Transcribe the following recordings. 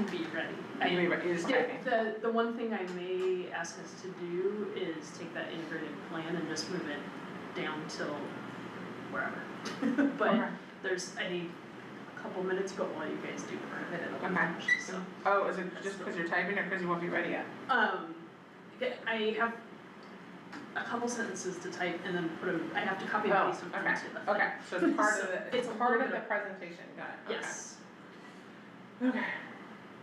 can be ready. You're just typing. The one thing I may ask us to do is take that integrated plan and just move it down till wherever. But I need a couple minutes, but while you guys do part of it, it'll be finished, so. Oh, is it just because you're typing or because you won't be ready yet? I have a couple sentences to type and then I have to copy and paste them into the thing. Okay, so it's part of It's it's part of the presentation, got it. Yes. Okay.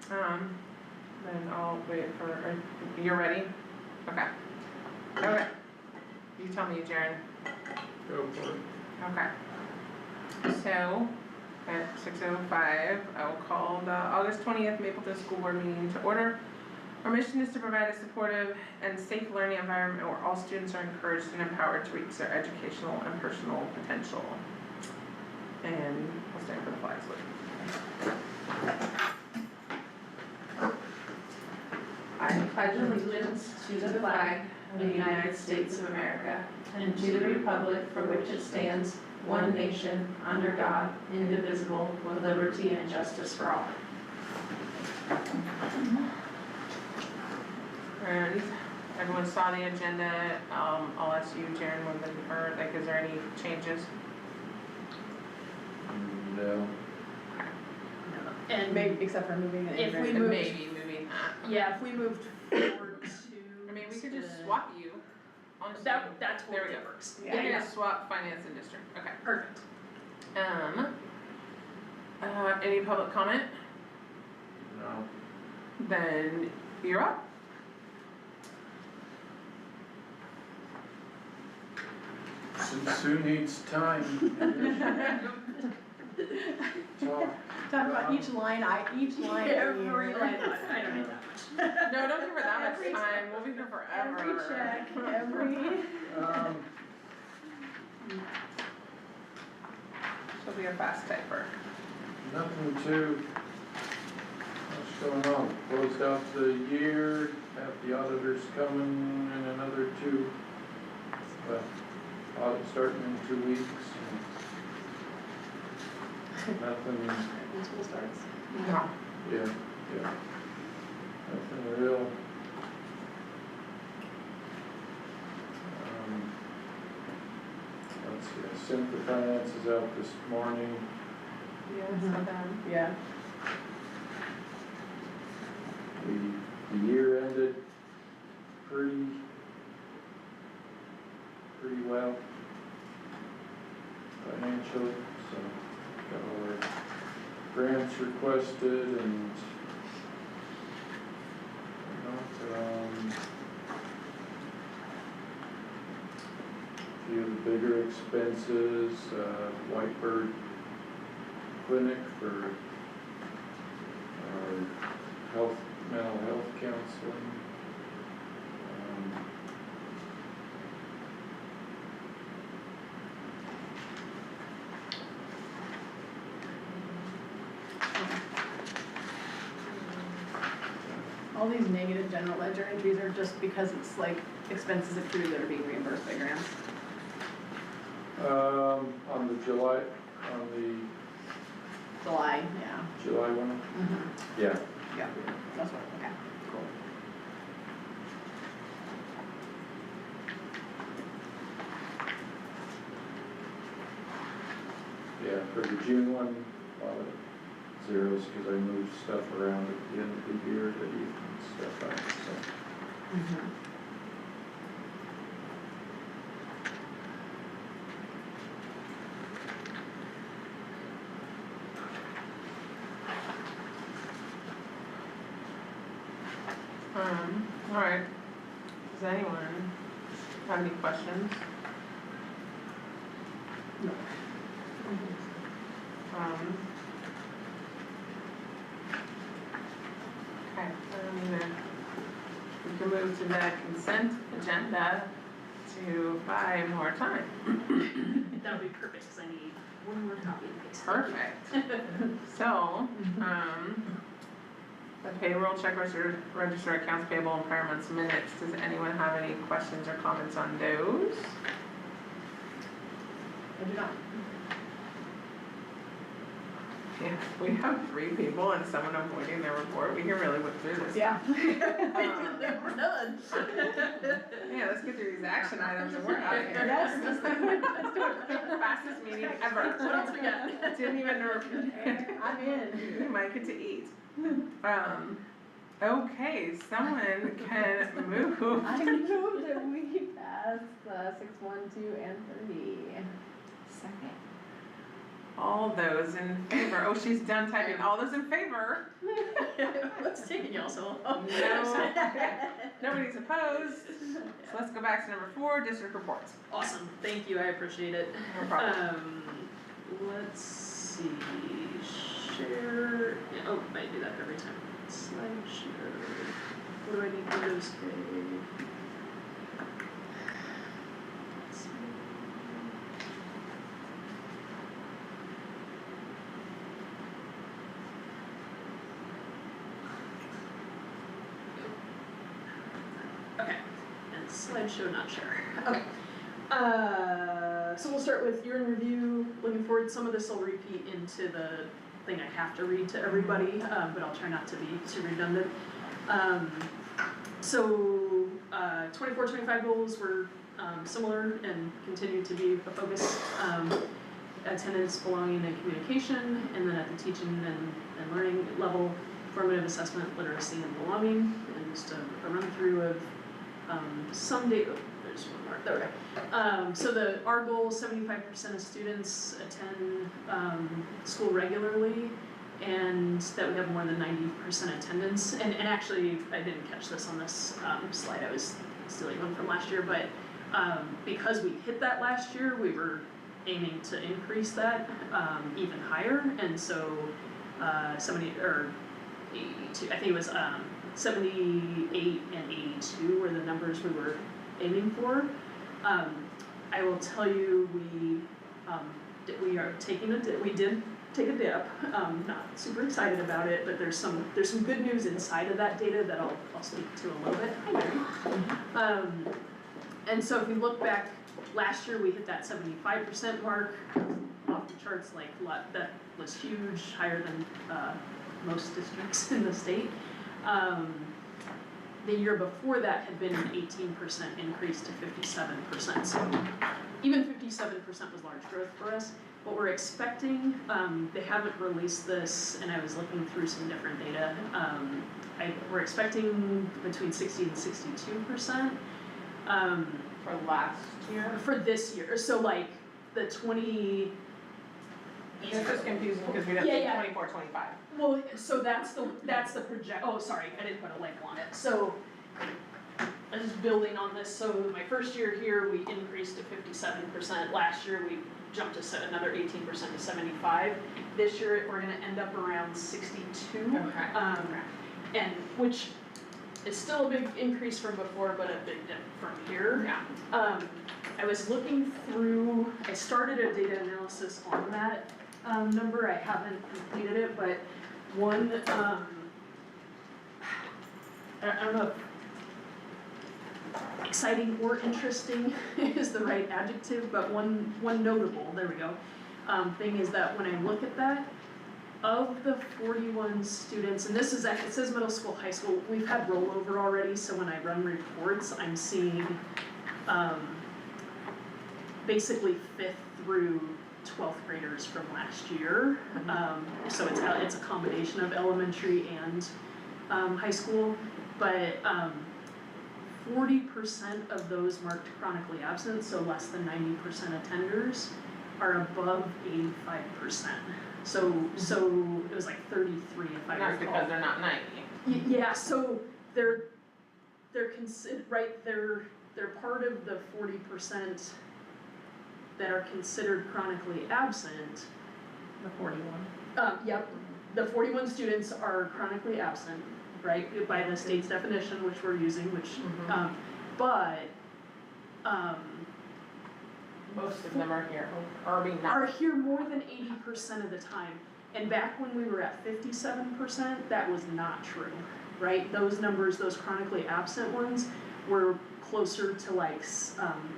Then I'll wait for, you're ready? Okay. Okay. You tell me, Jaren. Go for it. Okay. So, at 6:05, I will call the August 20th Mapleton School Board meeting to order. Our mission is to provide a supportive and safe learning environment where all students are encouraged and empowered to reach their educational and personal potential. And we'll stand for the flag salute. I pledge allegiance to the flag of the United States of America and to the republic for which it stands, one nation, under God, indivisible, with liberty and justice for all. And everyone saw the agenda. I'll ask you, Jaren, is there any changes? No. And Maybe, except for moving the if we integrated. moved, Maybe moving that. yeah, if we moved forward to. I mean, we could just swap you. Honestly. That There we totally go. works. We can just swap finance and district. Okay. Perfect. Any public comment? No. Then you're up. Sue needs time. Talk. Talk about each line Every here. line, I don't need that much. No, don't give her that much time. We'll be here forever. Every check, every. She'll be a fast typer. Nothing too much going on. Closed out the year, have the auditors coming in another 2. But audit starting in 2 weeks. Nothing, When school starts. No. yeah. Nothing real. Let's see, I sent the finances out this morning. Yeah, it's not bad. Yeah. The year ended pretty well financially, so got all our grants requested and a few of the bigger expenses, Whitebird Clinic for our mental health counseling. All these negative general ledger entries are just because it's like expenses accrued that are being reimbursed by grants. On the July July, yeah. July one? Yeah. Yeah, that's what, okay, cool. Yeah, for the June one, a lot of zeros because I moved stuff around at the end of the year that you can stuff out, so. All right. Does anyone have any questions? No. Okay, we can move to the consent agenda to buy more time. That would be perfect, because I need one more copy and paste. Perfect. So, the payroll check register accounts payable and prior month's minutes. Does anyone have any questions or comments on those? I do not. If we have 3 people and someone avoiding their report, we can really whip through this. Yeah. We're done. Yeah, let's get through these action items and we're out of here. Yes, let's do it. Fastest meeting ever. What else we got? Didn't even know. I'm in. We might get to eat. Okay, someone can move. I move that we pass 6, 1, 2, and 3. Second. All those in favor, oh, she's done typing, all those in favor? What's taking y'all so long? No, nobody's opposed. So let's go back to number 4, district reports. Awesome, thank you, I appreciate it. No problem. Let's see, share, yeah, oh, I do that every time. Slideshow, what do I need Windows K? Let's see. Okay, and slideshow not share, okay. So we'll start with year in review, looking forward, some of this will repeat into the thing I have to read to everybody, but I'll try not to be too redundant. So 24-25 goals were similar and continue to be a focus. Attendance, belonging, and communication, and then at the teaching and learning level, formative assessment, literacy, and belonging, and just a run through of some data. There's one more, there we go. So our goal, 75% of students attend school regularly, and that we have more than 90% attendance. And actually, I didn't catch this on this slide, I was stealing one from last year, but because we hit that last year, we were aiming to increase that even higher, and so 70 or 82, I think it was 78 and 82 were the numbers we were aiming for. I will tell you, we are taking we did take a dip. Not super excited about it, but there's some good news inside of that data that I'll speak to a little bit. Hi, Mary. And so if you look back, last year we hit that 75% mark, off the charts, like that was huge, higher than most districts in the state. The year before that had been an 18% increase to 57%. So even 57% was large growth for us. What we're expecting, they haven't released this, and I was looking through some different data. We're expecting between 60 and 62%. For last year? For this year, so like the 20. This is confusing because we don't Yeah, say yeah. 24, 25. Well, so that's the project, oh, sorry, I didn't put a label on it, so, I'm just building on this, so my first year here, we increased to 57%, last year we jumped to another 18% to 75, this year we're gonna end up around 62. Okay. And which is still a big increase from before, but a big dip from here. Yeah. I was looking through, I started a data analysis on that number, I haven't completed it, but one, I don't know if exciting or interesting is the right adjective, but one notable, there we go, thing is that when I look at that, of the 41 students, and this is, it says middle school, high school, we've had rollover already, so when I run reports, I'm seeing basically 5th through 12th graders from last year. So it's a combination of elementary and high school, but 40% of those marked chronically absent, so less than 90% attenders, are above 85%. So it was like 33 if I recall. Not because they're not 90. Yeah, so they're right, they're part of the 40% that are considered chronically absent. The 41. Yep, the 41 students are chronically absent, right, by the state's definition, which we're using, which, but, Most of them are here, or being are not. here more than 80% of the time. And back when we were at 57%, that was not true, right? Those numbers, those chronically absent ones, were closer to like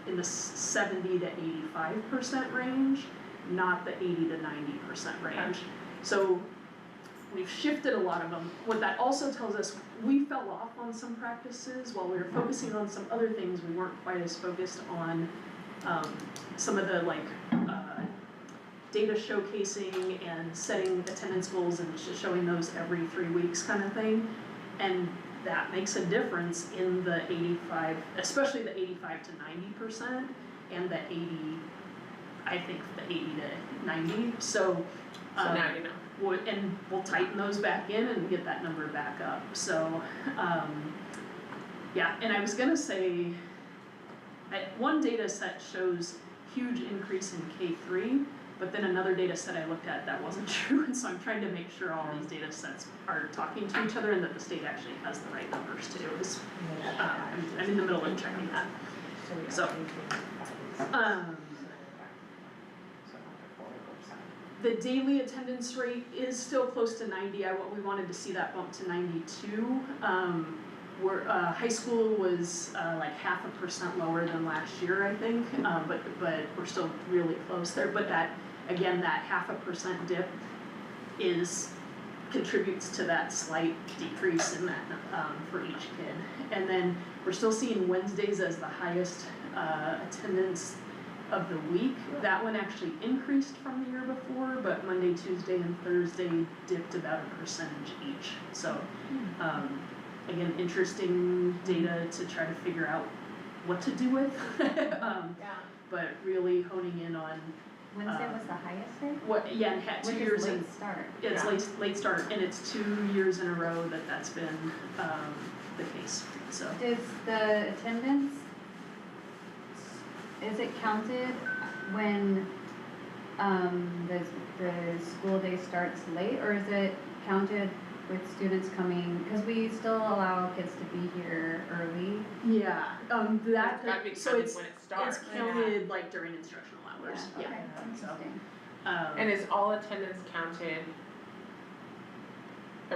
in the 70 to 85% range, not the 80 to 90% range. So we've shifted a lot of them. What that also tells us, we fell off on some practices while we were focusing on some other things. We weren't quite as focused on some of the data showcasing and setting attendance goals and showing those every 3 weeks kind of thing. And that makes a difference in the 85, especially the 85 to 90% and the 80, I think the 80 to 90. So now you know. we'll tighten those back in and get that number back up. So, yeah, and I was gonna say, one data set shows huge increase in K3, but then another data set I looked at that wasn't true, and so I'm trying to make sure all these data sets are talking to each other and that the state actually has the right numbers too. I'm in the middle of checking that. So, the daily attendance rate is still close to 90. We wanted to see that bump to 92. High school was like 0.5% lower than last year, I think, but we're still really close there. But that 0.5% dip contributes to that slight decrease in that for each kid. And then we're still seeing Wednesdays as the highest attendance of the week. That one actually increased from the year before, but Monday, Tuesday, and Thursday dipped about 1% each. So, again, interesting data to try to figure out what to do with. But really honing in on Wednesday was the highest day? and had 2 years in. Late start. It's late start, and it's 2 years in a row that's been the case. So. Does the attendance, is it counted when the school day starts late, or is it counted with students coming, because we still allow kids to be here early? Yeah, It's gotta be so counted when it starts. it's counted like during instructional hours. Yeah, Yeah. okay, interesting. And is all attendance counted?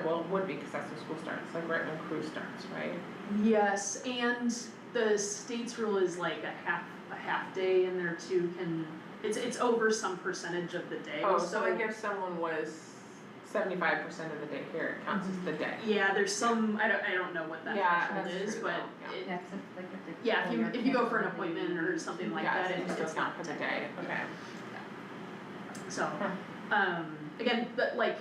Well, it would be, because that's when school starts, like right when crew starts, right? Yes, and the state's rule is like a half day in there too it's over some percentage of the day. Oh, so like if someone was 75% of the day here, it counts as the day. Yeah, there's some, I don't know what that threshold that's is, true, but though, Yeah, 'cause it's like if the. yeah, if you go for an appointment or something like that, it's not not for the day, okay. So, again, but like,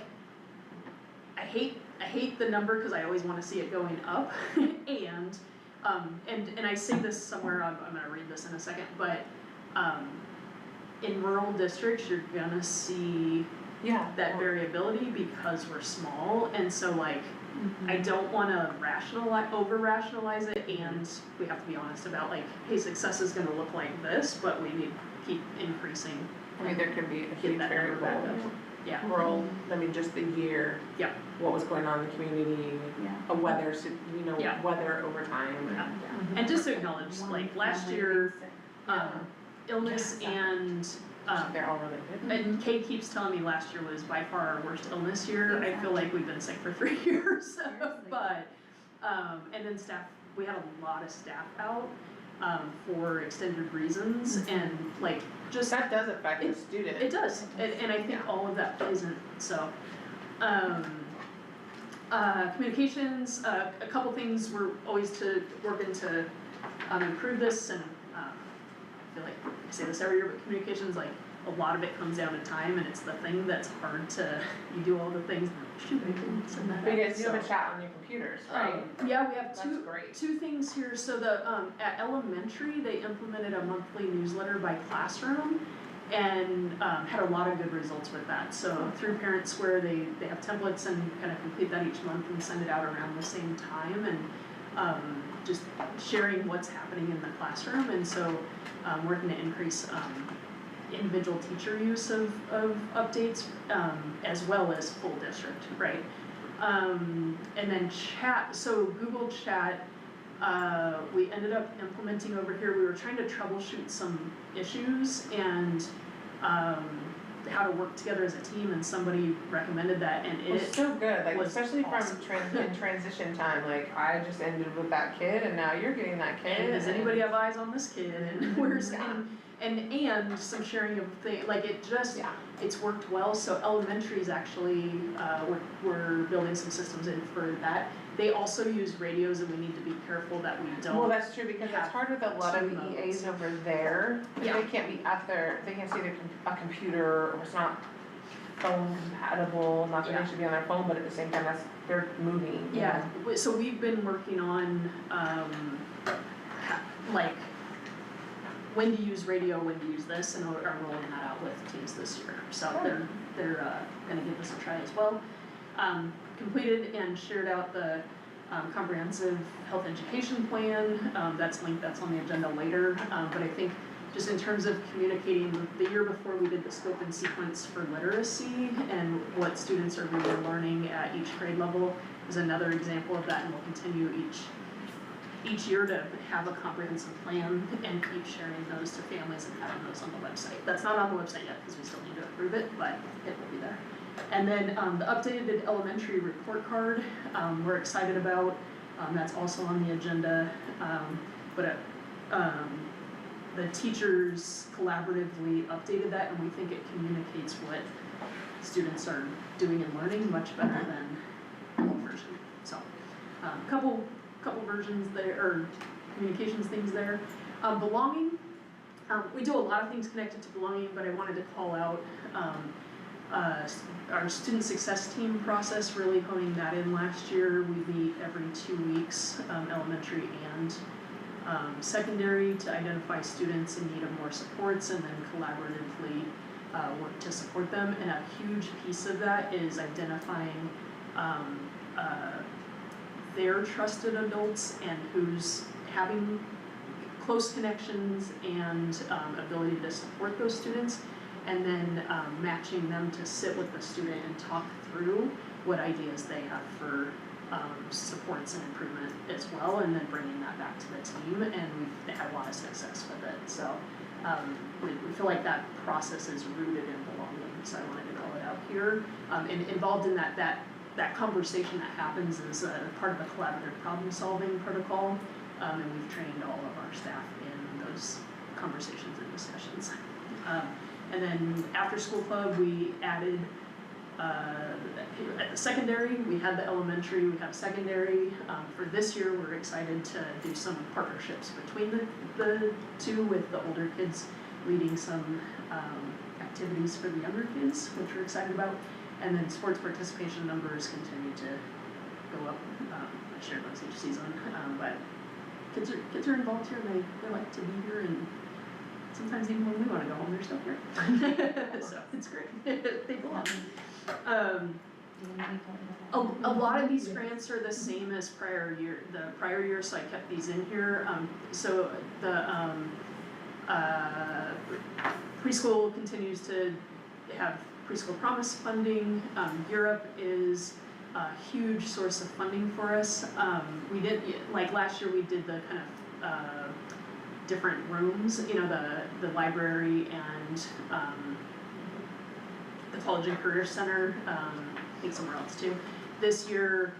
I hate the number because I always want to see it going up, and I say this somewhere. I'm gonna read this in a second, but in rural districts, you're gonna see that variability because we're small, and so like. I don't want to over rationalize it, and we have to be honest about like, hey, success is going to look like this, but we need to keep increasing. I mean, there could be a Get huge that number back variable. up. Yeah. Rural, I mean, just the year. Yeah. What was going on in the community, Yeah. weather, Yeah. weather over time. Yeah. And just to acknowledge, like last year, illness and They're all related. and Kate keeps telling me last year was by far our worst illness year. I feel like we've been sick for 3 years, but and then staff, we had a lot of staff out for extended reasons, and like just That does affect the student. it does, and I think all of that plays in. So, communications, a couple things we're always working to improve this, and I feel like I say this every year, but communications, like a lot of it comes down to time, and it's the thing that's hard to. You do all the things. Shoot, I didn't send that. Because you have a chat on your computers, right? Yeah, we have That's great. two things here. So the at elementary, they implemented a monthly newsletter by classroom, and had a lot of good results with that. So through Parent Square, they have templates and kind of complete that each month and send it out around the same time, and just sharing what's happening in the classroom. And so working to increase individual teacher use of updates, as well as full district, right? And then chat, so Google Chat, we ended up implementing over here. We were trying to troubleshoot some issues and how to work together as a team, and somebody recommended that, and It's so good, like was especially awesome. from in transition time, like I just ended with that kid and now you're getting that kid. And does anybody have eyes on this kid, and where's, and some sharing of things, like it just, Yeah. it's worked well, so elementary is actually, we're building some systems in for that. They also use radios and we need to be careful that we don't. Well, that's true, because it's hard with a lot of two modes. EAs over there, 'cause Yeah. they can't be at they can't see a computer, or it's not phone compatible, not that Yeah. they should be on their phone, but at the same time, they're moving. you Yeah, know? so we've been working on, like, when to use radio, when to use this, and are rolling that out with teams this year. So they're gonna give this a try as well. Completed and shared out the comprehensive health education plan, that's linked, that's on the agenda later. But I think just in terms of communicating, the year before we did the scope and sequence for literacy and what students are really learning at each grade level is another example of that, and we'll continue each year to have a comprehensive plan and keep sharing those to families and having those on the website. That's not on the website yet because we still need to approve it, but it will be there. And then the updated elementary report card, we're excited about, that's also on the agenda. But the teachers collaboratively updated that, and we think it communicates what students are doing and learning much better than the old version. So, couple versions there, or communications things there. Belonging, we do a lot of things connected to belonging, but I wanted to call out our student success team process, really honing that in last year. We meet every 2 weeks, elementary and secondary, to identify students in need of more supports and then collaboratively work to support them. And a huge piece of that is identifying their trusted adults and who's having close connections and ability to support those students, and then matching them to sit with the student and talk through what ideas they have for supports and improvement as well, and then bringing that back to the team, and we've had a lot of success with it. So we feel like that process is rooted in belonging, so I wanted to call it out here. And involved in that conversation that happens is part of a collaborative problem solving protocol, and we've trained all of our staff in those conversations and discussions. And then after school club, we added at the secondary, we had the elementary, we have secondary. For this year, we're excited to do some partnerships between the two, with the older kids leading some activities for the younger kids, which we're excited about. And then sports participation numbers continue to go up. I share those each season, but kids are involved here, and they like to be here, and sometimes even when we want to go home, they're still here. So it's great. They belong. A lot of these grants are the same as the prior year, so I kept these in here. So the preschool continues to have preschool promise funding. Europe is a huge source of funding for us. We did, like last year, we did the kind of different rooms, the library and the College and Career Center, I think somewhere else too. This year,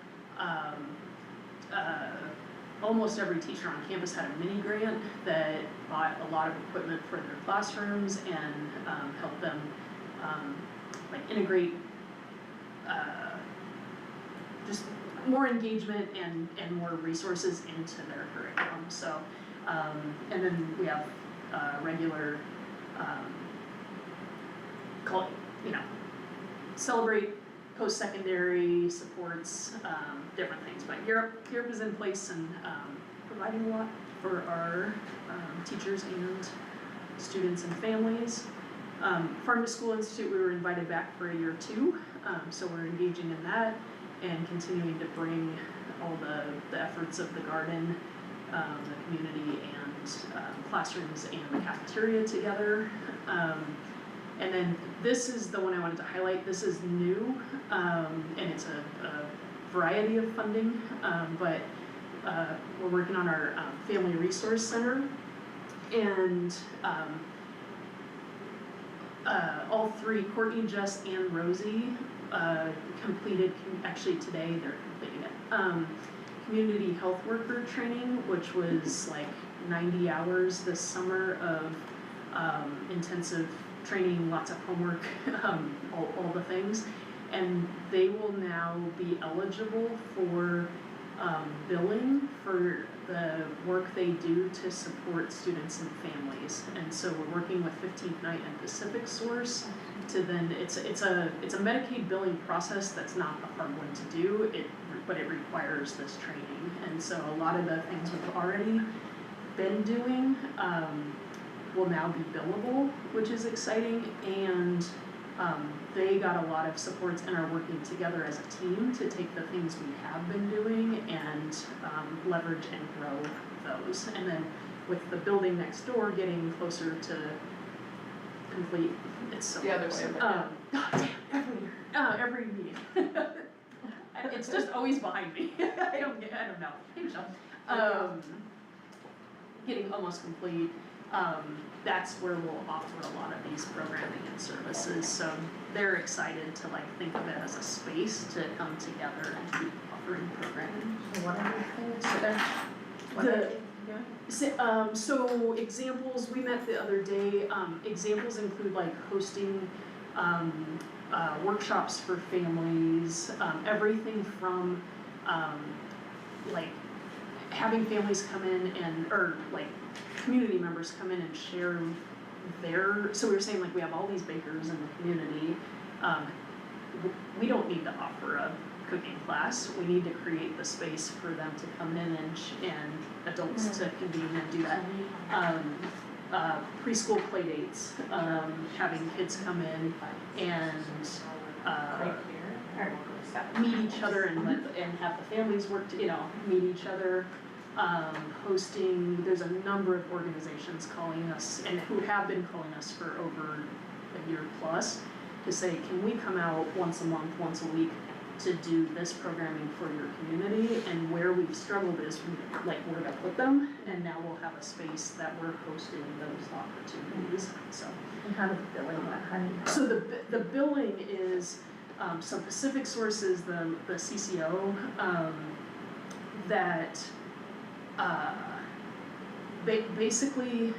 almost every teacher on campus had a mini grant that bought a lot of equipment for their classrooms and helped them like integrate just more engagement and more resources into their curriculum. So, and then we have regular celebrate post-secondary supports, different things. But Europe is in place and providing a lot for our teachers and students and families. Farm to School Institute, we were invited back for a year 2, so we're engaging in that and continuing to bring all the efforts of the garden, the community and classrooms and the cafeteria together. And then this is the one I wanted to highlight. This is new, and it's a variety of funding, but we're working on our Family Resource Center, and all 3, Courtney, Jess, and Rosie, completed, actually today they're completing it, community health worker training, which was like 90 hours this summer of intensive training, lots of homework, all the things. And they will now be eligible for billing for the work they do to support students and families. And so we're working with 15th Night and Pacific Source to then, it's a Medicaid billing process that's not a hard one to do, but it requires this training. And so a lot of the things we've already been doing will now be billable, which is exciting, and they got a lot of supports and are working together as a team to take the things we have been doing and leverage and grow those. And then with the building next door getting closer to complete, it's so The other close. way, but Every meeting. It's just always behind me. I don't know. Hey, Michelle. Getting almost complete. That's where we'll offer a lot of these programming and services. So they're excited to think of it as a space to come together and keep offering programming. So what are these things? So examples, we met the other day, examples include hosting workshops for families, everything from having families come in or community members come in and share so we were saying we have all these bakers in the community, we don't need to offer a cooking class, we need to create the space for them to come in and adults to convene and do that. Preschool play dates, having kids come in and meet each other and have the families work to, meet each other. Hosting, there's a number of organizations calling us and who have been calling us for over a year plus to say, can we come out once a month, once a week to do this programming for your community? And where we've struggled is where to put them, and now we'll have a space that we're hosting those opportunities. So, And how does billing work? How do you? so the billing is so Pacific Source is the CCO that basically,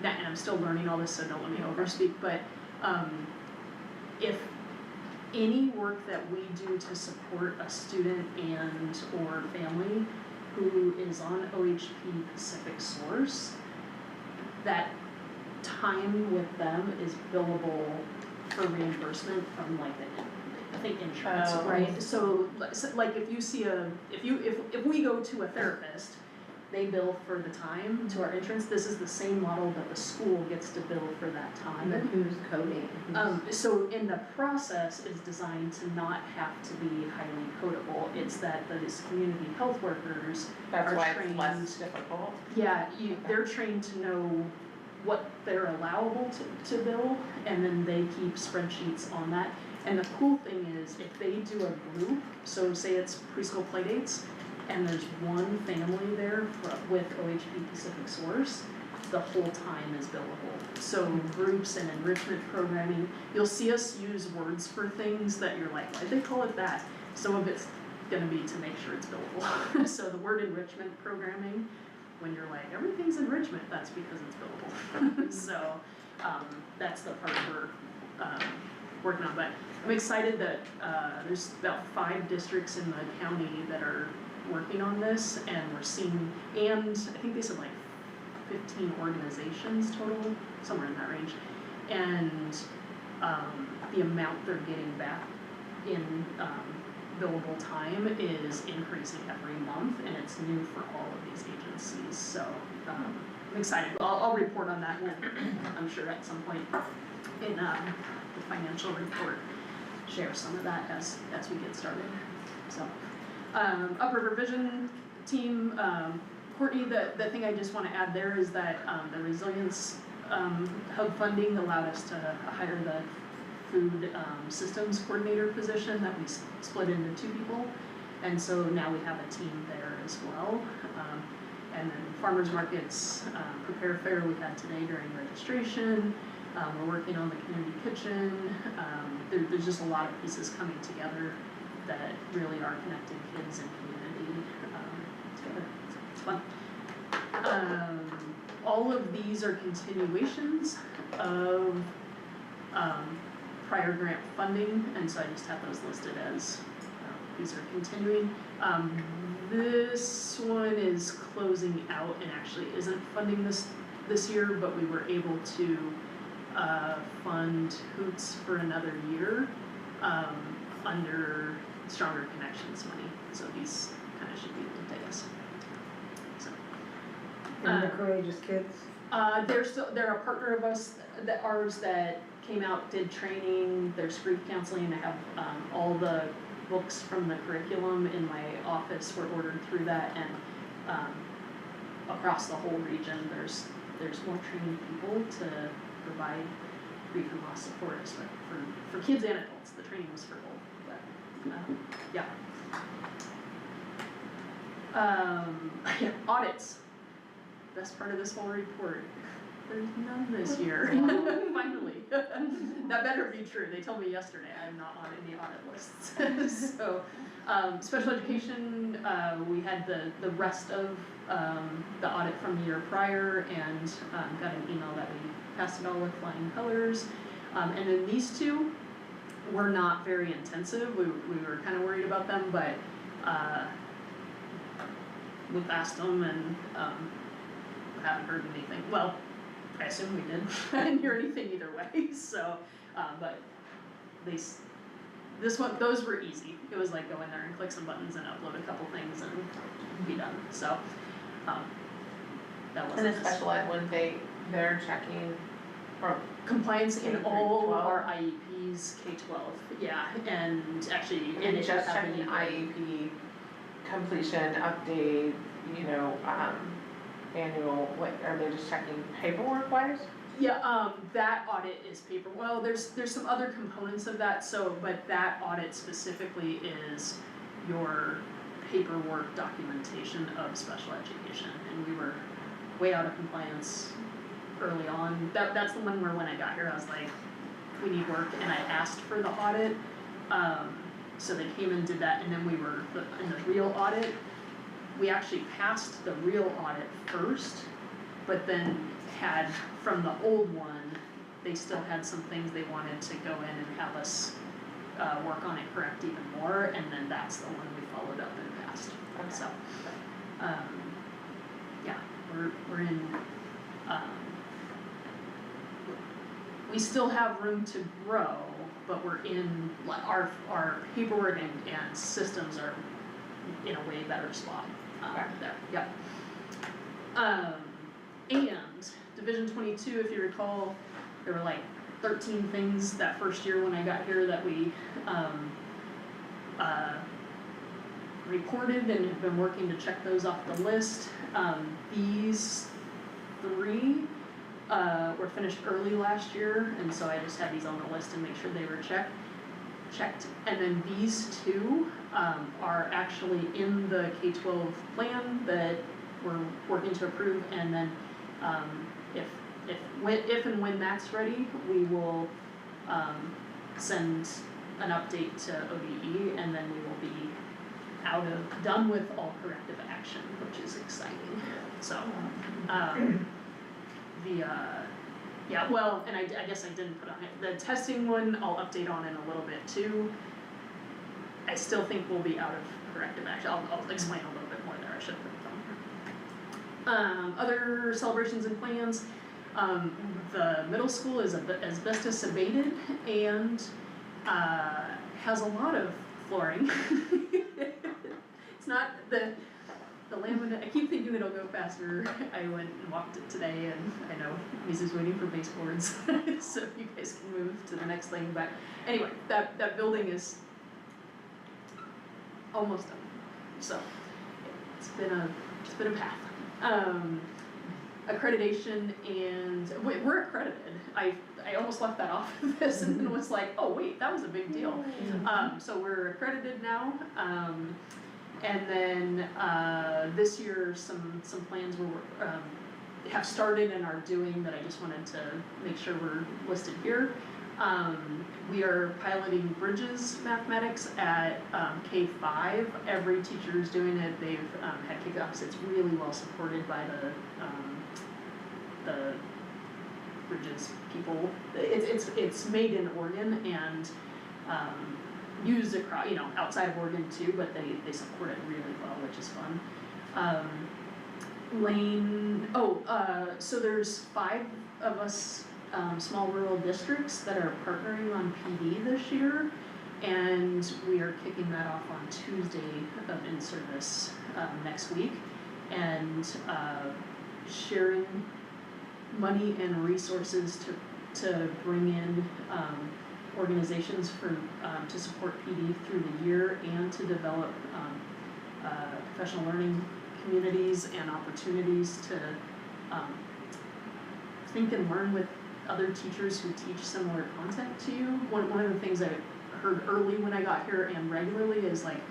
and I'm still learning all this, so don't let me overspeak, but if any work that we do to support a student and or family who is on OHP Pacific Source, that time with them is billable for reimbursement from the insurance, right? So if you see if we go to a therapist, they bill for the time to our insurance. This is the same model that the school gets to bill for that time. But who's coding? So in the process is designed to not have to be highly codable. It's that those community health workers That's are why trained. it's less difficult. Yeah, they're trained to know what they're allowable to bill, and then they keep spreadsheets on that. And the cool thing is, if they do a group, so say it's preschool play dates, and there's one family there with OHP Pacific Source, the whole time is billable. So groups and enrichment programming, you'll see us use words for things that you're like, why'd they call it that? Some of it's gonna be to make sure it's billable. So the word enrichment programming, when you're like, everything's enrichment, that's because it's billable. So that's the part we're working on. But I'm excited that there's about 5 districts in the county that are working on this, and we're seeing, and I think they said 15 organizations total, somewhere in that range. And the amount they're getting back in billable time is increasing every month, and it's new for all of these agencies. So I'm excited. I'll report on that, and I'm sure at some point in the financial report share some of that as we get started. So Upriver Vision team, Courtney, the thing I just want to add there is that the Resilience Hub funding allowed us to hire the food systems coordinator position that we split into 2 people, and so now we have a team there as well. And then farmers markets, prepare fair we had today during registration. We're working on the community kitchen. There's just a lot of pieces coming together that really are connecting kids and community together. It's fun. all of these are continuations of, prior grant funding, and so I just have those listed as, these are continuing. This one is closing out and actually isn't funding this year, but we were able to, fund Hoots for another year, under Stronger Connections money, so these kinda should be linked, I guess. So. And the Courageous Kids. They're a partner of ours that came out, did training, there's grief counseling, I have, all the books from the curriculum in my office were ordered through that, and, across the whole region, there's more trained people to provide grief and loss support, especially for kids and adults, the training was for both, but, yeah. Yeah, audits, best part of this whole report, there's none this year, finally. That better be true, they told me yesterday I'm not on any audit lists. So, special education, we had the rest of, the audit from the year prior, and, got an email that we passed it all with flying colors. And then these two were not very intensive, we were kinda worried about them, but, we passed them and, haven't heard anything, well, I assume we did, I didn't hear anything either way, so, but those were easy, it was like go in there and click some buttons and upload a couple things and be done, so, that wasn't. And the special ed one, they're checking, or Compliance in K through all 12? our IEPs, K-12, yeah, and actually, and it just happened checking in IEP completion, update, annual, what, are they just checking paperwork wise? Yeah, that audit is paper, well, there's some other components of that, so, but that audit specifically is your paperwork documentation of special education, and we were way out of compliance early on. That's the one where when I got here, I was like, we need work, and I asked for the audit, so they came and did that, and then we were, in the real audit, we actually passed the real audit first, but then had, from the old one, they still had some things they wanted to go in and have us, work on it, correct even more, and then that's the one we followed up and passed, Okay. so. Yeah, we're in, we still have room to grow, but we're in, our paperwork and systems are in a way better spot, there, yep. And Division 22, if you recall, there were like 13 things that first year when I got here that we, reported and have been working to check those off the list. These 3 were finished early last year, and so I just had these on the list to make sure they were checked. And then these 2 are actually in the K-12 plan that we're working to approve, and then if and when that's ready, we will send an update to ODE, and then we will be done with all corrective action, which is exciting. So, yeah, well, and I guess I didn't put on it, the testing one, I'll update on in a little bit too. I still think we'll be out of corrective action, I'll explain a little bit more there, I should have put it on here. Other celebrations and plans, the middle school is asbestos abated and, has a lot of flooring. It's not the laminate, I keep thinking it'll go faster. I went and walked it today, and I know Lisa's waiting for baseboards, so you guys can move to the next thing, but anyway, that building is almost done, so it's been a path. Accreditation, and we're accredited. I almost left that off of this and then was like, oh wait, that was a big deal. So we're accredited now, and then this year some plans have started and are doing that I just wanted to make sure we're listed here. We are piloting Bridges mathematics at K-5. Every teacher is doing it. They've had kickoffs. It's really well supported by the Bridges people. It's made in Oregon and, used across, outside of Oregon too, but they support it really well, which is fun. So there's 5 of us, small rural districts that are partnering on PD this year. And we are kicking that off on Tuesday of in-service, next week. And, sharing money and resources to bring in, organizations to support PD through the year and to develop, professional learning communities and opportunities to, think and learn with other teachers who teach similar content to you. One of the things I heard early when I got here and regularly is like,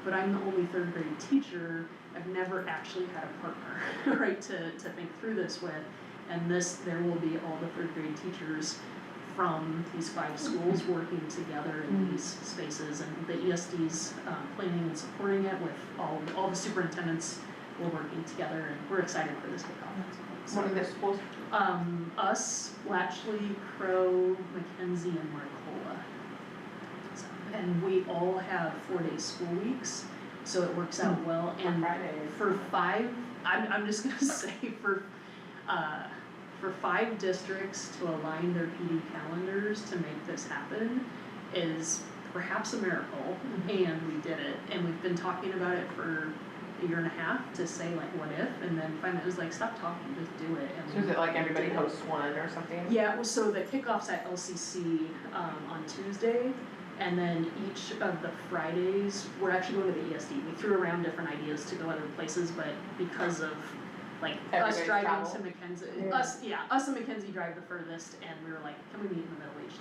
but I'm the only 3rd grade teacher, I've never actually had a partner, right, to think through this with. And there will be all the 3rd grade teachers from these 5 schools working together in these spaces, and the ESD's planning and supporting it with all the superintendents. We're working together, and we're excited for this kickoff. One of the schools? Us, Blatchley, Crow, Mackenzie, and Marcola. So, and we all have 4-day school weeks, so it works out well. And Fridays. for 5, I'm just gonna say for 5 districts to align their PD calendars to make this happen is perhaps a miracle, and we did it. And we've been talking about it for a year and a half to say like what if, and then finally it was like stop talking, just do it. And So is it like everybody hosts one or something? Yeah, so the kickoff's at LCC on Tuesday, and then each of the Fridays, we're actually going to the ESD. We threw around different ideas to go other places, but because of like us Everybody's driving travel. to Mackenzie, Yeah. us and Mackenzie drive the furthest, and we were like, can we meet in the middle each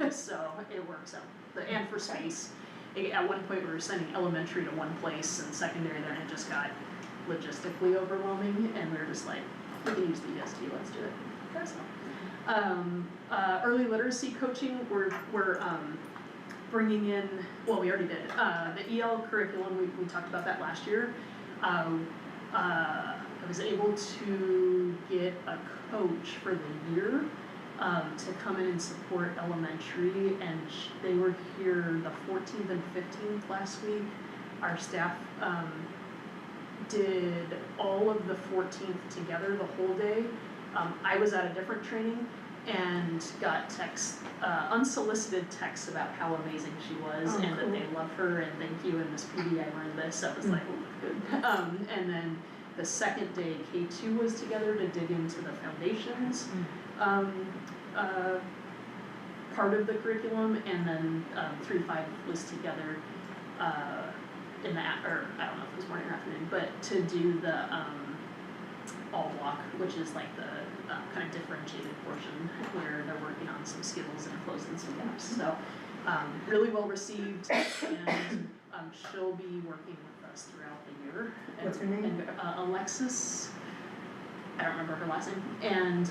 time? So it works out. And for space, at one point we were sending elementary to one place and secondary there, and it just got logistically overwhelming, and we were just like, we can use the ESD, let's do it. So, early literacy coaching, we're bringing in, well, we already did, the EL curriculum, we talked about that last year. I was able to get a coach for the year to come in and support elementary, and they were here the 14th and 15th last week. Our staff did all of the 14th together the whole day. I was at a different training and got texts, unsolicited texts about how amazing she was and that they love her and thank you and Miss PD, I learned this. So I was like, oh, good. And then the second day, K2 was together to dig into the foundations part of the curriculum, and then 3-5 was together in the, or I don't know if it was morning or afternoon, but to do the all block, which is like the kind of differentiated portion where they're working on some skills and closing some gaps. So really well received, and she'll be working with us throughout the year. What's her name? And, Alexis, I don't remember her last name, and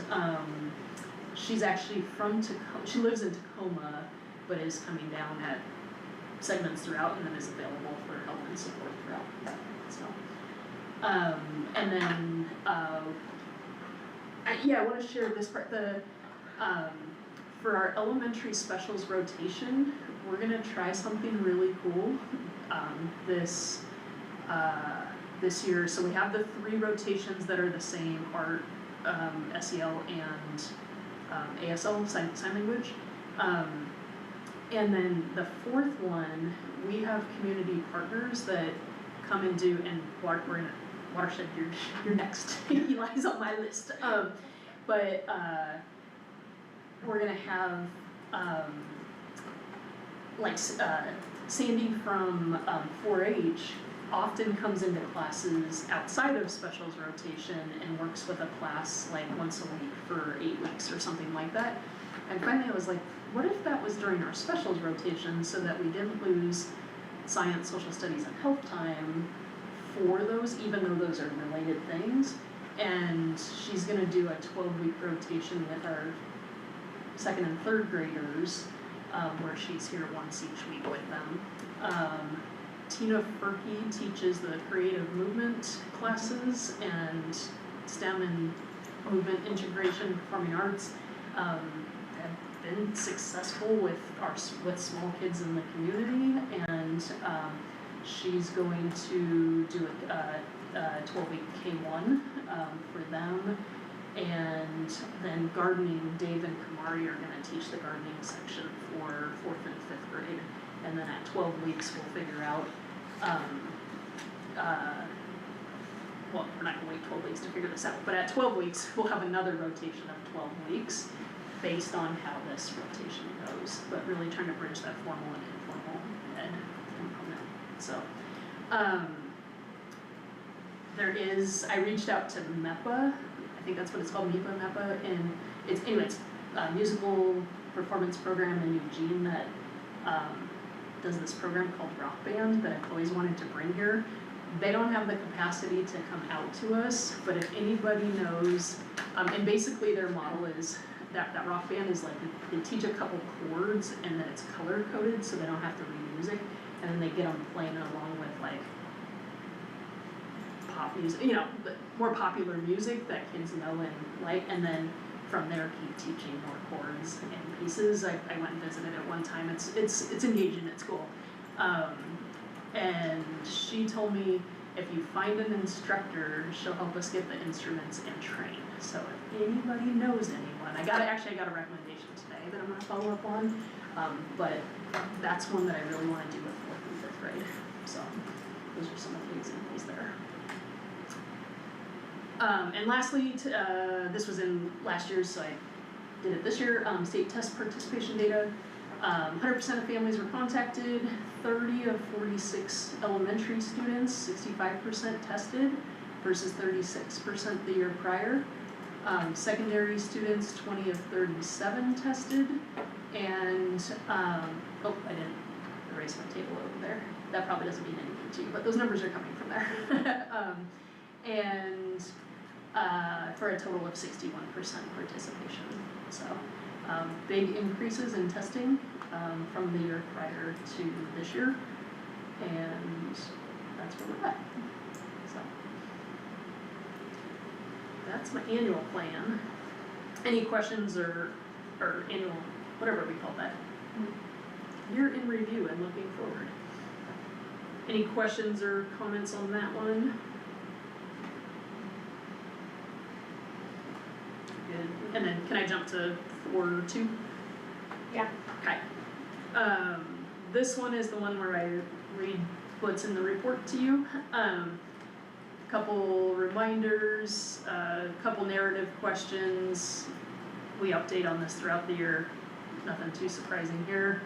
she's actually from Tacoma, she lives in Tacoma, but is coming down at segments throughout and then is available for help and support throughout that, so. And then, I wanna share this part, for our elementary specials rotation, we're gonna try something really cool, this year. So we have the 3 rotations that are the same, art, SEL, and ASL, sign language. And then the 4th one, we have community partners that come and do, and Watershed, you're next. Eli's on my list. But we're gonna have Sandy from 4-H often comes into classes outside of specials rotation and works with a class like once a week for 8 weeks or something like that. And finally I was like, what if that was during our specials rotation so that we didn't lose science, social studies, and health time for those, even though those are related things. And she's gonna do a 12-week rotation with our 2nd and 3rd graders, where she's here once each week with them. Tina Furkey teaches the creative movement classes and STEM and movement, integration, performing arts, have been successful with with small kids in the community, and she's going to do a 12-week K1 for them. And then gardening, Dave and Kamari are gonna teach the gardening section for 4th and 5th grade. And then at 12 weeks, we'll figure out, well, we're not gonna wait 12 weeks to figure this out, but at 12 weeks, we'll have another rotation of 12 weeks based on how this rotation goes, but really trying to bridge that formal and informal ed component, so. I reached out to MEPA, I think that's what it's called, MEPA, and it's a musical performance program in Eugene that does this program called Rock Band that I've always wanted to bring here. They don't have the capacity to come out to us, but if anybody knows, and basically their model is that Rock Band is like, they teach a couple chords and then it's color coded so they don't have to read music, and then they get them playing along with like pop music, more popular music that kids know and like, and then from there keep teaching more chords and pieces. I went and visited it one time. It's engaging, it's cool. And she told me if you find an instructor, she'll help us get the instruments and train. So if anybody knows anyone, I got a recommendation today that I'm gonna follow up on. But that's one that I really wanna do with 4th and 5th grade. So those are some of the examples there. And lastly, this was in last year's, so I did it this year, state test participation data. 100% of families were contacted, 30 of 46 elementary students, 65% tested versus 36% the year prior. Secondary students, 20 of 37 tested, and, I didn't erase my table over there. That probably doesn't mean anything to you, but those numbers are coming from there. And for a total of 61% participation. So big increases in testing from the year prior to this year, and that's where we're at. So that's my annual plan. Any questions or annual, whatever we call that, year in review and looking forward. Any questions or comments on that one? Good. And then can I jump to 4.2? Yeah. Okay. This one is the one where I read what's in the report to you. Couple reminders, couple narrative questions. We update on this throughout the year. Nothing too surprising here.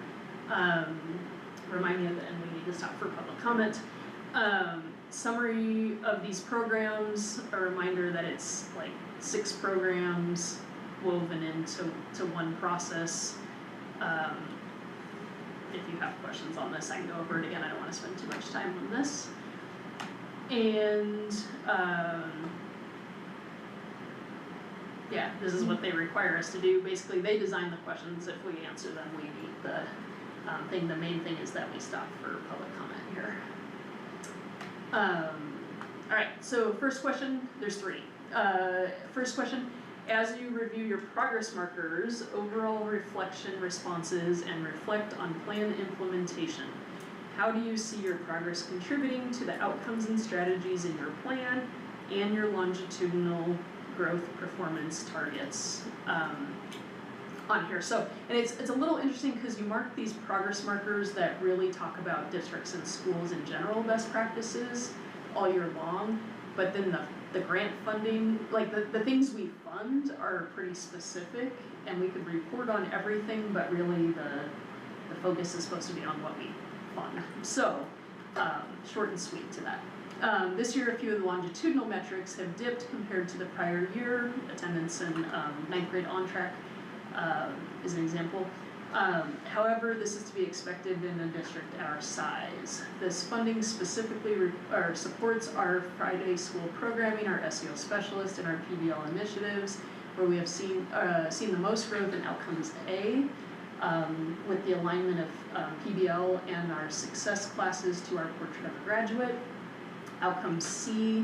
Remind me at the end we need to stop for public comment. Summary of these programs, a reminder that it's like 6 programs woven into one process. If you have questions on this, I can go over it again. I don't want to spend too much time on this. And yeah, this is what they require us to do. Basically, they design the questions. If we answer them, we meet the thing. The main thing is that we stop for public comment here. All right, so first question, there's 3. First question, as you review your progress markers, overall reflection responses, and reflect on plan implementation, how do you see your progress contributing to the outcomes and strategies in your plan and your longitudinal growth performance targets on here? So, and it's a little interesting because you mark these progress markers that really talk about districts and schools in general best practices all year long, but then the grant funding, like the things we fund are pretty specific, and we could report on everything, but really the focus is supposed to be on what we fund. So, short and sweet to that. This year, a few of the longitudinal metrics have dipped compared to the prior year. Attendance in 9th grade on track is an example. However, this is to be expected in a district our size. This funding specifically supports our Friday school programming, our SEO specialist, and our PBL initiatives, where we have seen the most growth in outcomes A, with the alignment of PBL and our success classes to our portrait of a graduate. Outcome C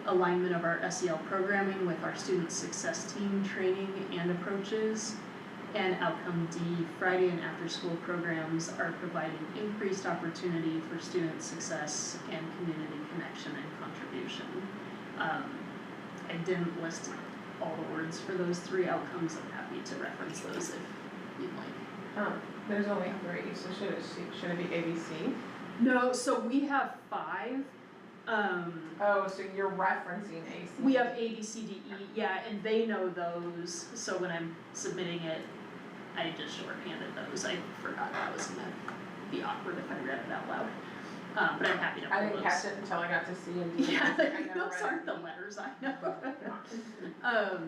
alignment of our SEL programming with our student success team training and approaches. And outcome D, Friday and after school programs are providing increased opportunity for student success and community connection and contribution. I didn't list all the words for those 3 outcomes. I'm happy to reference those if you'd like. There's only 3, so should it be ABC? No, so we have 5. Oh, so you're referencing AC. We have A, B, C, D, E, yeah, and they know those, so when I'm submitting it, I just shorthanded those. I forgot that was gonna be awkward if I read it out loud. But I'm happy to pull I those. didn't catch it until I got to C and D. Yeah, I never those read aren't the D. letters, I know.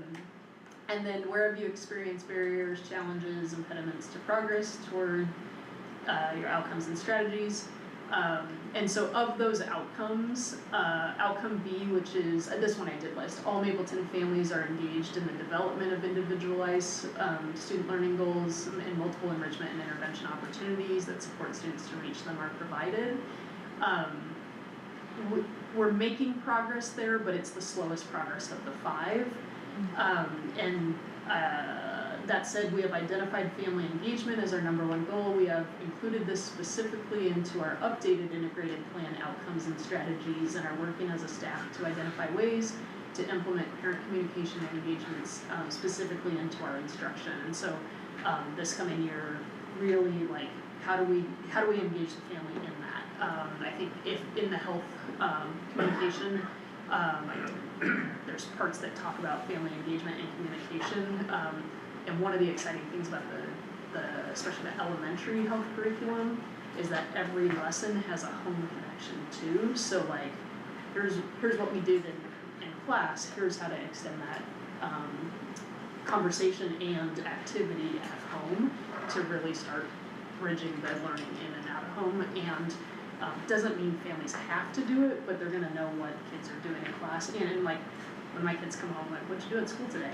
And then where have you experienced barriers, challenges, impediments to progress toward your outcomes and strategies? And so of those outcomes, outcome B, which is, this one I did list, all Mapleton families are engaged in the development of individualized student learning goals, and multiple enrichment and intervention opportunities that support students to reach them are provided. We're making progress there, but it's the slowest progress of the 5. That said, we have identified family engagement as our #1 goal. We have included this specifically into our updated integrated plan outcomes and strategies, and are working as a staff to identify ways to implement parent communication and engagements specifically into our instruction. And so this coming year, really like how do we engage the family in that? I think if in the health communication, there's parts that talk about family engagement and communication. And one of the exciting things about the especially the elementary health curriculum is that every lesson has a home connection too. So like, here's what we did in class, here's how to extend that conversation and activity at home to really start bridging the learning in and out of home. And doesn't mean families have to do it, but they're gonna know what kids are doing in class. And like, when my kids come home, like, what'd you do at school today?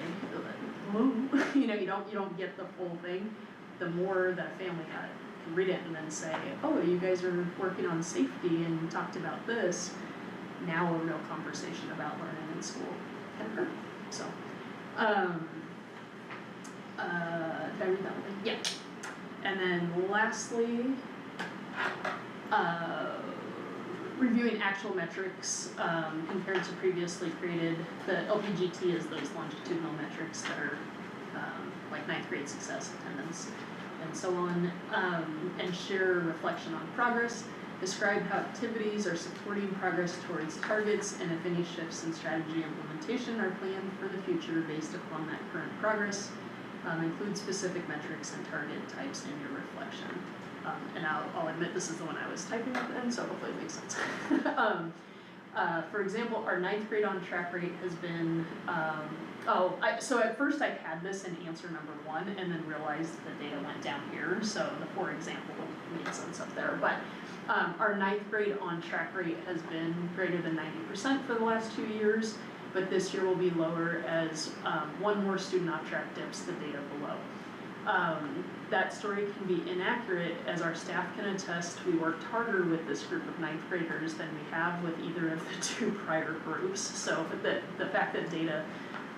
You know, you don't get the full thing. The more that a family can read it and then say, oh, you guys are working on safety and talked about this, now a real conversation about learning in school can occur. So, did I read that one? Yeah. And then lastly, reviewing actual metrics compared to previously created. The LPGT is those longitudinal metrics that are like 9th grade success, attendance, and so on, and share reflection on progress. Describe how activities are supporting progress towards targets, and if any shifts in strategy implementation are planned for the future based upon that current progress. Include specific metrics and target types in your reflection. And I'll admit this is the one I was typing at the end, so hopefully it makes sense. For example, our 9th grade on track rate has been, so at first I had this in answer #1 and then realized the data went down here, so the for example made sense up there. But our 9th grade on track rate has been greater than 90% for the last 2 years, but this year will be lower as 1 more student off track dips the data below. That story can be inaccurate, as our staff can attest we worked harder with this group of 9th graders than we have with either of the 2 prior groups. So the fact that data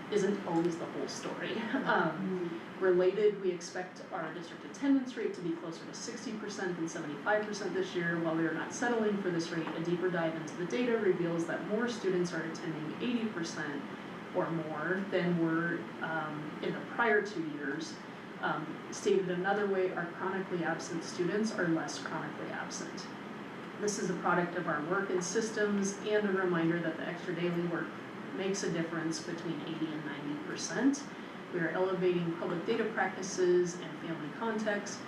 isn't always the whole story. Related, we expect our district attendance rate to be closer to 60% than 75% this year. While we are not settling for this rate, a deeper dive into the data reveals that more students are attending 80% or more than were in the prior 2 years. Stated another way, our chronically absent students are less chronically absent. This is a product of our work and systems and a reminder that the extra daily work makes a difference between 80 and 90%. We are elevating public data practices and family context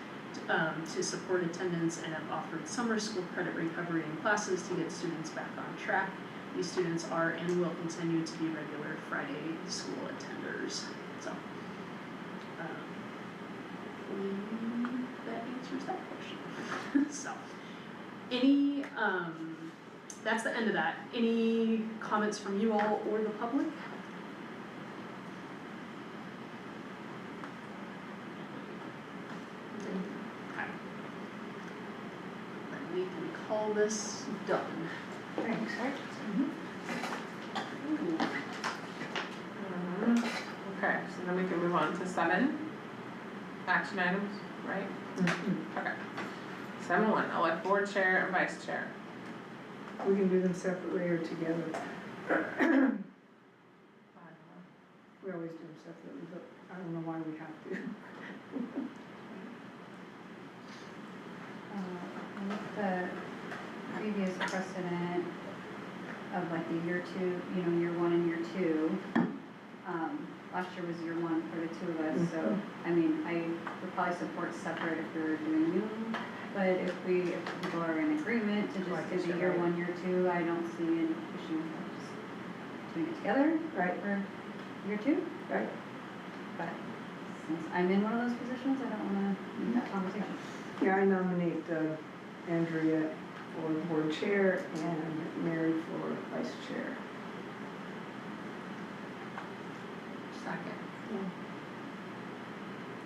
to support attendance, and have offered summer school credit recovery in classes to get students back on track. These students are and will continue to be regular Friday school attenders. So, that answers that question. So, that's the end of that. Any comments from you all or the public? Okay. Then we can call this done. Thanks. Okay, so then we can move on to 7, action items, right? Okay. 7.1, elect board chair and vice chair. We can do them separately or together. We always do them separately, but I don't know why we have to. With the previous precedent of like the year 2, you know, year 1 and year 2, last year was year 1 for the 2 of us, so, I mean, I would probably support separate if we were doing new, but if people are in agreement to just do the year 1, year 2, I don't see an issue with just doing it together. Right. For year 2. Right. But since I'm in one of those positions, I don't wanna leave that conversation. Yeah, I nominate Andrea for board chair and Mary for vice chair. Second.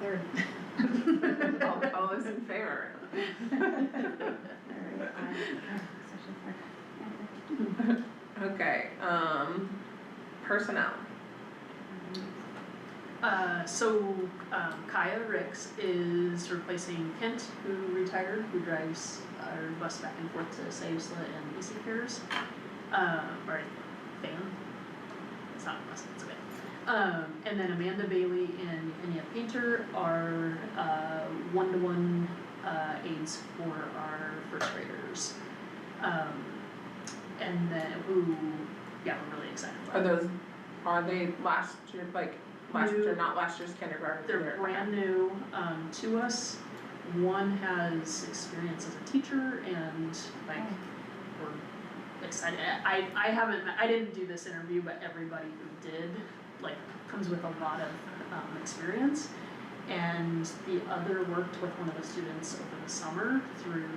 Third. All those in favor? Okay, personnel. Kaya Ricks is replacing Kent, who retired, who drives our bus back and forth to Sausla and BC Cares. Or van. It's not a bus, it's a van. And then Amanda Bailey and Anya Painter are, 1-to-1, aides for our first graders. And then, yeah, we're really excited about it. Are they last year, not last year's kindergarten? They're brand new to us. One has experience as a teacher and we're excited. I didn't do this interview, but everybody who did comes with a lot of experience. And the other worked with one of the students over the summer through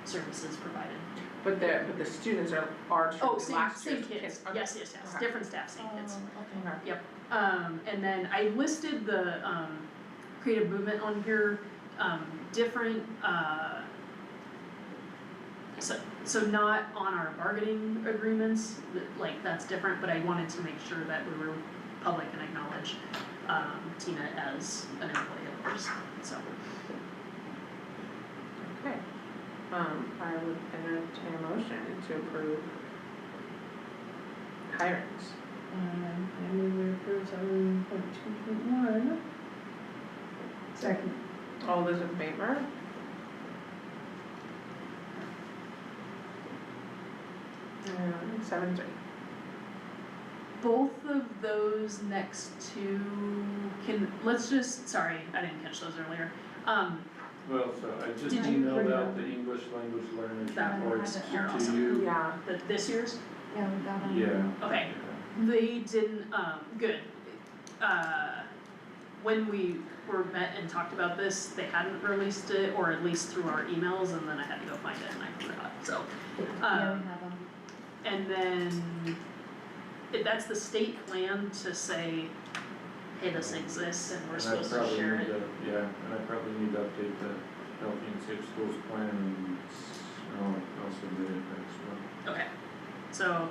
services provided. But the students are truly last Same year's kids. Okay. Yes, Okay. different staff, same kids. Okay. Yep, and then I listed the, creative movement on here, different, so not on our bargaining agreements, that's different, but I wanted to make sure that we were public and acknowledge, Tina as an employee of ours, so. Okay. I would entertain a motion to approve hirings. I move we approve 7.2.1. Second. All those in favor? And 7.3. Both of those next two sorry, I didn't catch those earlier, Well, so I just Did you emailed out the English language learners That reports has it here to also. you. Yeah. this year's? Yeah, we got them. Yeah. Okay. They didn't, good. When we were met and talked about this, they hadn't released it, or at least through our emails, and then I had to go find it and I forgot, so. Yeah, we have them. And then, that's the state plan to say, hey, this exists and we're supposed to share it. Yeah, and I probably need to update the Healthy and Safe Schools plan and I'll submit it next month. Okay, so,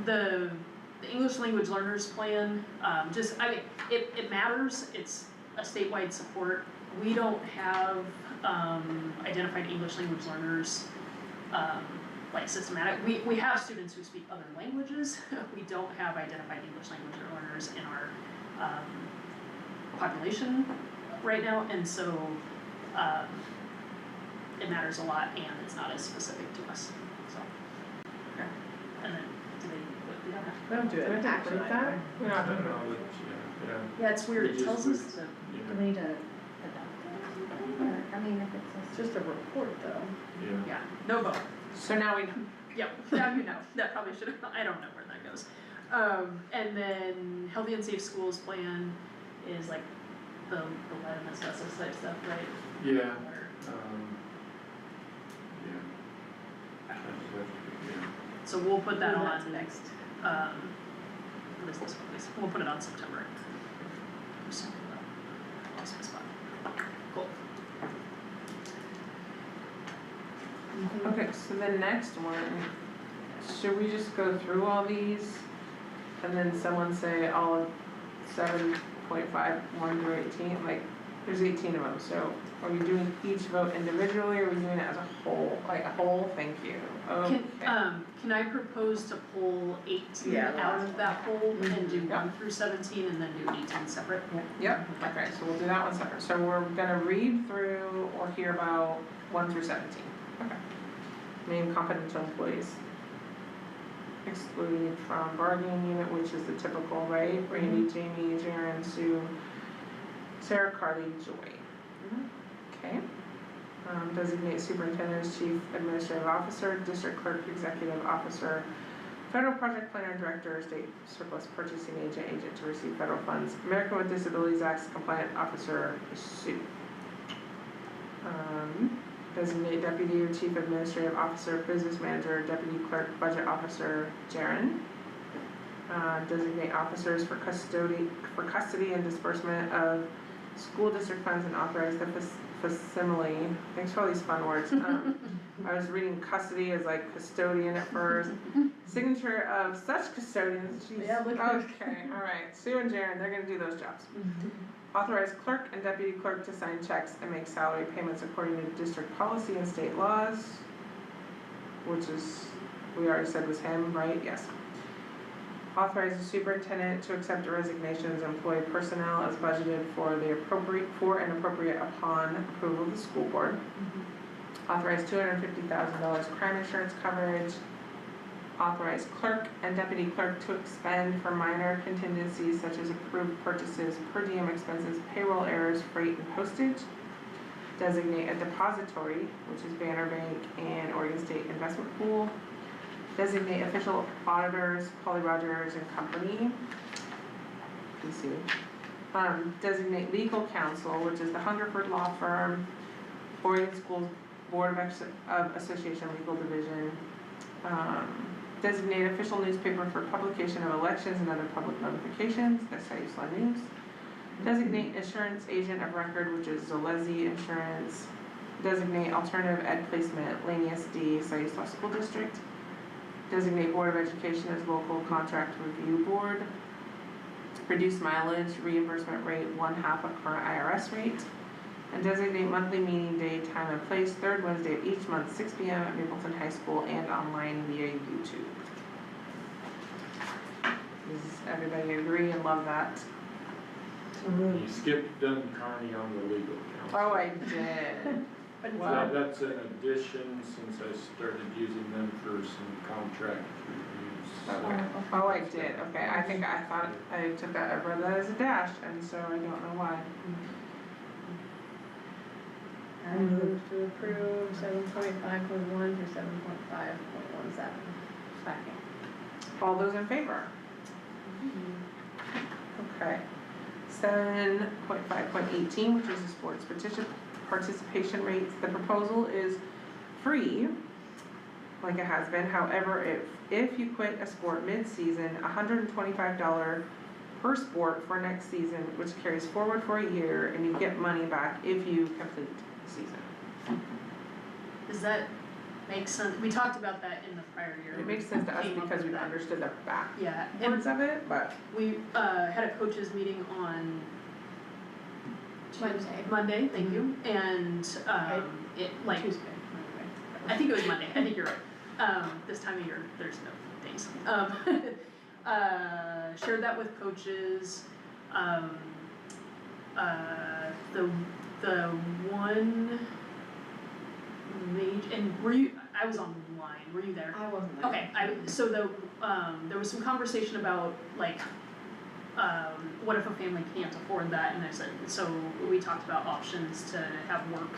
the English language learners plan, it matters, it's a statewide support. We don't have, identified English language learners, systematic, we have students who speak other languages, we don't have identified English language learners in our, population right now, and so, it matters a lot and it's not as specific to us, so. Okay. And then, we don't have We don't do Do we it. have to Action approve item. that? We don't have to approve. Knowledge, yeah. Yeah, it's weird, it We just- tells we- us to, Do Yeah, we need to adopt it? Or, I mean, if it's It's just a report though. yeah. yeah, no vote. So now we know. Yep, now you know, that probably should have, I don't know where that goes. And then Healthy and Safe Schools plan is the lead and asbestos type stuff, right? Yeah, Or- yeah. So we'll put that Move that on to next. What is this one, please? We'll put it on September. Just, lost my spot. Cool. Okay, so the next one should we just go through all these? And then someone say all of 7.5, 1 through 18, like, there's 18 of them, so are we doing each vote individually, or are we doing it as a whole, like a whole, thank you, okay. Can I propose to pull 18 Yeah, the out last of that poll and do Yeah. 1 through 17 and then do 18 separate? Yep, okay, so we'll do that one separate, so we're gonna read through or hear about 1 through 17, okay. Name confidential employees. Excluded from bargaining unit, which is the typical, right? Randy, Jamie, Jaren, Sue, Sarah, Carly, Joy. Okay. Designate superintendent as chief administrative officer, district clerk, executive officer, federal project planner, director, state surplus purchasing agent to receive federal funds, American with Disabilities Act compliant officer, Sue. Designate deputy or chief administrative officer, business manager, deputy clerk, budget officer, Jaren. Designate officers for custody and disbursement of school district funds and authorize the facsimile. Thanks for all these fun words. I was reading custody as like custodian at first. Signature of such custodians. Jeez. Yeah, look at Okay, all right. Sue and Jaren, they're gonna do those jobs. Authorize clerk and deputy clerk to sign checks and make salary payments according to district policy and state laws, which is, we already said was him, right? Yes. Authorize the superintendent to accept resignations, employ personnel as budgeted for and appropriate upon approval of the school board. Authorize $250,000 crime insurance coverage. Authorize clerk and deputy clerk to expend for minor contingencies such as approved purchases, per diem expenses, payroll errors, freight, and postage. Designate a depository, which is Banner Bank and Oregon State Investment Pool. Designate official auditors, Polly Rogers and Company, PC. Designate legal counsel, which is the Hungerford Law Firm, Oregon Schools Board of Association Legal Division. Designate official newspaper for publication of elections and other public notifications, that's Sayusla News. Designate insurance agent of record, which is Zalezi Insurance. Designate alternative ed placement, Laney SD, Sayusla School District. Designate Board of Education as local contract review board. Reduce mileage reimbursement rate 1/2 of current IRS rate. And designate monthly meeting day, time, and place, 3rd Wednesday of each month, 6 p.m. at Mapleton High School and online via YouTube. Does everybody agree and love that? You skipped Dunn Carney on the legal counsel. Oh, I did. Well, that's an addition since I started using them for some contract reviews. So. Oh, I did, okay, I think I thought, I took that, I read that as a dash, and so I don't know why. I move to approve 7.5.1 through 7.5.17. Second. All those in favor? Okay. 7.5.18, which is the sports participation rates. The proposal is free, like it has been. However, if you quit a sport mid-season, $125 per sport for next season, which carries forward for a year, and you get money back if you complete the season. Does that make sense? We talked about that in the prior year. It makes sense to us Came up because with we've that. understood the Yeah, backwards and of it, but we had a coaches meeting on Monday, thank you, and it like Tuesday. I think it was Monday. I think you're right. This time of year, there's no days. Shared that with coaches. The one major, and were you? I was online. Were you there? I wasn't there. Okay. So there was some conversation about like. What if a family can't afford that? And I said, so we talked about options to have work,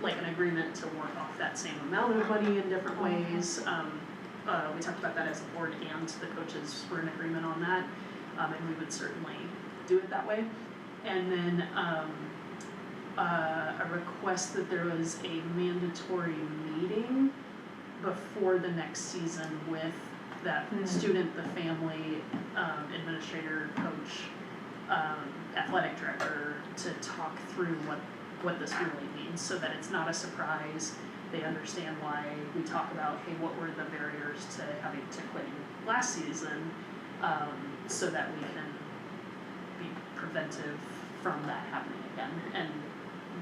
like an agreement to work off that same amount of money in different ways. We talked about that as a board, and the coaches were in agreement on that, and we would certainly do it that way. And then a request that there was a mandatory meeting before the next season with that student, the family, administrator, coach, athletic director, to talk through what this really means, so that it's not a surprise they understand why we talk about, hey, what were the barriers to having to quit last season, so that we can be preventive from that happening again, and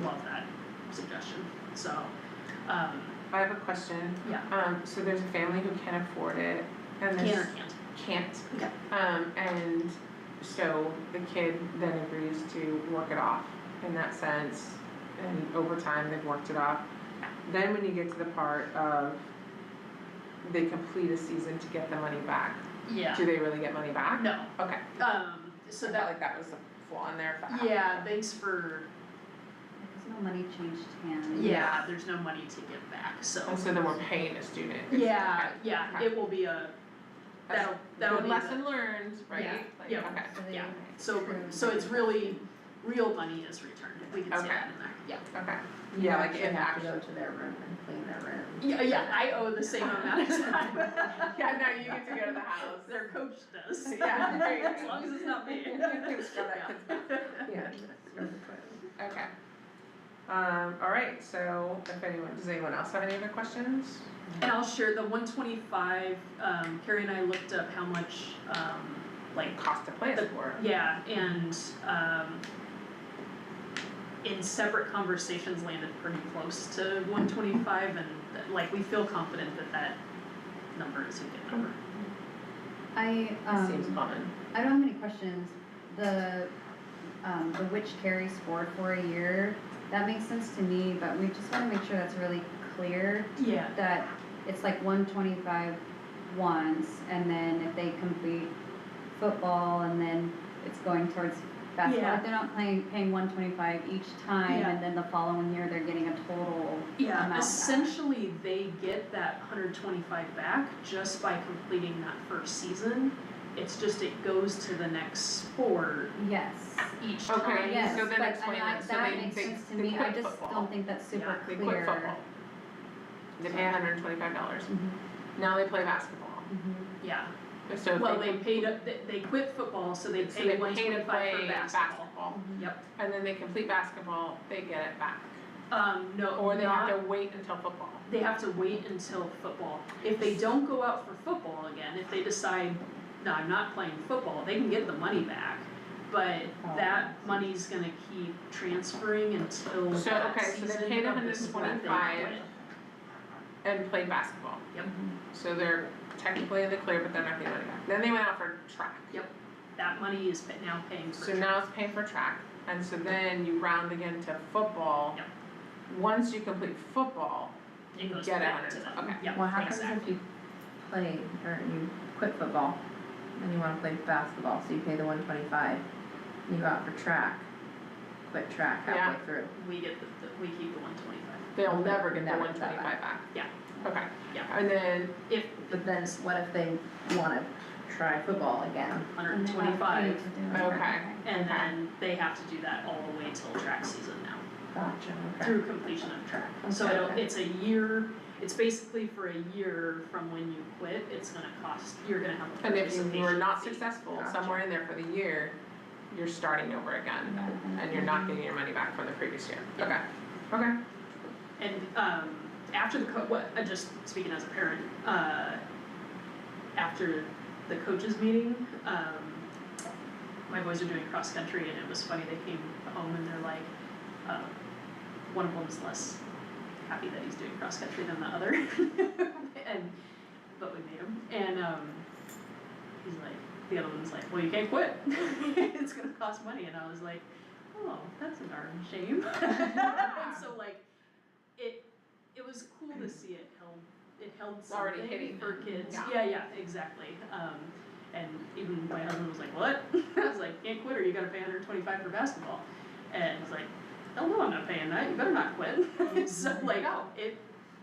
love that suggestion, so, I have a question. yeah. So there's a family who can afford it, and Can there's. or can't? Can't. Okay. And so the kid then agrees to work it off in that sense, and over time they've worked it off. Then when you get to the part of they complete a season to get the money back, Yeah, do they really get money back? no, Okay. so I felt that, like that was a flaw in there. yeah, thanks for, There's no money changed hands. yeah, there's no money to give back, so. And so then we're paying a student. Yeah, Okay. yeah, Okay. it will be a, that'll Good be lesson learned, right? Yeah, Like, yeah. Okay. So they Yeah. accrue So it's really, real money is returned, we can say Okay. that in there, yeah. Okay. You Yeah, like actually if have to actually. go to their room and clean their room. Yeah, I owe the same amount of time. Yeah, no, you get to go to the house. Their coach does. Yeah, there you go. As long as it's not me. Scrub that kid's mouth. Yeah. Scrub the toilet. Okay. Alright, so if anyone, does anyone else have any other questions? And I'll share the 125, Carrie and I looked up how much, like, Cost to play a The- sport. yeah, and, in separate conversations landed pretty close to 125, and like, we feel confident that that number is a good number. I, Seems common. I don't have any questions. The which carries forward for a year, that makes sense to me, but we just wanna make sure that's really clear, Yeah. that it's like 125 once, and then if they complete football, and then it's going towards basketball, Yeah. like they're not paying 125 each time, Yeah. and then the following year, they're getting a total Yeah, amount back. essentially, they get that 125 back just by completing that first season. It's just it goes to the next sport Yes. each time. Okay, Yes, so then but explain that. So that they- makes they- sense to they me, I quit just football. don't think that's super Yeah, They clear. quit football. They pay $125. Mhm, Now they play basketball. mhm. Yeah, So if well, they they paid, they quit football, so they so pay they pay to 125 play for basketball. basketball. Yep, And then they complete basketball, they get it back. no, Or they not, have to wait until football. they have to wait until football. If they don't go out for football again, if they decide, no, I'm not playing football, they can get the money back. But Oh, that money's gonna keep transferring until So, that okay, so they season paid of the sport they 125. quit. And played basketball. Yep, So they're technically in the clear, but they're not getting money back. Then they went out for track. that money is now paying for So track. now it's paying for track, and so then you round again to football. Yep. Once you complete football, It goes get back 100, to them. okay. Yep, What happens exactly. if you play, or you quit football, and you wanna play basketball, so you pay the 125, you go out for track, quit track Yeah. halfway through. We get we keep the 125. they'll Okay, never get the never get that 125 back. Yeah. Okay. Yeah. And then, If But then, what if they wanna try football again? And they have to 125, pay to do it. Okay. and then they have to do that all the way till track season now, Gotcha, okay. through completion of track. So Okay. it's a year, it's basically for a year from when you quit, it's gonna cost, you're gonna have a and if you participation were not fee. successful Gotcha. somewhere in there for the year, you're starting over again, and you're not getting your money back from the previous year. Yeah. Okay. Okay. And after just speaking as a parent, after the coaches meeting, my boys are doing cross country, and it was funny, they came home and they're like, one of them's less happy that he's doing cross country than the other. But we made him, and he's like, the other one's like, well, you can't quit, it's gonna cost money, and I was like, oh, that's a darn shame. And so like, it was cool to see it held It's already something hitting for them. kids. Yeah. Yeah, exactly. And even my husband was like, what? I was like, can't quit or you gotta pay 125 for basketball. And he's like, hell no, I'm not paying that, you better not quit. So like, No. it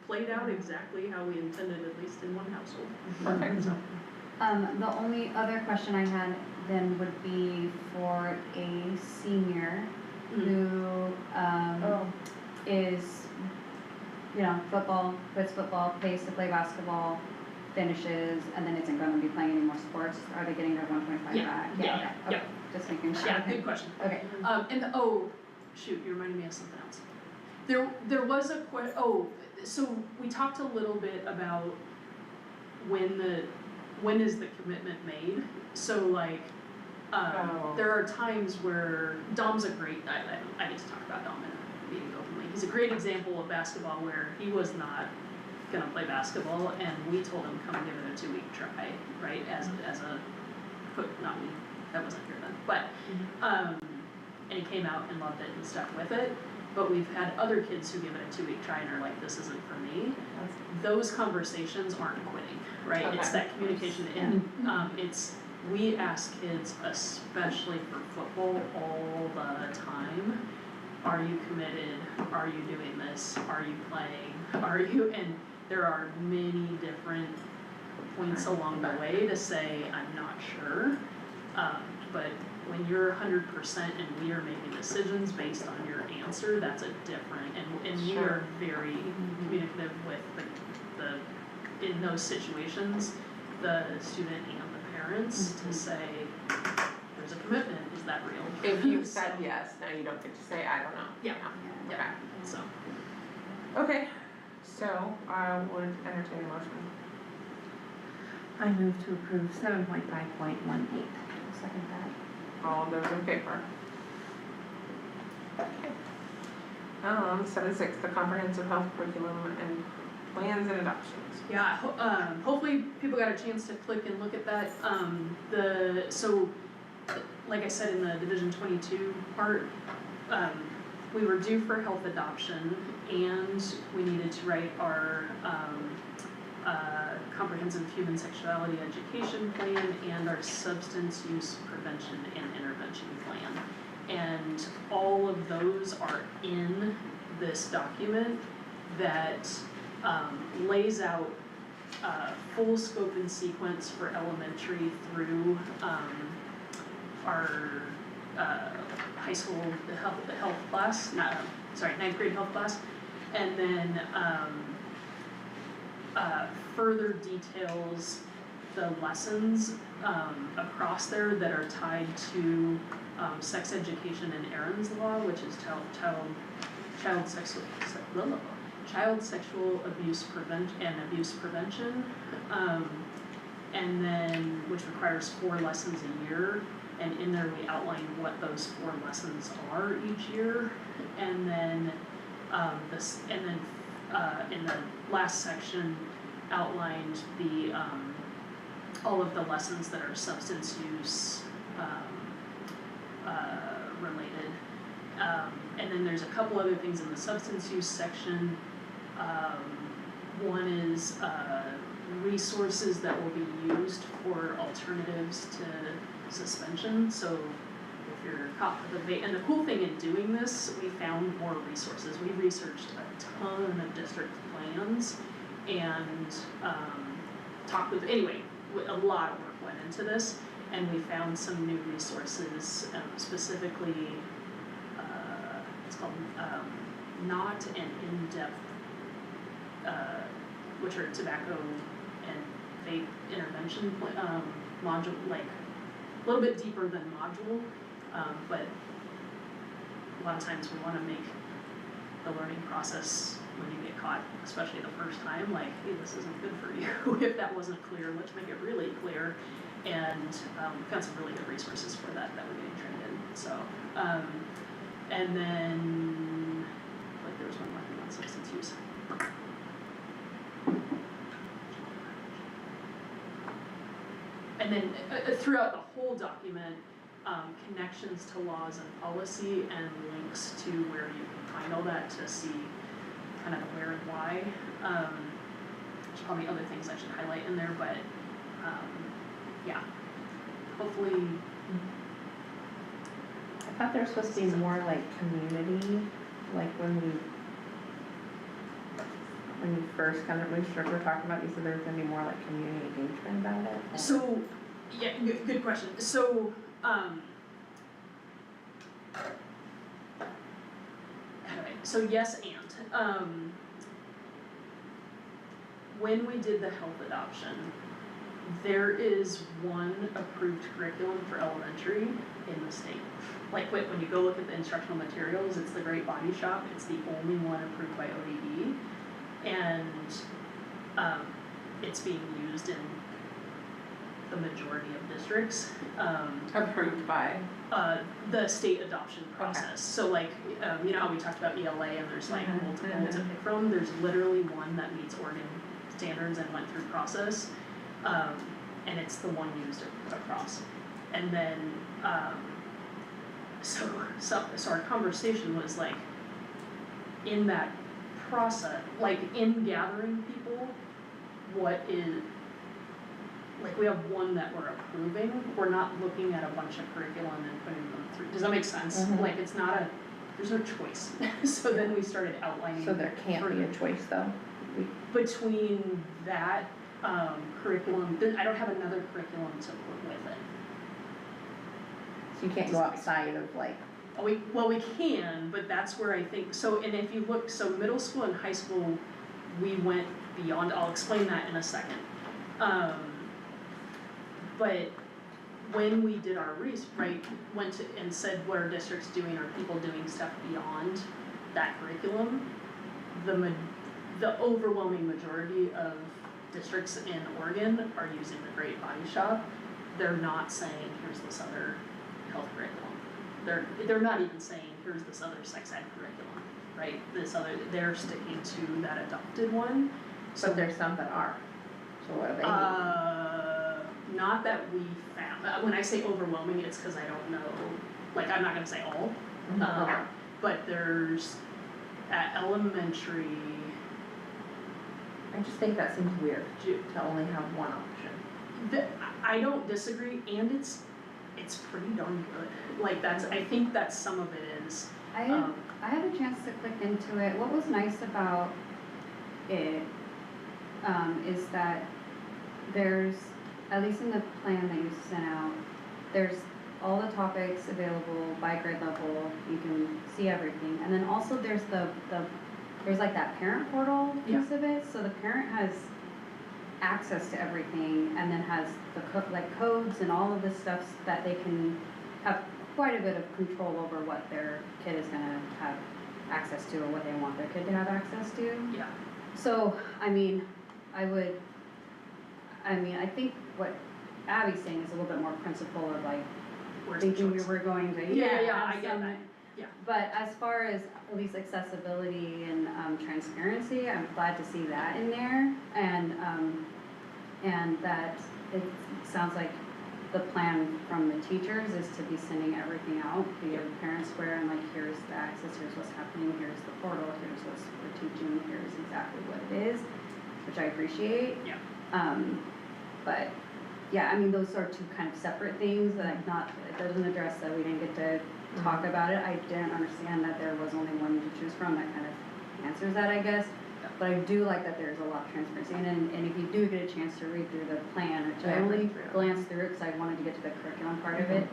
played out exactly how we intended, at least in one household. Perfect. So, The only other question I had then would be for a senior who, is, quits football, pays to play basketball, finishes, and then isn't gonna be playing any more sports, are they getting their 125 Yeah, back? yeah, Okay, just making sure. yeah, good question. Okay, And, shoot, you reminded me of something else. There was so we talked a little bit about when is the commitment made? So like, Oh. there are times where Dom's a great, I get to talk about Dom in a meeting openly. He's a great example of basketball where he was not gonna play basketball and we told him, come give it a 2-week try, right? As a, not me, that wasn't here then, but, and he came out and loved it and stuck with it. But we've had other kids who give it a 2-week try and are like, this isn't for me. Those conversations aren't quitting, right? It's Okay. that communication and, it's, we ask kids, especially for football, all the time, are you committed? Are you doing this? Are you playing? Are you, and there are many different points along the way to say, I'm not sure. But when you're 100% and we are making decisions based on your answer, that's a different, and we are very communicative with the in those situations, the student and the parents to say, there's a commitment, is that real? If you said yes, now you don't get to say, I don't know. Yeah. Okay. Yeah, so. Okay, so I would entertain a motion. I move to approve 7.5.18. Second that. All those in favor? Okay. 7.6, the comprehensive health curriculum and plans and adoptions. Yeah, hopefully people got a chance to click and look at that. So, like I said in the Division 22 part, we were due for health adoption and we needed to write our comprehensive human sexuality education plan and our substance use prevention and intervention plan. And all of those are in this document that lays out full scope and sequence for elementary through our high school, the health class, ninth grade health class, and then further details the lessons across there that are tied to sex education and Erin's law, which is child sexual abuse abuse prevention, and then which requires 4 lessons a year. And in there we outline what those 4 lessons are each year, and then in the last section outlined the all of the lessons that are substance use related. And then there's a couple other things in the substance use section. One is resources that will be used for alternatives to suspension. So if you're caught with a vape, and the cool thing in doing this, we found more resources. We researched a ton of district plans and talked with, anyway, a lot of work went into this, and we found some new resources, specifically, it's called Not an In-Depth, which are tobacco and vape intervention module, like a little bit deeper than module, but a lot of times we want to make the learning process when you get caught, especially the first time, like, hey, this isn't good for you. If that wasn't clear, let's make it really clear. And found some really good resources for that we're getting trained in. So, and then, like, there was one more thing on substance use. And then throughout the whole document, connections to laws and policy and links to where you can find all that to see kind of where and why. There's probably other things I should highlight in there, but yeah, hopefully. I thought there was supposed to be more like community, like when you first kind of were talking about, you said there was gonna be more like community engagement about it? Or? So, yeah, good question. So, anyway, so yes and. When we did the health adoption, there is one approved curriculum for elementary in the state. Like when you go look at the instructional materials, it's the Great Body Shop, it's the only one approved by ODE. and, it's being used in the majority of districts, Approved by, the state adoption process. So like, you know how we talked about ELA and there's like multiple to pick from, there's literally one that meets Oregon standards and went through process, and it's the one used across. And then, so our conversation was like, in that process, like in gathering people, what is, like we have one that we're approving, we're not looking at a bunch of curriculum and putting them through, does that make sense? Mhm. Like it's not there's no choice, so then we started outlining. So there can't be a choice though. Between that, curriculum, I don't have another curriculum to put with it. So you can't go outside of like, We can, but that's where I think, so, and if you look, so middle school and high school, we went beyond, I'll explain that in a second. But when we did our right, went to, and said what are districts doing, are people doing stuff beyond that curriculum? The overwhelming majority of districts in Oregon are using the Great Body Shop. They're not saying, here's this other health curriculum. They're not even saying, here's this other sex ed curriculum, right? They're sticking to that adopted one. so there's some that are. So what are they? Not that we found, when I say overwhelming, it's cause I don't know, like, I'm not gonna say all. Okay. But there's, at elementary, I just think that seems weird to only have one option. I don't disagree, and it's pretty darn good. Like I think that's some of it is. I had a chance to click into it. What was nice about it, is that there's, at least in the plan that you sent out, there's all the topics available by grade level, you can see everything. And then also there's there's like that parent portal piece of it, so the parent has access to everything and then has the codes and all of the stuff that they can have quite a bit of control over what their kid is gonna have access to or what they want their kid to have access to. Yeah. So, I mean, I think what Abby's saying is a little bit more principle of like, Where's the thinking we choice? were going to, Yeah, I have get some- that. Yeah. But as far as at least accessibility and transparency, I'm glad to see that in there, and that it sounds like the plan from the teachers is to be sending everything out via parent square and like, here's the access, here's what's happening, here's the portal, here's what we're teaching, here's exactly what it is, which I appreciate. Yeah. But yeah, I mean, those are two kind of separate things that it doesn't address that we didn't get to talk about it. I didn't understand that there was only one to choose from. That kind of answers that, I guess. But I do like that there's a lot of transparency. And if you do get a chance to read through the plan, which I only glanced through because I wanted to get to the curriculum part of it,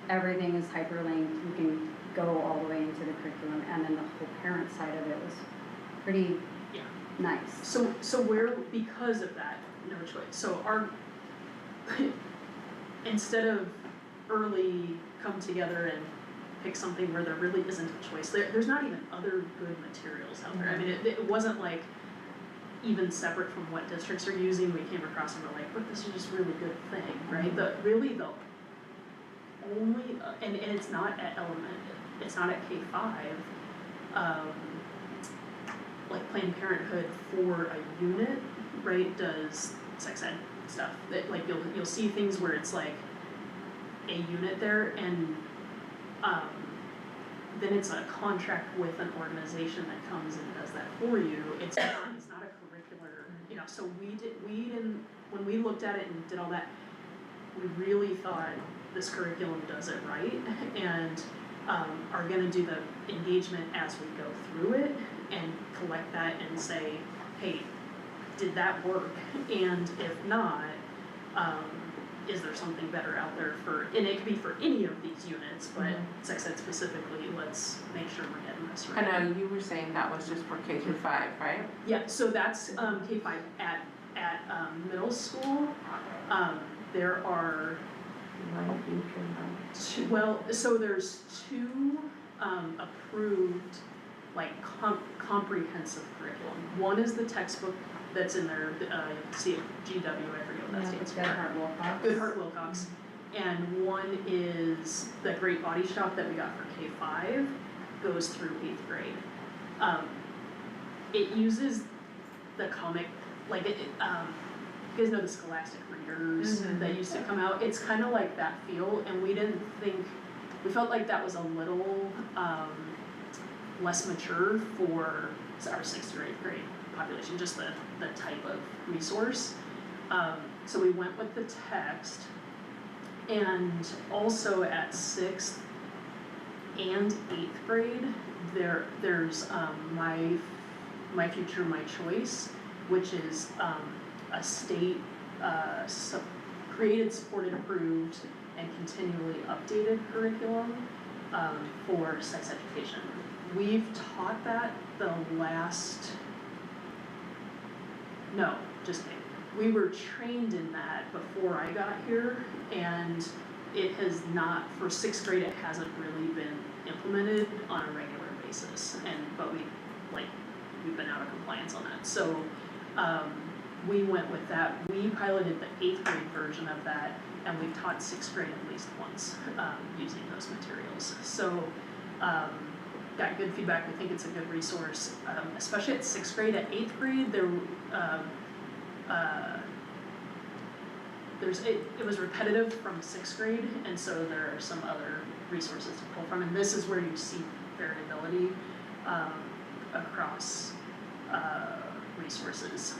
everything is hyperlinked. You can go all the way into the curriculum, and then the whole parent side of it was pretty nice. So we're, because of that, no choice. So our, instead of early come together and pick something where there really isn't a choice, there's not even other good materials out there. I mean, it wasn't like even separate from what districts are using, we came across and we're like, but this is just a really good thing, right? The only, and it's not at it's not at K-5, like Planned Parenthood for a unit, right, does sex ed stuff. That like you'll see things where it's like a unit there, and then it's a contract with an organization that comes and does that for you. It's not a curricular, you know, so when we looked at it and did all that, we really thought this curriculum does it right, and are gonna do the engagement as we go through it and collect that and say, hey, did that work? And if not, is there something better out there and it could be for any of these units, but sex ed specifically, let's make sure we're getting this right. I know you were saying that was just for K through 5, right? Yeah, so that's K-5 at middle school. There are so there's 2 approved like comprehensive curriculum. One is the textbook that's in there, you can see it, GW, I forget what that stands for. Goodhart Wilcox. Goodhart Wilcox. And one is the Great Body Shop that we got for K-5, goes through 8th grade. It uses the comic, like you guys know the Scholastic readers that used to come out, it's kind of like that feel, and we felt like that was a little less mature for our 6th or 8th grade population, just the type of resource. So we went with the text, and also at 6th and 8th grade, there's My Future, My Choice, which is a state created, supported, approved, and continually updated curriculum for sex education. We've taught that just kidding. We were trained in that before I got here, and it has not, for 6th grade, it hasn't really been implemented on a regular basis, but we've been out of compliance on that. So we went with that. We piloted the 8th grade version of that, and we've taught 6th grade at least once using those materials. So got good feedback. We think it's a good resource, especially at 6th grade. At 8th grade, it was repetitive from 6th grade, and so there are some other resources to pull from, and this is where you see variability across resources.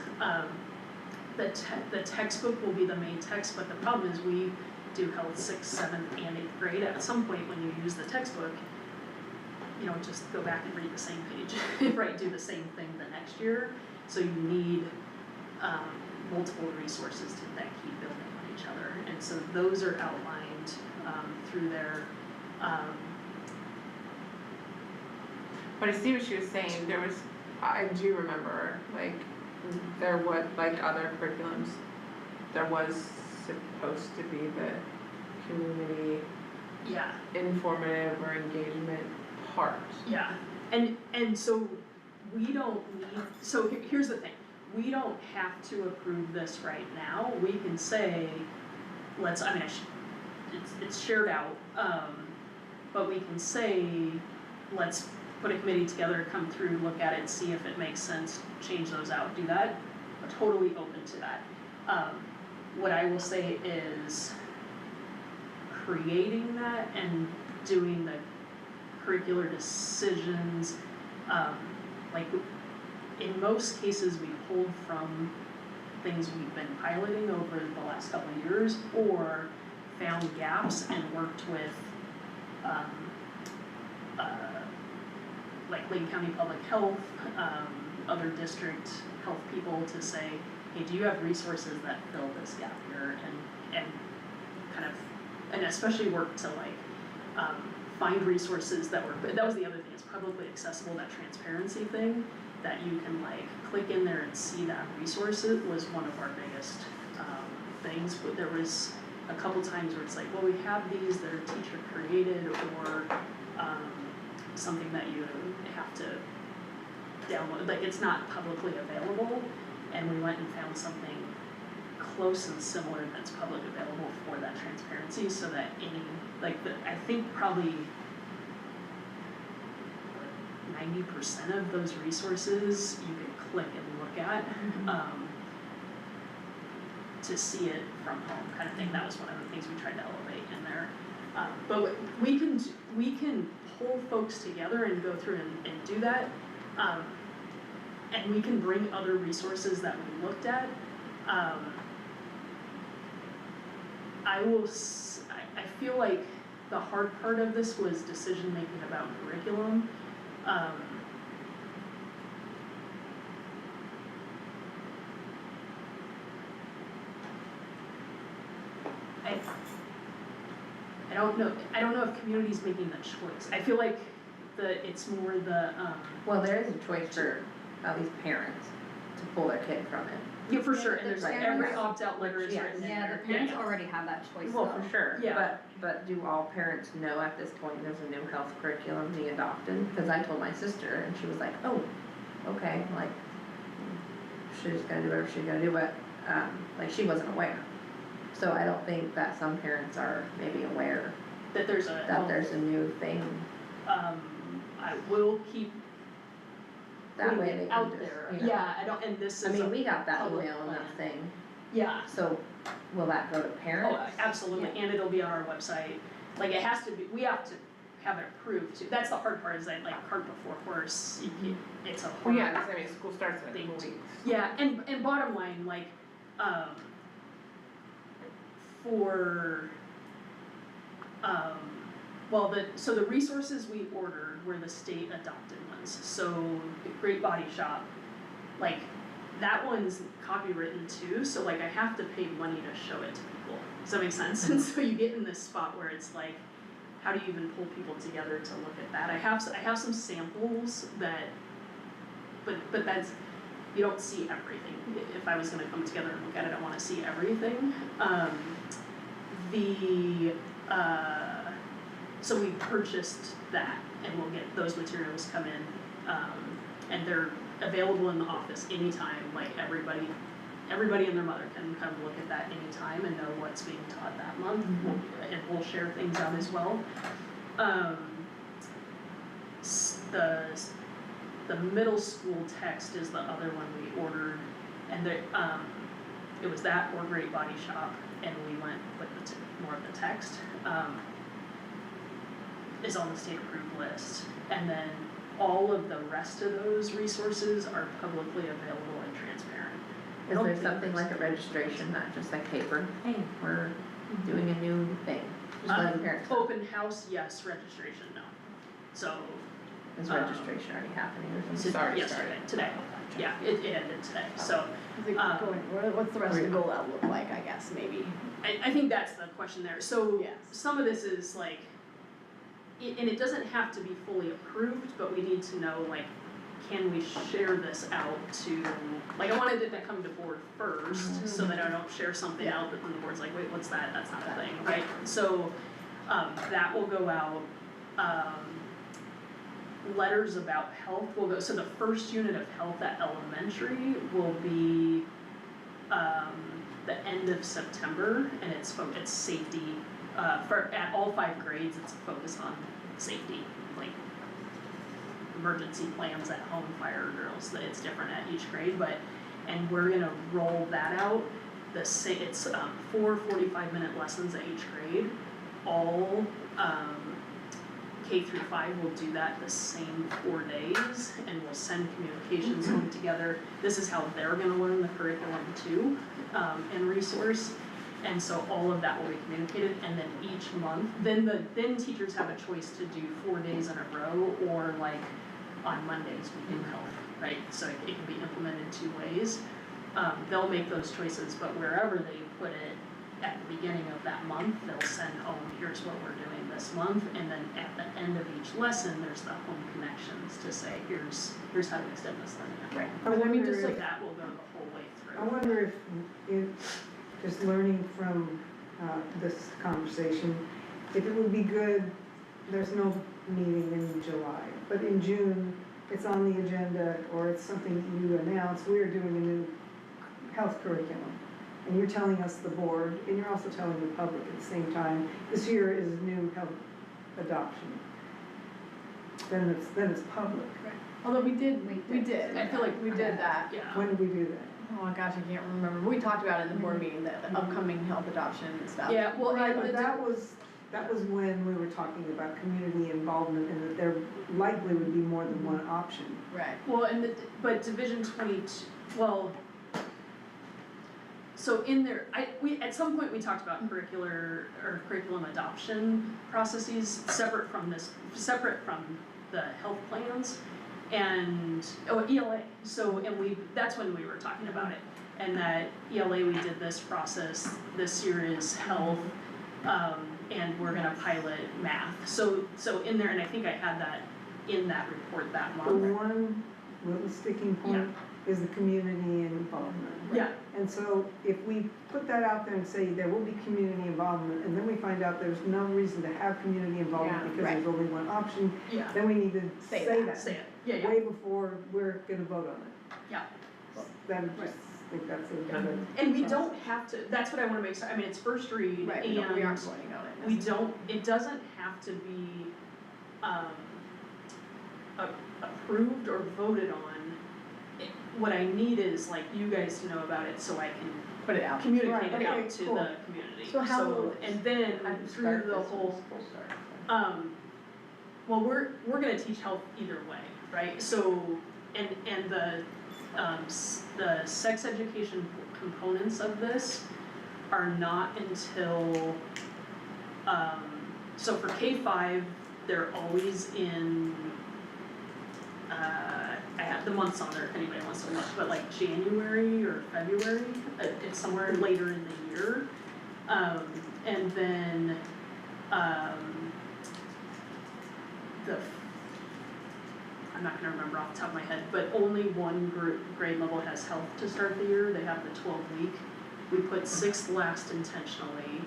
The textbook will be the main text, but the problem is we do health 6th, 7th, and 8th grade. At some point when you use the textbook, you don't just go back and read the same page, right? Do the same thing the next year. So you need multiple resources that keep building on each other. And so those are outlined through there. But I see what she was saying, I do remember, there was, like other curriculums, there was supposed to be the community informative or engagement part. Yeah, and so we don't need, so here's the thing, we don't have to approve this right now. We can say, it's shared out, but we can say, let's put a committee together, come through, look at it, see if it makes sense, change those out, do that. I'm totally open to that. What I will say is creating that and doing the curricular decisions, in most cases we pulled from things we've been piloting over the last couple of years, or found gaps and worked with Lake County Public Health, other district health people to say, hey, do you have resources that fill this gap here, and and especially work to find resources that was the other thing, is publicly accessible, that transparency thing, that you can click in there and see that resource. It was one of our biggest things, but there was a couple times where it's well, we have these that are teacher created, or something that you have to download, it's not publicly available, and we went and found something close and similar that's public available for that transparency, so that I think probably 90% of those resources you can click and look at to see it from home, kind of thing. That was one of the things we tried to elevate in there. But we can pull folks together and go through and do that, and we can bring other resources that we looked at. I feel like the hard part of this was decision making about curriculum. I don't know if community's making the choice. I feel like it's more the Well, there is a choice for at least parents to pull their kid from it. Yeah, for sure, and there's the every parents- opt-out letter is Yes. written in Yeah, there. the parents already have that choice Well, though. for sure, Yeah. but do all parents know at this point there's a new health curriculum being adopted? Cause I told my sister and she was like, oh, okay, like, she's gonna do whatever she's gonna do, but, like, she wasn't aware. So I don't think that some parents are maybe aware That there's a. that there's a new thing, I will keep that way putting they it can out just, there, you know. yeah, I don't, and this I is a. mean, we got that public email and that plan. thing, Yeah, so will that go to parents? oh, absolutely, and it'll be on our website, like, it has to be, we have to have it approved too, that's the hard part, is that like cart before horse, it's a hard. Well, yeah, 'cause I mean, school starts in a couple Thing. weeks. Yeah, and bottom line, like, for, well, so the resources we ordered were the state adopted ones, so the Great Body Shop, like, that one's copywritten too, so like I have to pay money to show it to people, does that make sense? And so you get in this spot where it's like, how do you even pull people together to look at that? I have some samples that, but that's, you don't see everything. If I was gonna come together and look at it, I wanna see everything. So we purchased that, and we'll get those materials come in, and they're available in the office anytime, like everybody and their mother can come look at that anytime and know what's being taught that month, and we'll share things out as well. The middle school text is the other one we ordered, and it was that or Great Body Shop, and we went with more of the text, is on the state approved list, and then all of the rest of those resources are publicly available and transparent. I Is don't there think something there's- like a registration, not just like paper, hey, we're doing a new thing, just letting parents know. Open house, yes, registration, no. So, Is registration already happening or something? It's already yesterday, today, yeah, it ended today, so. Is it what's the rest of the goal out look like, I guess, maybe? I think that's the question there, so Yes. some of this is like, and it doesn't have to be fully approved, but we need to know, like, can we share this out to, like, I wanted it to come to board first, so that I don't share something out that then the board's like, wait, what's that, that's not a thing, right? So, that will go out, letters about health will go, so the first unit of health at elementary will be, the end of September, and it's safety, at all 5 grades, it's a focus on safety, like emergency plans at home, fire drills, that it's different at each grade, and we're gonna roll that out, it's 4 45-minute lessons at each grade, all, K through 5 will do that the same 4 days, and we'll send communications home together. This is how they're gonna learn the curriculum too, and resource. And so all of that will be communicated, and then each month, then teachers have a choice to do 4 days in a row, or like on Mondays we do health, right? So it can be implemented 2 ways. They'll make those choices, but wherever they put it at the beginning of that month, they'll send home, here's what we're doing this month, and then at the end of each lesson, there's the home connections to say, here's how to extend this learning. Right. I But I mean, wonder just like if- that will go the whole way through. I wonder if, just learning from, this conversation, if it would be good, there's no meeting in July, but in June, it's on the agenda, or it's something you announce, we're doing a new health curriculum. And you're telling us, the board, and you're also telling the public at the same time, this year is new health adoption. Then it's public. Although we did, I feel like we did that. Yeah. When did we do that? Oh my gosh, I can't remember, we talked about it in the board meeting, the upcoming health adoption and stuff. Yeah, well, Right, and but the- that was when we were talking about community involvement, and that there likely would be more than one option. Right. well, but Division 22, well, so in there, at some point we talked about curriculum adoption processes, separate from the health plans, and, ELA, so, that's when we were talking about it, and that ELA, we did this process, this year is health, and we're gonna pilot math, so in there, and I think I had that in that report that The month. one little sticking point is the community involvement. Yeah, And so if we put that out there and say there will be community involvement, and then we find out there's no reason to have community involvement Yeah, because right. there's only one option, yeah, then we need to Say say that. that say it, yeah, way before we're gonna vote on it. yeah. That I just think that's a good. And we don't have to, that's what I wanna make sure, I mean, it's first read, Right, and we aren't voting on it. we don't, it doesn't have to be, approved or voted on. What I need is like you guys to know about it so I can Put it out. communicate Right, it okay, out to cool. the community. So how- And then through the whole, well, we're gonna teach health either way, right? So, and the sex education components of this are not until, so for K-5, they're always in, I have the months on there if anybody wants to look, but like January or February, it's somewhere later in the year. And then, I'm not gonna remember off the top of my head, but only one grade level has health to start the year, they have the 12-week. We put 6th last intentionally,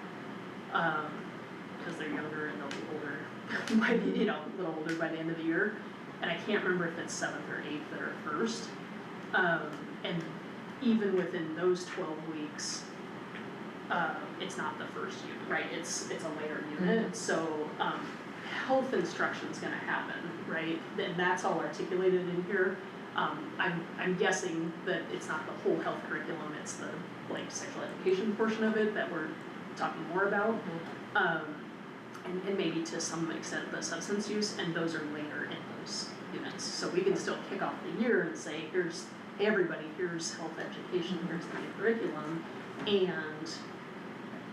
cause they're younger and they'll be older, by the, you know, a little older by the end of the year. And I can't remember if it's 7th or 8th that are first. And even within those 12 weeks, it's not the first unit, right? It's a later unit, so, health instruction's gonna happen, right? And that's all articulated in here. I'm guessing that it's not the whole health curriculum, it's the like sexual education portion of it that we're talking more about. And maybe to some extent the substance use, and those are later in those units. So we can still kick off the year and say, here's, hey everybody, here's health education, here's the new curriculum, and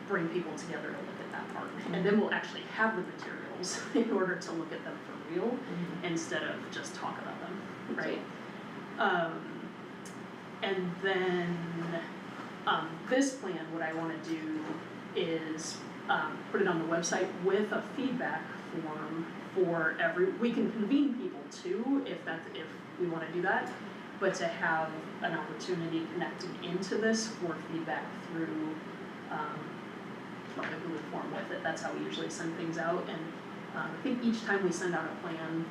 bring people together to look at that part. And then we'll actually have the materials in order to look at them for real, instead of just talk about them, right? And then, this plan, what I wanna do is, put it on the website with a feedback form for we can convene people too, if we wanna do that, but to have an opportunity connected into this for feedback through, like a Google form with it, that's how we usually send things out, and, I think each time we send out a plan,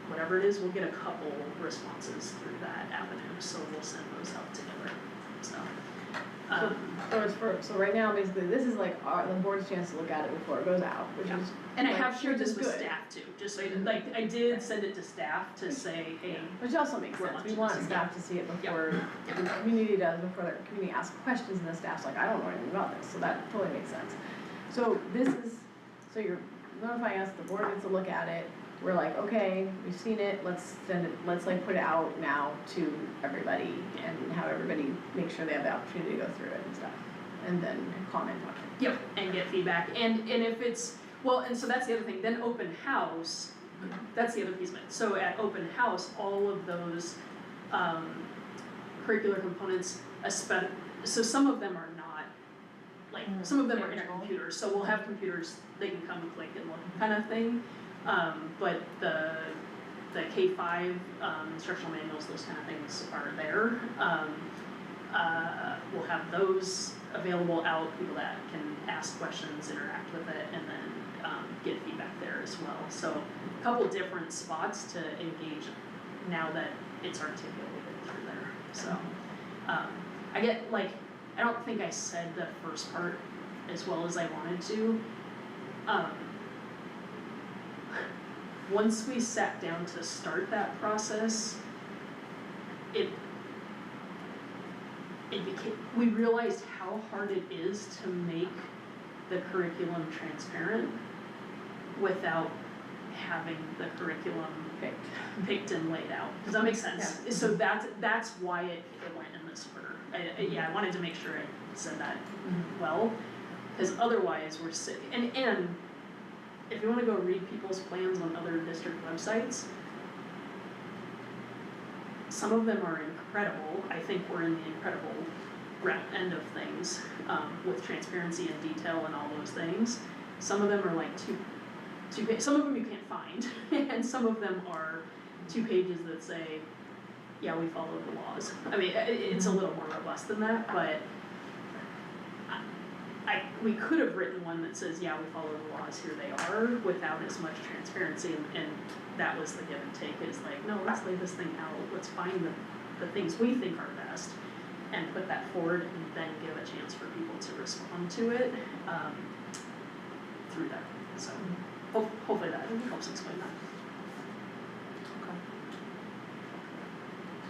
whatever it is, we'll get a couple responses through that avenue, so we'll send those out together, so. So right now, basically, this is like the board's chance to look at it before it goes out, which Yeah. is. And I like, have shared this which is with good. staff too, just so you, like, I did send it to staff to say, hey, Which also makes We're sense, we launching want this, staff to see it Yeah. before the community does, before the community asks questions and the staff's like, I don't know anything about this, so that totally makes sense. So this is, so you're notifying us, the board gets to look at it, we're like, okay, we've seen it, let's send it, let's like put it out now to everybody and have everybody make sure they have the opportunity to go through it and stuff, and then comment on it. yep, and get feedback, and if it's, well, and so that's the other thing, then open house, that's the other piece of it, so at open house, all of those, curricular components, so some of them are not, like, some of them are in a computer, so we'll have computers, they can come click and look kind of thing, but the K-5, instructional manuals, those kind of things are there. We'll have those available out, people that can ask questions, interact with it, and then, get feedback there as well. So, a couple different spots to engage now that it's articulated through there, so. I get, like, I don't think I said the first part as well as I wanted to. Once we sat down to start that process, it became, we realized how hard it is to make the curriculum transparent without having the curriculum picked and laid out. Does that make sense? Yeah. So that's why it went in this order. I wanted to make sure I said that well, because otherwise we're and if you wanna go read people's plans on other district websites, some of them are incredible. I think we're in the incredible end of things, with transparency and detail and all those things. Some of them are like some of them you can't find, and some of them are 2 pages that say, yeah, we follow the laws. I mean, it's a little more robust than that, but we could have written one that says, yeah, we follow the laws, here they are, without as much transparency, and that was the give and take, is like, no, let's lay this thing out, let's find the things we think are best, and put that forward, and then give a chance for people to respond to it, through that, so, hopefully that helps explain that.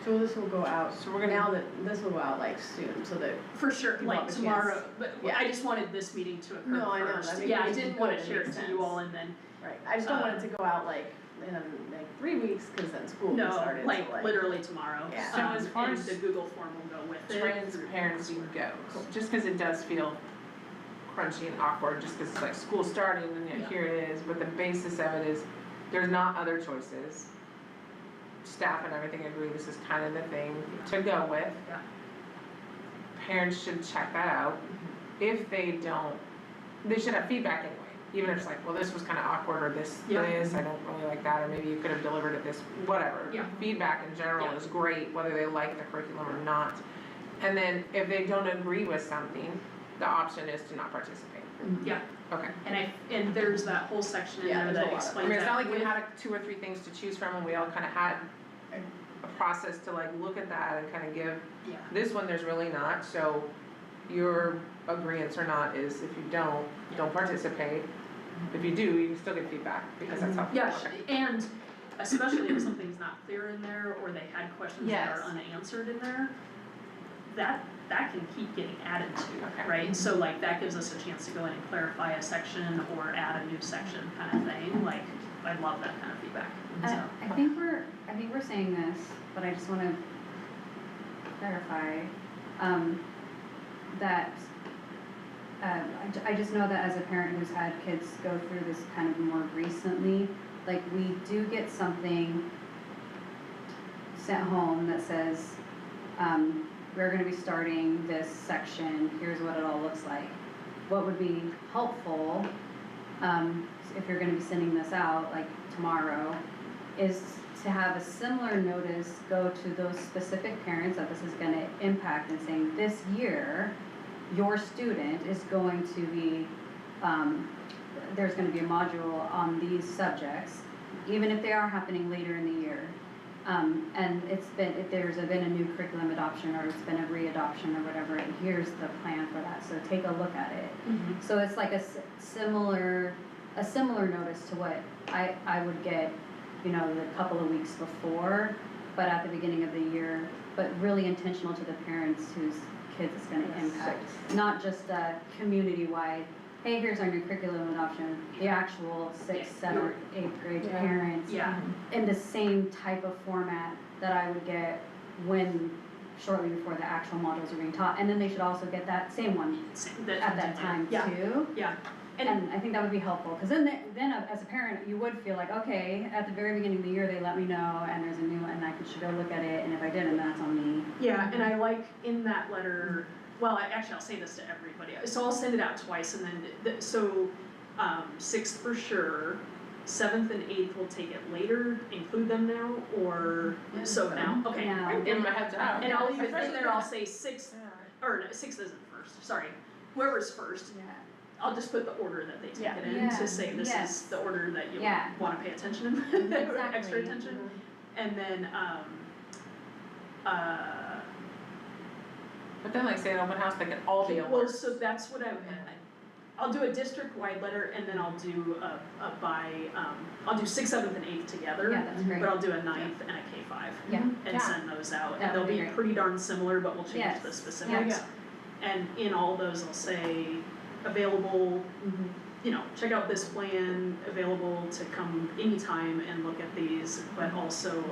So this will go out, So we're gonna- now that, this will go out like soon, so that, For sure, People like have a chance. tomorrow, but Yeah. I just wanted this meeting to occur No, I know, first. that makes- Yeah, I makes didn't good, wanna it share it makes to you sense. all and then, right, I just don't want it to go out like in like 3 weeks, cause then school will no, start, so like literally tomorrow. Yeah. So as far and as the Google form will go with it. transparency goes, just cause it does feel crunchy and awkward, just cause it's like school starting and yet Yeah. here it is, but the basis of it is, there's not other choices. Staff and everything agree this is kind of the thing to go with. Yeah. Parents should check that out. If they don't, they should have feedback anyway, even if it's like, well, this was kinda awkward, or this, Yeah. I don't really like that, or maybe you could have delivered it this, whatever. Yeah. Feedback in general Yeah. is great, whether they like the curriculum or not. And then if they don't agree with something, the option is to not participate. Yeah, Okay. and there's that whole section in Yeah, there there's a that lot of- I explains mean, it's that not like we with- had 2 or 3 things to choose from and we all kinda had a process to like look at that and kinda give. Yeah. This one, there's really not, so your agreeance or not is if you don't participate. If you do, you can still get feedback, because that's how. Yeah, and especially if something's not clear in there, or they had questions that are Yes. unanswered in there, that can keep getting added to, Okay. right? So like, that gives us a chance to go in and clarify a section, or add a new section kind of thing, like, I love that kind of feedback, so. I think we're saying this, but I just wanna clarify, that, I just know that as a parent who's had kids go through this kind of more recently, like, we do get something sent home that says, we're gonna be starting this section, here's what it all looks like. What would be helpful, if you're gonna be sending this out, like tomorrow, is to have a similar notice go to those specific parents that this is gonna impact, and saying, this year, your student is going to be, there's gonna be a module on these subjects, even if they are happening later in the year. And if there's been a new curriculum adoption, or it's been a readoption or whatever, and here's the plan for that, so take a look at it. So it's like a similar notice to what I would get, the couple of weeks before, but at the beginning of the year, but really intentional to the parents whose kids it's gonna impact. Not just a community-wide, hey, here's our new curriculum adoption, the actual 6th, 7th, 8th grade Yeah. parents. Yeah, In the same type of format that I would get shortly before the actual modules are being taught. And then they should also get that same one at that time Yeah. too. Yeah, And I think that would be helpful, because then as a parent, you would feel like, okay, at the very beginning of the year, they let me know, and there's a new one, and I should go look at it, and if I didn't, that's on me. yeah, and I like in that letter, well, I'll say this to everybody, so I'll send it out twice, and then, 6th for sure, 7th and 8th we'll take it later, include them now, or, so now, okay. Now. Give them a heads up. And I'll leave it in Especially there, I'll that. say 6th, or no, 6th isn't first, sorry, whoever's first, Yeah. I'll just put the order that they take Yeah. it in, Yeah, to say this yes. is the order that you Yeah. wanna pay attention, Exactly. extra attention. And then, But then like say an open house, they can all be at well, once. so that's what I'll do a district-wide letter, and then I'll do I'll do 6th, 7th, and 8th together. Yeah, that's great. But I'll do a 9th and a K5. Yeah. And Yeah. send those out, That and they'll would be be great. pretty darn similar, but we'll change Yes. the specifics. Yeah. And in all those, I'll say, available, check out this plan, available to come anytime and look at these, but also,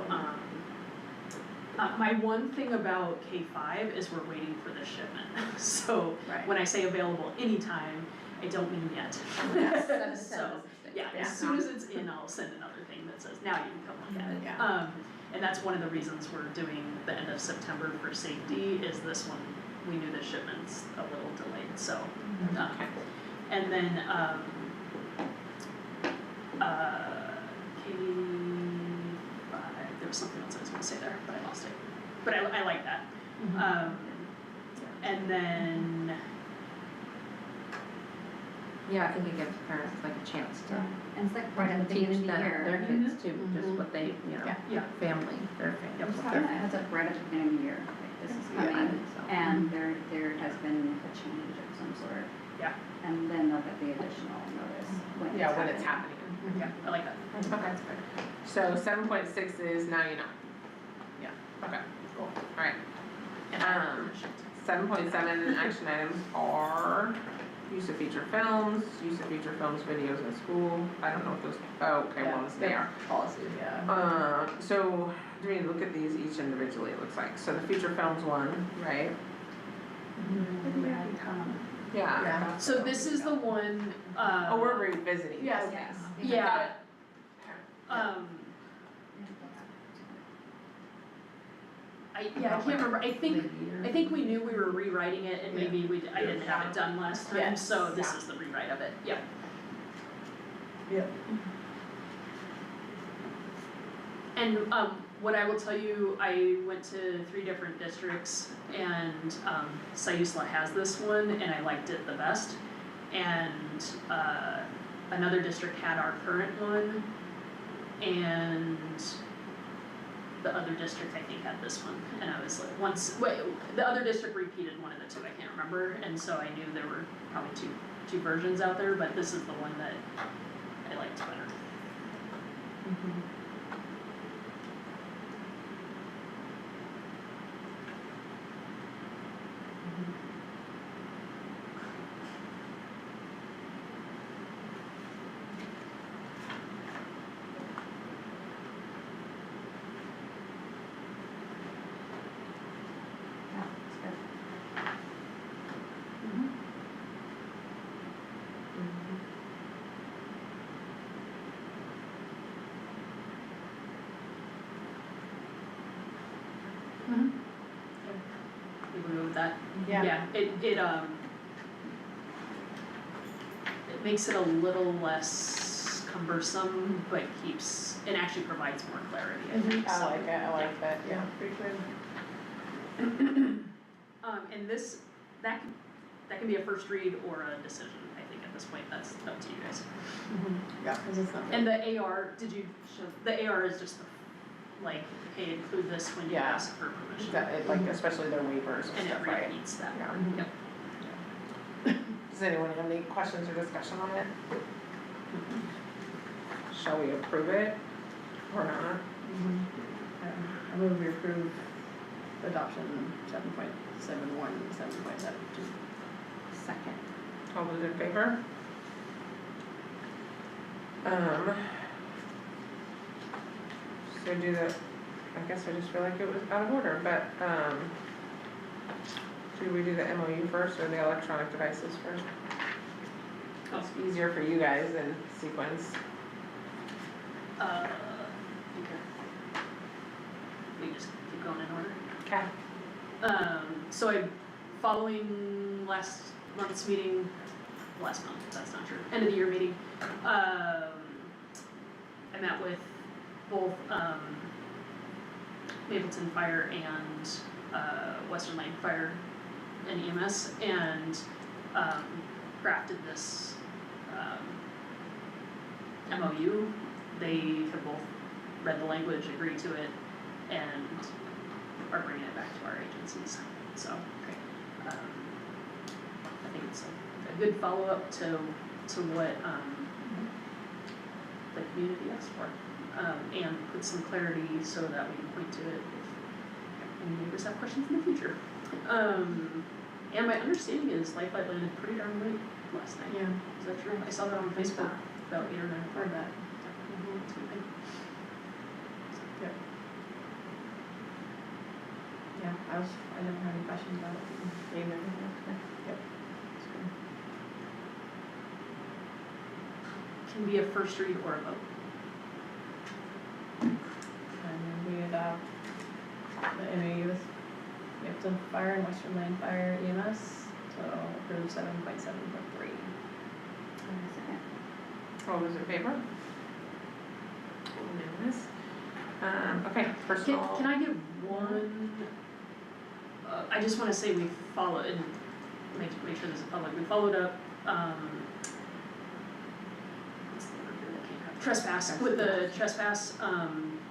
my one thing about K5 is we're waiting for the shipment. So, Right. when I say available anytime, I don't mean yet. So, yeah, Yeah. as soon as it's in, I'll send another thing that says, now you can come look at it. Yeah. And that's one of the reasons we're doing the end of September for safety, is this one, we knew the shipment's a little delayed, so. Okay. And then, K5, there was was something else I was gonna say there, but I lost it. But I like that. Mhm. And then, Yeah, I think it gives parents like a chance to And it's like right at the beginning of the year. their kids too, just Mhm. what they, you know, Yeah. yeah, family, their family. Yep. what Yeah, their it has up right at the beginning of the year, like this is Yeah, I coming, think so. and there has been a change of some sort. Yeah. And then they'll get the additional notice when it's Yeah, happening. when it's happening. yeah, I like that. Okay. So 7.6 is now you know. Yeah. Okay, cool, alright. And I have permission to. 7.7 action items are use of feature films, videos in school. I don't know what those, oh, okay, Yeah, ones they are. Policies, yeah. So, do we look at these each individually, it looks like, so the feature films one, right? Yeah. Yeah. So this is the one, Oh, we're revisiting. Yes. Yes. yeah, um, I can't remember, I think we knew we were rewriting it and maybe I didn't have it done last time, Yes. so this is the rewrite of it, yep. Yep. And what I will tell you, I went to 3 different districts and Siusla has this one and I liked it the best. And another district had our current one and the other district I think had this one. And I was like, the other district repeated one of the 2, I can't remember, and so I knew there were probably two versions out there, but this is the one that I liked better. Yeah, it's good. You agree with that? Yeah. It makes it a little less cumbersome, but it actually provides more clarity, I think, so. I like that, yeah. Pretty good. And this, that can be a first read or a decision, I think at this point, that's up to you guys. Yeah, cause it's not. And the AR, did you show, the AR is just like, hey, include this when you Yeah. ask for permission. Like especially their waivers and And it stuff, right? repeats that, Yeah. yep. Does anyone have any questions or discussion on it? Shall we approve it or not? I move we approve adoption 7.71, 7.72. Second. All those in favor? So I guess I just feel like it was out of order, but, should we do the MOU first or the electronic devices first? It's easier for you guys in sequence. Okay. We just keep going in order. Okay. So following last month's meeting, that's not true, end of the year meeting, I met with both, Mapleton Fire and, Western Lane Fire and EMS, and, crafted this, MOU. They have both read the language, agreed to it, and are bringing it back to our agencies, so. I think it's a good follow-up to what, the community asked for. And put some clarity so that we can point to it if any neighbors have questions in the future. And my understanding is Lifeline landed pretty darn late last night. Yeah. Is that true? I saw that on Facebook about 8 or 9 o'clock. Heard that. It's a good thing. Yep. Yeah, I never had any questions about it. Either. Yep. It's good. Can be a first read or a vote. And then we adopt the MAUs, Mapleton Fire and Western Lane Fire EMS, so approve 7.7.3. Second. All those in favor? Unanimous. Okay, personal. Can I give one, I just wanna say we followed, and make sure this is public, we followed up, what's the word here that came out? Trespass, with the trespass,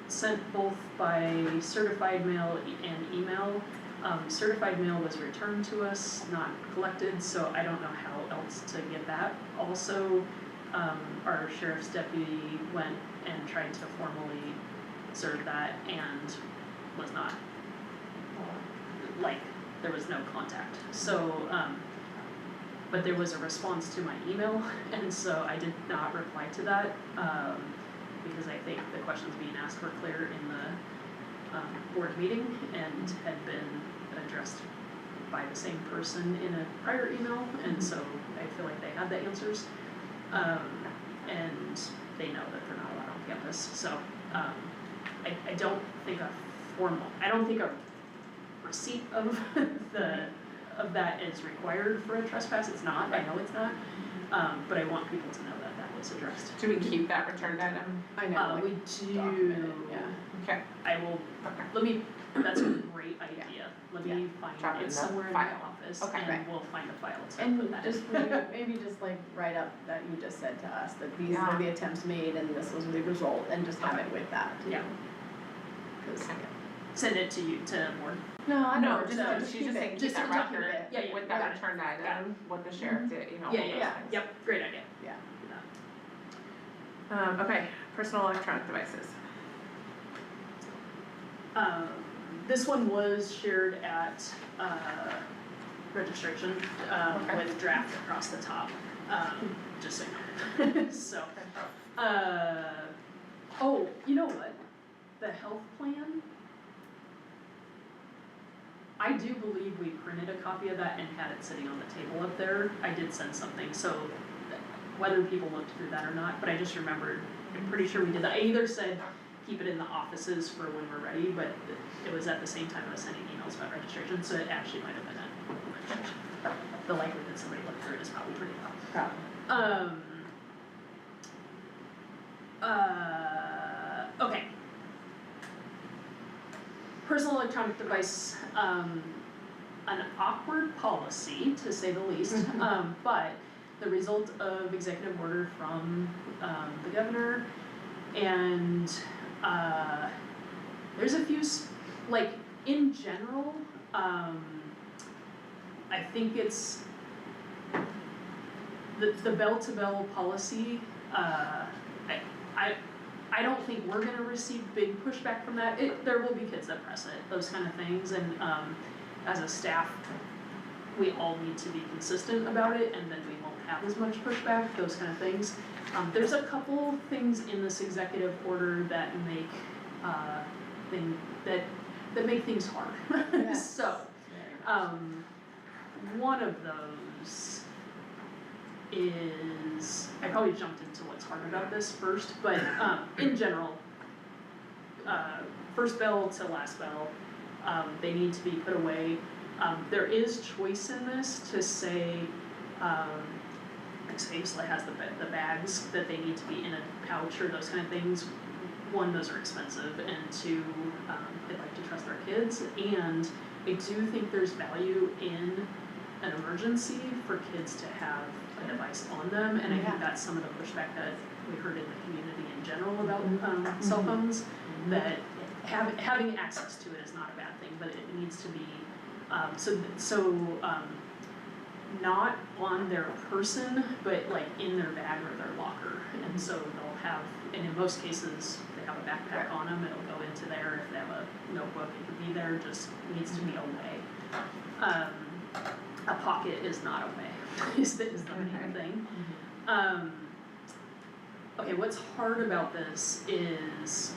sent both by certified mail and email. Certified mail was returned to us, not collected, so I don't know how else to get that. Also, our sheriff's deputy went and tried to formally serve that and was not, like, there was no contact. So, but there was a response to my email, and so I did not reply to that, because I think the questions being asked were clear in the board meeting and had been addressed by the same person in a prior email, and so I feel like they had the answers. And they know that they're not allowed on campus, so, I don't think a receipt of that is required for a trespass, it's not, I know it's not. But I want people to know that that was addressed. Do we keep that returned item? I know, We do, yeah. Okay. I will, that's a great idea, let me Drop find it in it the somewhere in file. the office, Okay. and Right. we'll find a file to put And that just, in. maybe just like write up that you just said to us, that these Yeah. are the attempts made and this was the result, and just have it with that. Yeah. 'Cause- Send it to you, to board. No, I No, know, just, no, she's keep just it. saying keep Just that to document record it. Yeah, yeah, with got that it. returned item, what the sheriff did, you know, all Yeah, those yeah, things. yep, great idea. Yeah. Do that. Okay, personal electronic devices. This one was shared at, registration, Okay. with draft across the top, just so you know. So, oh, you know what? The health plan, I do believe we printed a copy of that and had it sitting on the table up there. I did send something, so whether people looked through that or not, but I just remembered, I'm pretty sure we did that. I either said keep it in the offices for when we're ready, but it was at the same time I was sending emails about registration, so it actually might have been at registration. The likelihood that somebody looked through it is probably pretty low. Okay. Personal electronic device, an awkward policy, to say the least, but the result of executive order from, the governor, and, there's a few, like, in general, I think it's the bell-to-bell policy, I don't think we're gonna receive big pushback from that. There will be kids that press it, those kind of things, and, as a staff, we all need to be consistent about it, and then we won't have as much pushback, those kind of things. There's a couple things in this executive order that make, that make things hard. Yes. So, one of those is, I probably jumped into what's hard about this first, but, in general, first bell to last bell, they need to be put away. There is choice in this to say, like say Ursula has the bags that they need to be in a pouch or those kind of things. One, those are expensive, and two, they like to trust their kids, and I do think there's value in an emergency for kids to have a device on them, and I think that's some of the pushback that we heard in the community in general about cell phones, that having access to it is not a bad thing, but it needs to be, not on their person, but like in their bag or their locker, and so they'll have, and in most cases, they have a backpack on them, it'll go into there, if they have a notebook, it can be there, just needs to be away. A pocket is not away, is the main thing. Okay, what's hard about this is,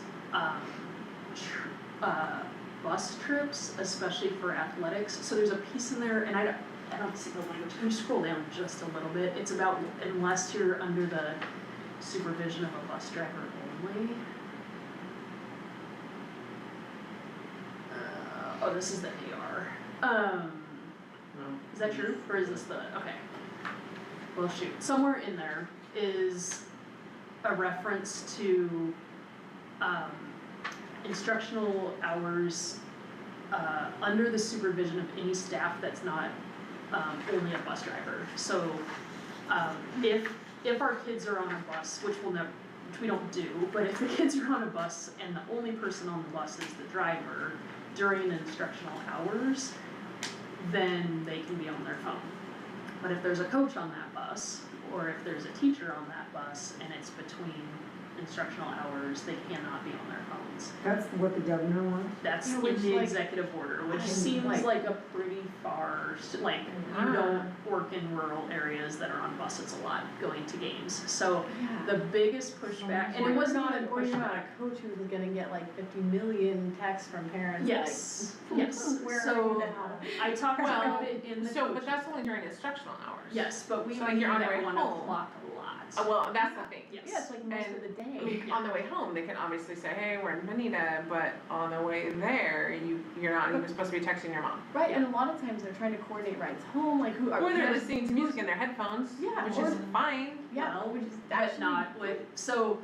bus trips, especially for athletics, so there's a piece in there, and I don't see the language, can you scroll down just a little bit? It's about unless you're under the supervision of a bus driver only. Oh, this is the AR. Is that true, or is this the, okay. Well, shoot, somewhere in there is a reference to, instructional hours, under the supervision of any staff that's not, only a bus driver. So, if our kids are on a bus, which we don't do, but if the kids are on a bus and the only person on the bus is the driver during instructional hours, then they can be on their phone. But if there's a coach on that bus, or if there's a teacher on that bus and it's between instructional hours, they cannot be on their phones. That's what the governor wants? That's Yeah, in which, the like, executive order, which I seems like- like a pretty far, like, you don't work in rural areas that are on buses a lot going to games. So Yeah. the biggest pushback, and it wasn't even Or you're not pushback. a coach who's gonna get like 50 million texts from parents, Yes, like, yes, where are so you now? I talked Well, about it in the So, but coach- that's only during instructional hours. Yes, but we So, like, leave you're on at your way 1 home. o'clock a lot. Well, that's the thing. Yes. Yeah, it's like most And- of the day. Yeah. On the way home, they can obviously say, hey, we're in Bonita, but on the way there, you're not even supposed to be texting your mom. Right, and a lot of times they're trying to coordinate rides home, like who are. Or they're because- listening to music in their headphones, Yeah, which or- is fine. Yeah, Well, which is but actually. not with, so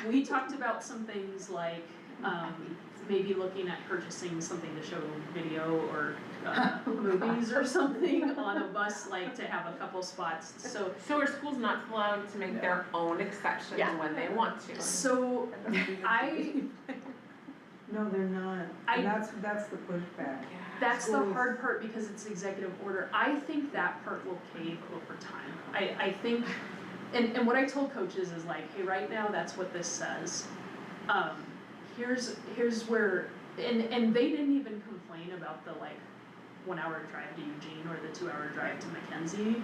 we talked about some things like, maybe looking at purchasing something to show video or, movies or something on a bus, like to have a couple spots, so. So are schools not allowed to make their own exceptions Yeah. when they want to? So, No, they're not. I- And that's the pushback. that's the Schools- hard part because it's executive order. I think that part will cave over time. I think, and what I told coaches is like, hey, right now, that's what this says. Here's where, and they didn't even complain about the like 1 hour drive to Eugene or the 2 hour drive to Mackenzie.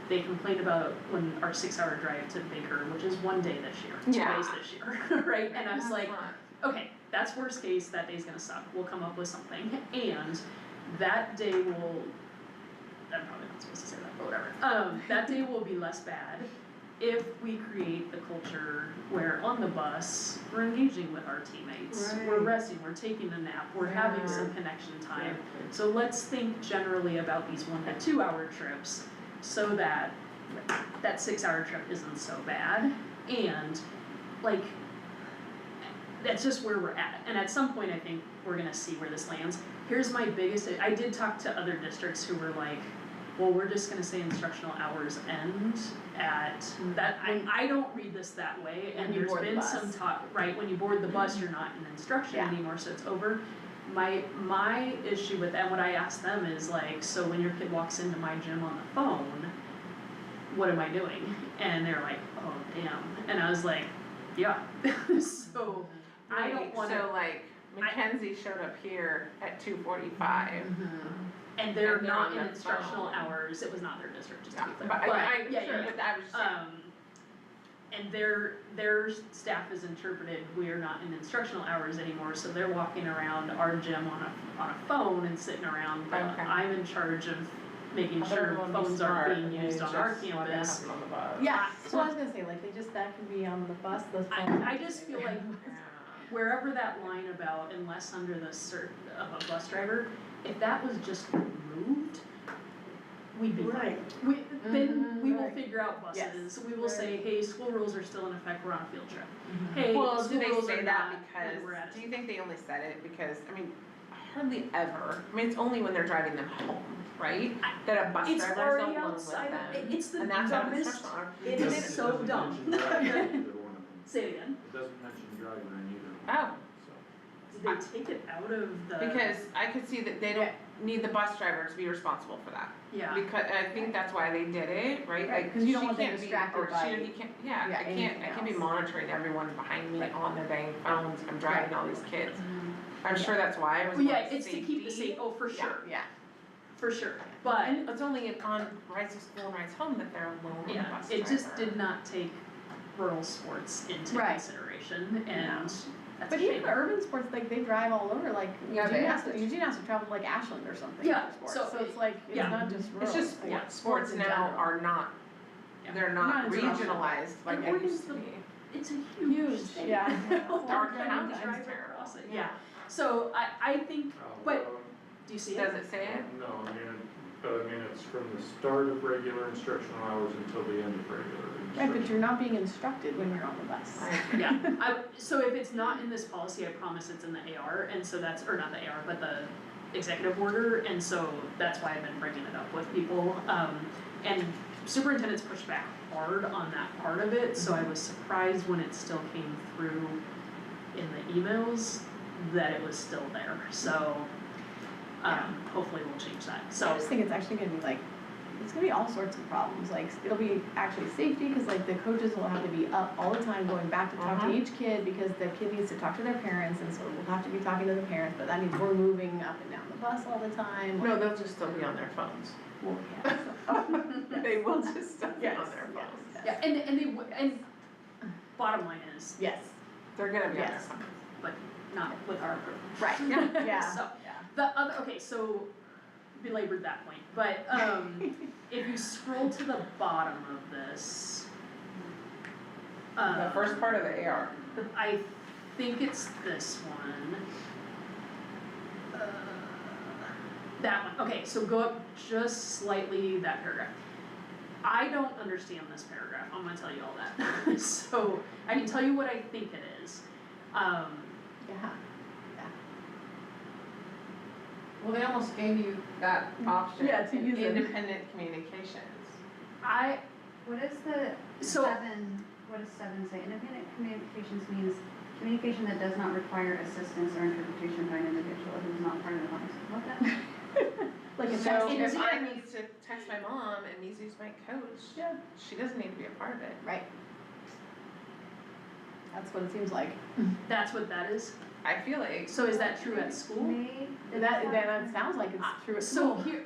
They complained about our 6 hour drive to Baker, which is 1 day this year, 2 Yeah. days this year, right? And I was like, okay, that's worst case, that day's gonna suck, we'll come up with something, and that day will, I'm probably not supposed to say that, but whatever. That day will be less bad if we create the culture where on the bus, we're engaging with our teammates, we're Right. resting, we're taking a nap, we're having some connection time. So let's think generally about these 1 to 2 hour trips, so that that 6 hour trip isn't so bad, and like, that's just where we're at, and at some point I think we're gonna see where this lands. Here's my biggest, I did talk to other districts who were like, well, we're just gonna say instructional hours end at that, I don't read this that way, and When you there's board the been some bus. talk, right, when you board the bus, you're not in instruction Yeah. anymore, so it's over. My issue with that, what I asked them is like, so when your kid walks into my gym on the phone, what am I doing? And they're like, oh damn, and I was like, yeah, so I don't wanna. So like, Mackenzie showed up here at 2:45. And they're And they're not on in the instructional phone. hours, it was not their district, just to Yeah, be clear. but I, yeah, sure, yeah, but I was just saying. And their staff is interpreted, we are not in instructional hours anymore, so they're walking around our gym on a phone and sitting around, but Okay. I'm in charge of making I thought sure everyone be phones smart aren't being and used they on our just let that campus. happen on the bus. Yeah, so I was gonna say, like, they just, that can be on the bus, the phone. I just feel like wherever that line about unless under the cert of a bus driver, if that was just removed, we'd be fine. Right. Then we will Right. figure out Yes. buses, we will say, hey, school rules are still in effect, we're on a field trip. Hey, Well, do school they rules say are that not, because, and we're at do it. you think they only said it because, I mean, hardly ever, I mean, it's only when they're driving them home, right? That a bus It's driver's already alone with outside them. of, it's the And that's out of dumbest, instructional hours. it is so dumb. It doesn't mention driving either one of them. Say it again, It doesn't mention driving in either one, Oh, so. did they take it out of the? because I could see that they don't need the bus driver to be responsible for that. Yeah, Because, I think that's why they did it, right? Right, Like, 'cause you don't she want them can't be- distracted or she by- or he can't, yeah, yeah, I anything can't be else. monitoring everyone behind me Right. on their dang phones, I'm driving all these kids. I'm Yeah. sure that's why it was well, more yeah, it's to keep the safety. safe, oh, for sure, Yeah, for sure, but. and it's only on rides to school and rides home that they're alone with a Yeah, bus it just driver. did not take rural sports into Right. consideration, and that's a But shame. even urban sports, like, they drive all over, like, Yeah, they have Eugene has to travel to like Ashland or something Yeah, for sports, so so it's like, it's yeah. not just rural. It's just like, sports, sports in now general. are not, Yeah. they're Not not international. regionalized like And they Oregon's used to the- be. It's a huge state. yeah. Our Having to county's drive terrible. across it, yeah, so I think, but, Oh, do you see it? Does it say it? no, I mean, But I mean, it's from the start of regular instructional hours until the end of regular Right, but instructional. you're not being instructed when you're on the bus. Yeah, so if it's not in this policy, I promise it's in the AR, and so that's, or not the AR, but the executive order, and so that's why I've been bringing it up with people. And superintendents pushed back hard on that part of it, so I was surprised when it still came through in the emails that it was still there, so, hopefully we'll change that, So I so. just think it's actually gonna be like, it's gonna be all sorts of problems, like, it'll be actually safety, cause like the coaches will have to be up all the time going back to talk to each kid, because the kid needs to talk to their parents, and so we'll have to be talking to the parents, but that means we're moving up and down the bus all the time. No, they'll just still be on their phones. Well, yeah, so- They will just still be on Yes, their yes, phones. yes. Yeah, and bottom line is, Yes, They're gonna be on their Yes. phones. but not with our approval. right, yeah, So, yeah. the other, okay, so belabored that point, but if you scroll to the bottom of this, The first part of the AR. I think it's this one. That one, okay, so go up just slightly, that paragraph. I don't understand this paragraph, I'm gonna tell you all that. So, I can tell you what I think it is. Yeah, Well, they almost gave you that option. Yeah, to in use it. independent communications. What is the So- what does 7 say? Independent communications means communication that does not require assistance or interpretation by an individual who is not part of the body. What the? like a So text, if it's- I need to text my mom and Mizu's my coach, yeah, she doesn't need to be a part of it. right. That's what it seems like. That's what that is? I feel like. So is that true at school? May, That sounds like it's true at So school. here,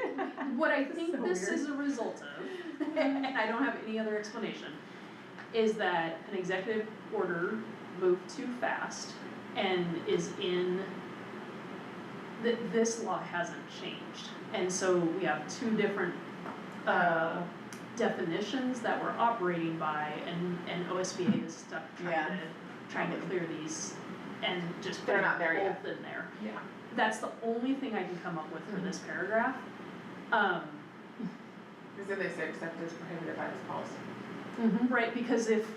what I think So this weird. is a result of, and I don't have any other explanation, is that an executive order moved too fast and is in, this law hasn't changed. And so we have two different, definitions that we're operating by, and OSBA is stuck trying to clear these and just They're put not there both yet. in there. Yeah. That's the only thing I can come up with for this paragraph. Because then they say except as prohibited by this policy. Mm-hmm. Right, because if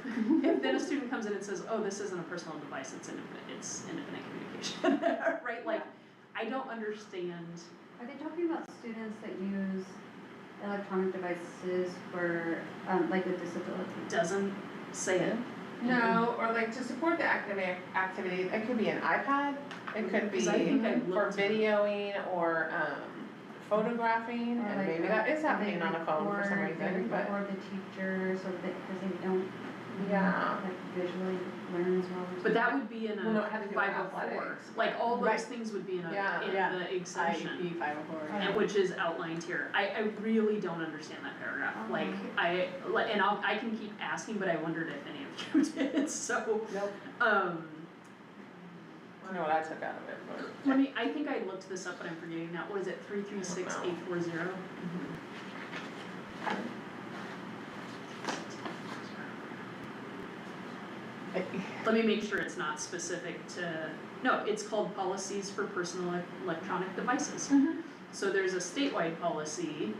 then a student comes in and says, oh, this isn't a personal device, it's independent communication, right? Like, I don't understand. are they talking about students that use electronic devices for, like with disabilities? Doesn't say it. No, or like to support the academic activity, it could be an iPad, it could be 'Cause I think I for looked- videoing or photographing, Or and like, maybe that is they happening on a phone for some record- they reason, but record the teachers so that, cause they don't, yeah. like visually learn as well or something. But that would be in Well, no, a it had to do with 504, athletics. like all those Right. things would be in Yeah. Yeah. the exemption. IEP 504. And which is outlined here. I really don't understand that paragraph, like, and I can keep asking, but I wondered if any of you did, so, Nope. I know what I took out of it, but. I think I looked this up, but I'm forgetting now, what is it, 336840? Let me make sure it's not specific to, no, it's called Policies for Personal Electronic Devices. Mhm. So there's a statewide policy,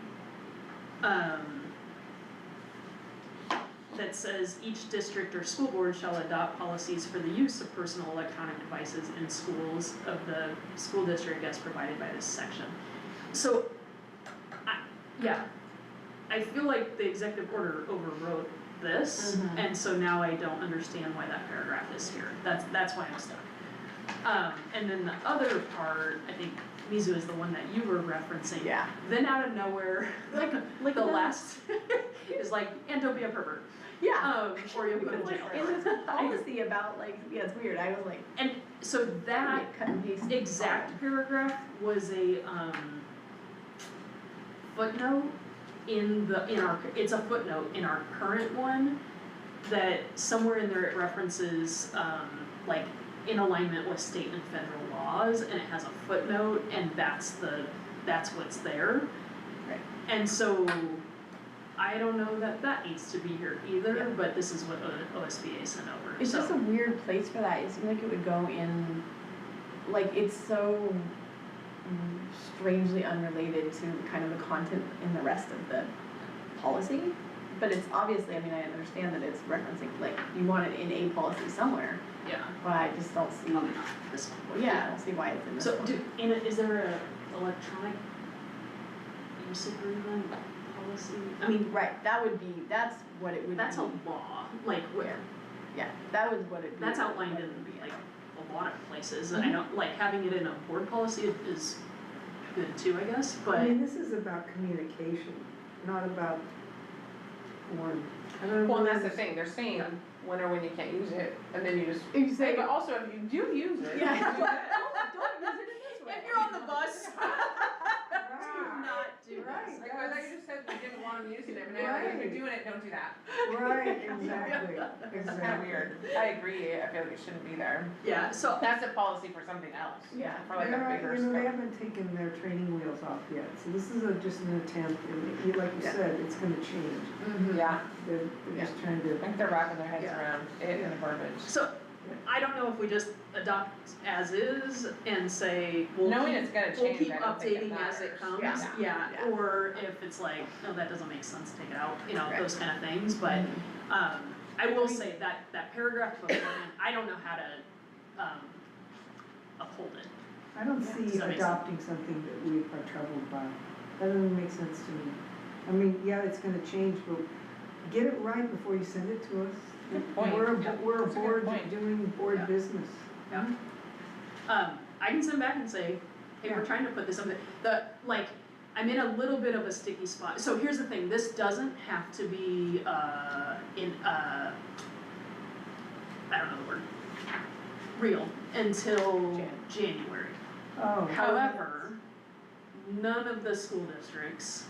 that says each district or school board shall adopt policies for the use of personal electronic devices in schools of the school district as provided by this section. So, I feel like the executive order overrode this, Mhm. and so now I don't understand why that paragraph is here, that's why I'm stuck. And then the other part, I think Mizu is the one that you were referencing. Yeah. Then out of nowhere, like Like the that. last is like, and don't be a pervert, Yeah. or you'll go to Because like, jail. in this whole policy about like, yeah, it's weird, I was like, And so that cut and paste. exact paragraph was a footnote it's a footnote in our current one, that somewhere in there it references like in alignment with state and federal laws, and it has a footnote, and that's what's there. Right. And so I don't know that needs to be here either, Yeah. but this is what OSBA sent over, It's so. just a weird place for that, it seemed like it would go in, like, it's so, strangely unrelated to kind of the content in the rest of the policy. But it's obviously, I mean, I understand that it's referencing, like, you want it in a policy somewhere, Yeah. but I just don't see, Probably not this one. well, yeah, I don't see why it's in this So one. is there a electronic use agreement policy? I mean, Right, that's what it would be. that's a law, like, where, Yeah, that was what it. that's outlined in like a lot of places, and I don't, like, having it in a board policy is good too, I guess, I but, mean, this is about communication, not about one. I don't Well, and really that's the thing, they're saying when or when you can't use it, and then you just If you say, but also if you do use it. Yeah. you do it. don't use it in this way. if you're on the bus, do Right. not do Right. this. Like, I thought you just said we didn't want them using it, but now if you're doing it, don't do that. Right, exactly, It's kinda exactly. weird. I agree, I feel like it shouldn't be there. Yeah, so, That's a policy for something else. Yeah. For like a They're, bigger you know, they scope. haven't taken their training wheels off yet, so this is just an attempt, and like you Yeah. said, it's gonna change. Yeah, They're just trying I to, think they're wrapping their heads Yeah. around it and the verbiage. so, I don't know if we just adopt as is and say, Knowing it's gonna we'll change, keep I don't think it updating as it matters. comes, Yeah. yeah, Yeah. or if it's like, no, that doesn't make sense, take it out, you know, Right. those kind of things, but, I will say that paragraph beforehand, I don't know how to, uphold it. I don't Yeah. see Does that make adopting something that we are troubled by. That doesn't make sense to me. I mean, yeah, it's gonna change, but get it right before you send it to us. Good point. We're Yeah, we're a that's a good board point. doing board Yeah. business. Yeah. I can send back and say, hey, we're Yeah. trying to put this on like, I'm in a little bit of a sticky spot, so here's the thing, this doesn't have to be, I don't know the word, real, until January. Oh. However, none of the school districts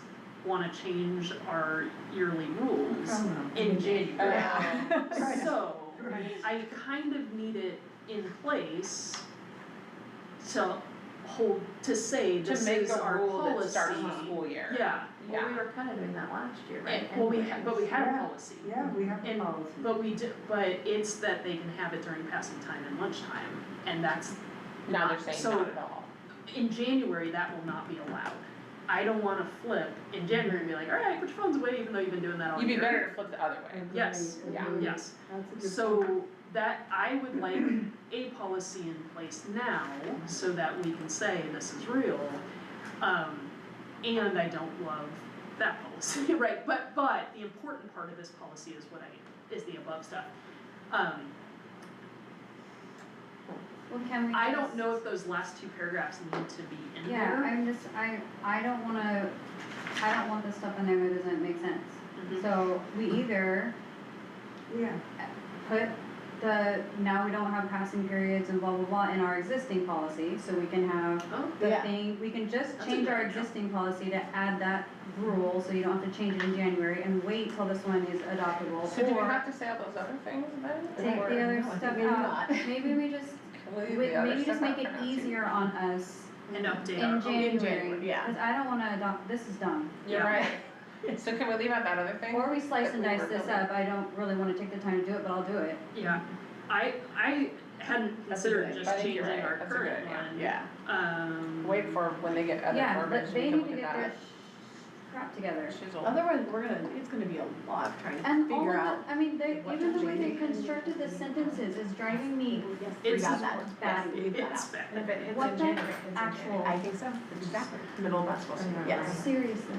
wanna change our yearly rules Oh, no. in January. Right. So, Right. I kind of need it in place to to say To this make is a our rule policy. that starts the school year. Yeah, Well, we were kinda doing that last year, right? and, well, we had a Yeah. policy. Yeah, we have a And, policy. but it's that they can have it during passing time and lunchtime, and that's Now they're not- saying so not at all. in January, that will not be allowed. I don't wanna flip in January and be like, alright, put your phones away, even though you've been doing that all You'd year. be better to flip the other way. Agreed, Yes. Yeah. agreed. Yes, That's a good point. so that, I would like a policy in place now, so that we can say this is real. And I don't love that policy, right, but the important part of this policy is the above stuff. Well, can we I don't just- know if those last two paragraphs need to be in Yeah, there. I'm just, I don't want this stuff in there that doesn't make sense. Mhm. So we either Yeah, put now we don't have passing periods and blah, blah, blah in our existing policy, so we can have Oh, the Yeah. thing, we can just That's a change good our idea. existing policy to add that rule, so you don't have to change it in January and wait till this one is adoptable, So do we or have to say all those other things then? take Or- the other no, I think stuff maybe out. not. Maybe we just, We'll leave the other maybe just stuff make out it for now, too. easier on us and update in our, January, January, yeah. cause I don't wanna adopt, this is dumb. You're Yeah. right. So can we leave out that other thing? Or we slice that and we dice were this building? up, I don't really wanna take the time to do it, but I'll do it. yeah, I hadn't That's a considered good just idea. I think changing you're right. our That's a good current idea. one. Yeah. Wait for when they get other Yeah, verbiage, but we they can need look to at get their that. crap together. Chisel. Otherwise, it's gonna be a lot of trying to And all figure of out. the, I mean, what even to the way they change. constructed the sentences is driving me, Yes, It's we got that. bad. Yes, we got It's out. bad. And if it hits What in the January, it's in actual- January. I think so, exactly. Middle of basketball season. Yes. seriously,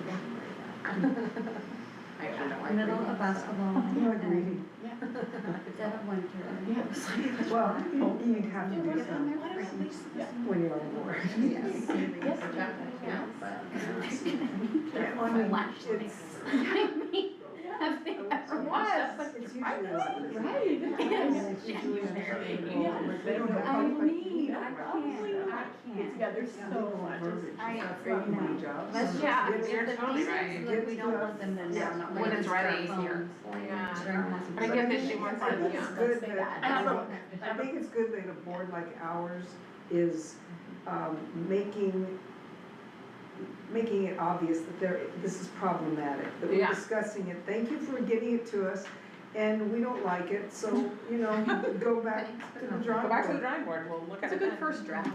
I actually don't like middle reading, of so. basketball I'm and agreeing. dead of winter. Yeah. Well, you'd have to do Give them some their free- Yeah. when you're on board. Yes. Yes. Protect it, yeah, but, Yeah, I mean, Flashlights. it's, I mean, have they ever watched? it's usually a lot of. Right. It's usually understandable, like, they don't have. I like, mean, I It's, can't. yeah, there's so much. I my job. Let's Yeah, just, you're the totally thing right. is, like, we don't want them to Yeah. know. When it's ready, easier. I get that she wants I it, think yeah. it's good Say that, that. I have a- I think it's good that a board like ours is, making it obvious that this is problematic, that we're Yeah. discussing it. Thank you for getting it to us, and we don't like it, so, you know, go back to the drawing Go back to the board. drawing board, we'll look at It's it a good then. first draft.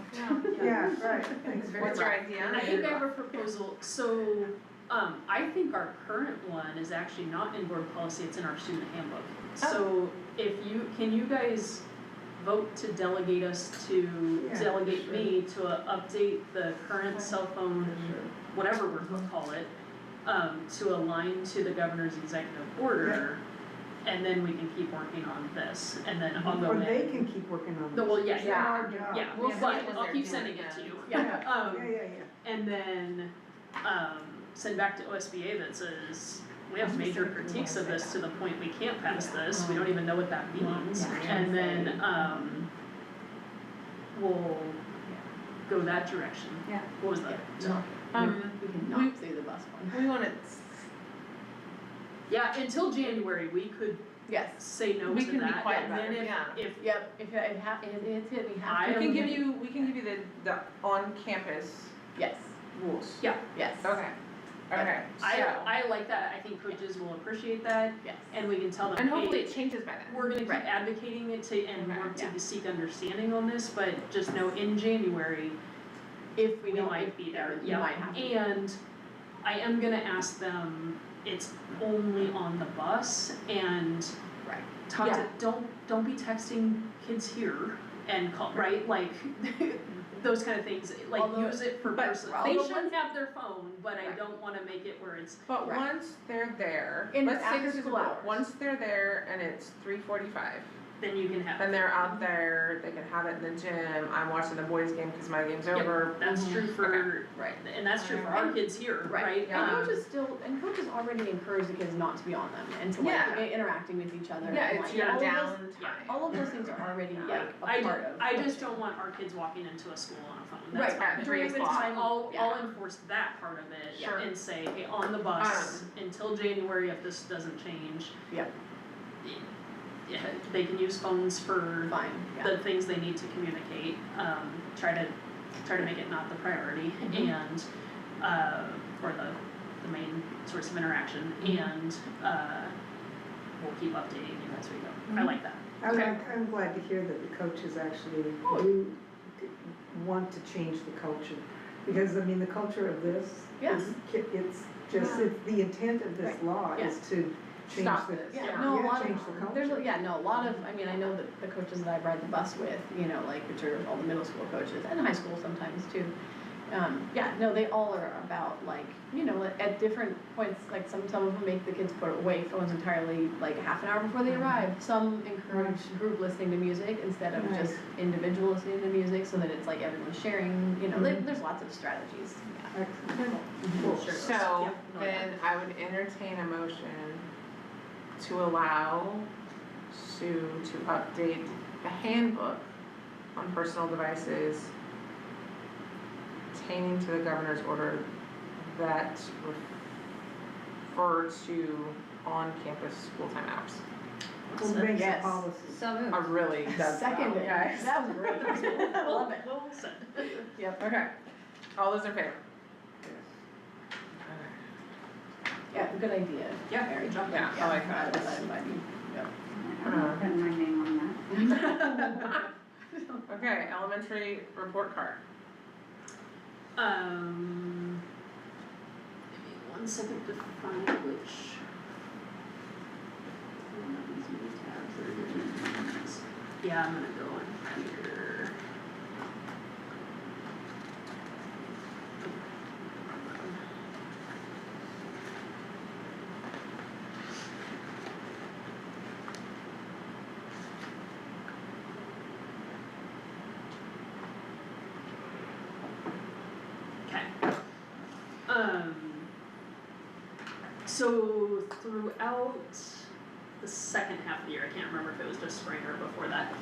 Yeah, right, thanks. What's your idea? And I think I have a proposal, so, I think our current one is actually not in board policy, it's in our student handbook. So if can you guys vote to delegate us to, Yeah, delegate sure. me to update the current cell phone, whatever we're gonna call it, to align to the governor's executive order, and then we can keep working on this, and then I'll go Or in. they can keep working on No, this. well, yeah, It's yeah, not our job. yeah, We'll but see it when I'll they're keep doing sending it it to you. Yeah, Um, yeah. and then, send back to OSBA that says, we have major critiques of this to the point we can't pass this, we don't even know what that means. Yeah. And then, we'll go that direction. Yeah. What was that? No, we can we- not do the bus one. We wanna, Yeah, until January, we could Yes. say no We to can be that, quiet and about then it, yeah. if Yep, if it it's hit, we have I to. we can give you the on-campus Yes, rules. Yeah. yes. Okay, okay, I so, like that, I think coaches will appreciate that, Yes. and we can tell them, and hey, hopefully it changes by then. we're gonna keep Right. advocating it to, and Okay, work yeah. to seek understanding on this, but just know in January, If we we don't, might be there, you yeah. might have to. And I am gonna ask them, it's only on the bus, and Right. talk Yeah. to, don't be texting kids here and call, right, like, those kind of things, like, Although- use it for but- personal, they although shouldn't have their phone, but I Right. don't wanna make it where it's, But Right. once they're there, In let's say after this is a school goal. hours. Once they're there and it's 3:45, then you can have. then they're out there, they can have it in the gym, I'm watching the boys game cause my game's Yep. over. That's Mhm. true for, Right. and that's true for our kids here, right? Yeah. And coaches already encourage the kids not to be on them and to like Yeah. interacting with each other. Yeah, and, it's like, your all of those- downtime. All of those things are already Yeah, like a I part of. I just coaching. don't want our kids walking into a school on a phone, that's Right, fine. at during 3 the o'clock. time, I'll yeah. enforce that part of it Sure. and say, hey, on the bus, until January, if this doesn't change. Yep. Yeah, they can use phones for Fine, yeah. the things they need to communicate, try to make it not the priority Mhm. and, or the main source of interaction, Mhm. and, we'll keep updating you as we go. I Mhm. like that. I'm glad to hear that the coaches actually Oh. do want to change the culture. Because, I mean, the culture of this Yeah. is, it's just, it's the intent of this Right. law Yeah. is to change Stop the, this. Yeah, Yeah. no, a lot change the of, culture. there's, a lot of, I mean, I know that the coaches that I ride the bus with, you know, like, which are all the middle school coaches, and high school sometimes too. Yeah, no, they all are about like, you know, at different points, like some of them make the kids put away phones entirely, like half an hour before they arrive. Some encourage group listening to music instead of just individual listening to music, so that it's like everyone's sharing, you know, there's lots of strategies, yeah. Excellent. We'll share those. So, Yep, no, then I would entertain a motion to allow Sue to update the handbook on personal devices pertaining to the governor's order that refer to on-campus school-time apps. We'll make the Yes. policy. So moved. I really, that's Second, guys. that was great, I love it. Well said. Yep, Okay, all those in favor? yeah, good idea. Yeah, Mary. good job. Yeah, I like that. I'm glad you- yep. I'm not putting my name on that. Okay, elementary report card. Give me 1 second to find which one of these new tabs are in these. Yeah, I'm gonna go in here. Okay. So throughout the second half of the year, I can't remember if it was just spring or before that,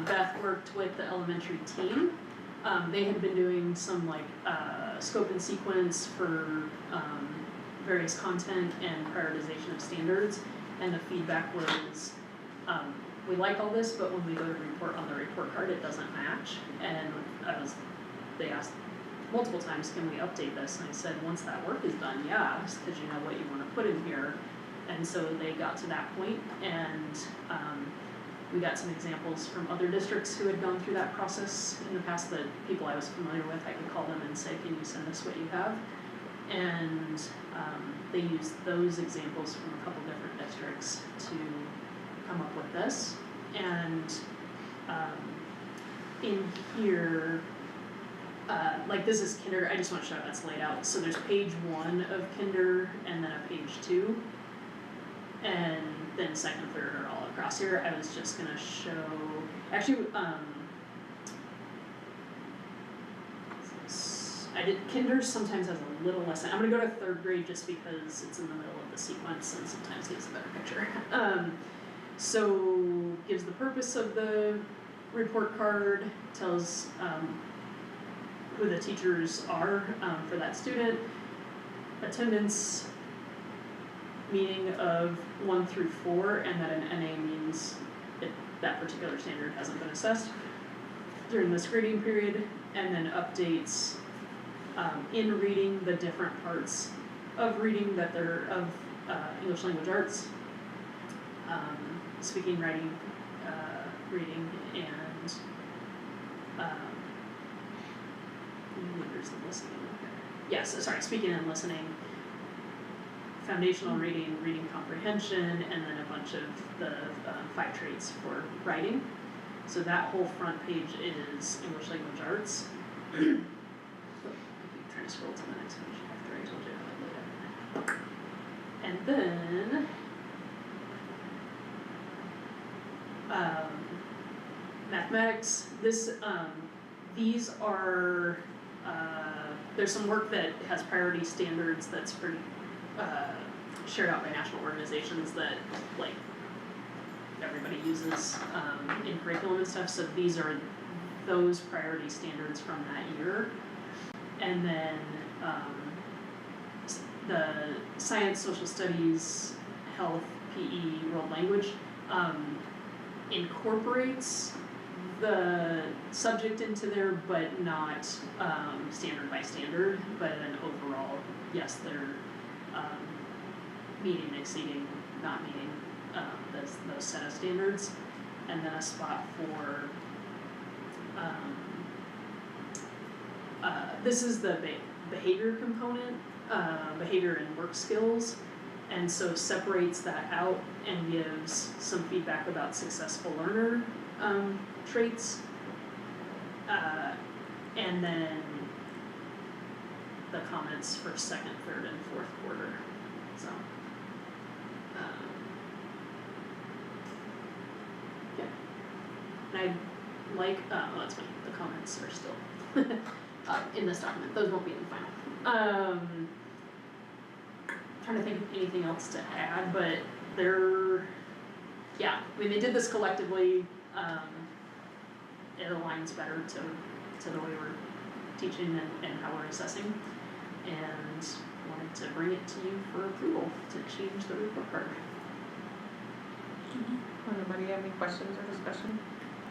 Beth worked with the elementary team. They had been doing some like, scope and sequence for, various content and prioritization of standards, and the feedback was, we like all this, but when we go to report on the report card, it doesn't match, and they asked multiple times, can we update this? And I said, once that work is done, yeah, cause you know what you wanna put in here. And so they got to that point, and we got some examples from other districts who had gone through that process in the past, that people I was familiar with, I could call them and say, can you send us what you have? And they used those examples from a couple different districts to come up with this. And in here, like this is kinder, I just want to show how that's laid out. So there's page 1 of kinder and then a page 2. And then second, third are all across here. I was just gonna show, actually, kinder sometimes has a little less, I'm gonna go to 3rd grade just because it's in the middle of the sequence and sometimes gives a better picture. So gives the purpose of the report card, tells who the teachers are for that student, attendance, meaning of 1 through 4, and that an NA means that particular standard hasn't been assessed during this grading period, and then updates in reading the different parts of reading that they're of English language arts, speaking, writing, reading, and where's the listening? Yes, sorry, speaking and listening, foundational reading, reading comprehension, and then a bunch of the 5 traits for writing. So that whole front page is English language arts. I keep trying to scroll to the next page after I told you how I laid it. And then mathematics. These are there's some work that has priority standards that's pretty shared out by national organizations that like everybody uses in curriculum and stuff. So these are those priority standards from that year. And then the science, social studies, health, PE, world language incorporates the subject into there, but not standard by standard, but then overall, yes, they're meeting, exceeding, not meeting those set of standards. And then a spot for this is the behavior component, behavior and work skills, and so separates that out and gives some feedback about successful learner traits, and then the comments for 2nd, 3rd, and 4th quarter. So, yeah. And I like, oh, that's funny, the comments are still in this document. Those won't be in the final. Trying to think of anything else to add, but they're, yeah, I mean, they did this collectively. It aligns better to the way we're teaching and how we're assessing, and wanted to bring it to you for approval to change the report card. Anybody have any questions or discussion?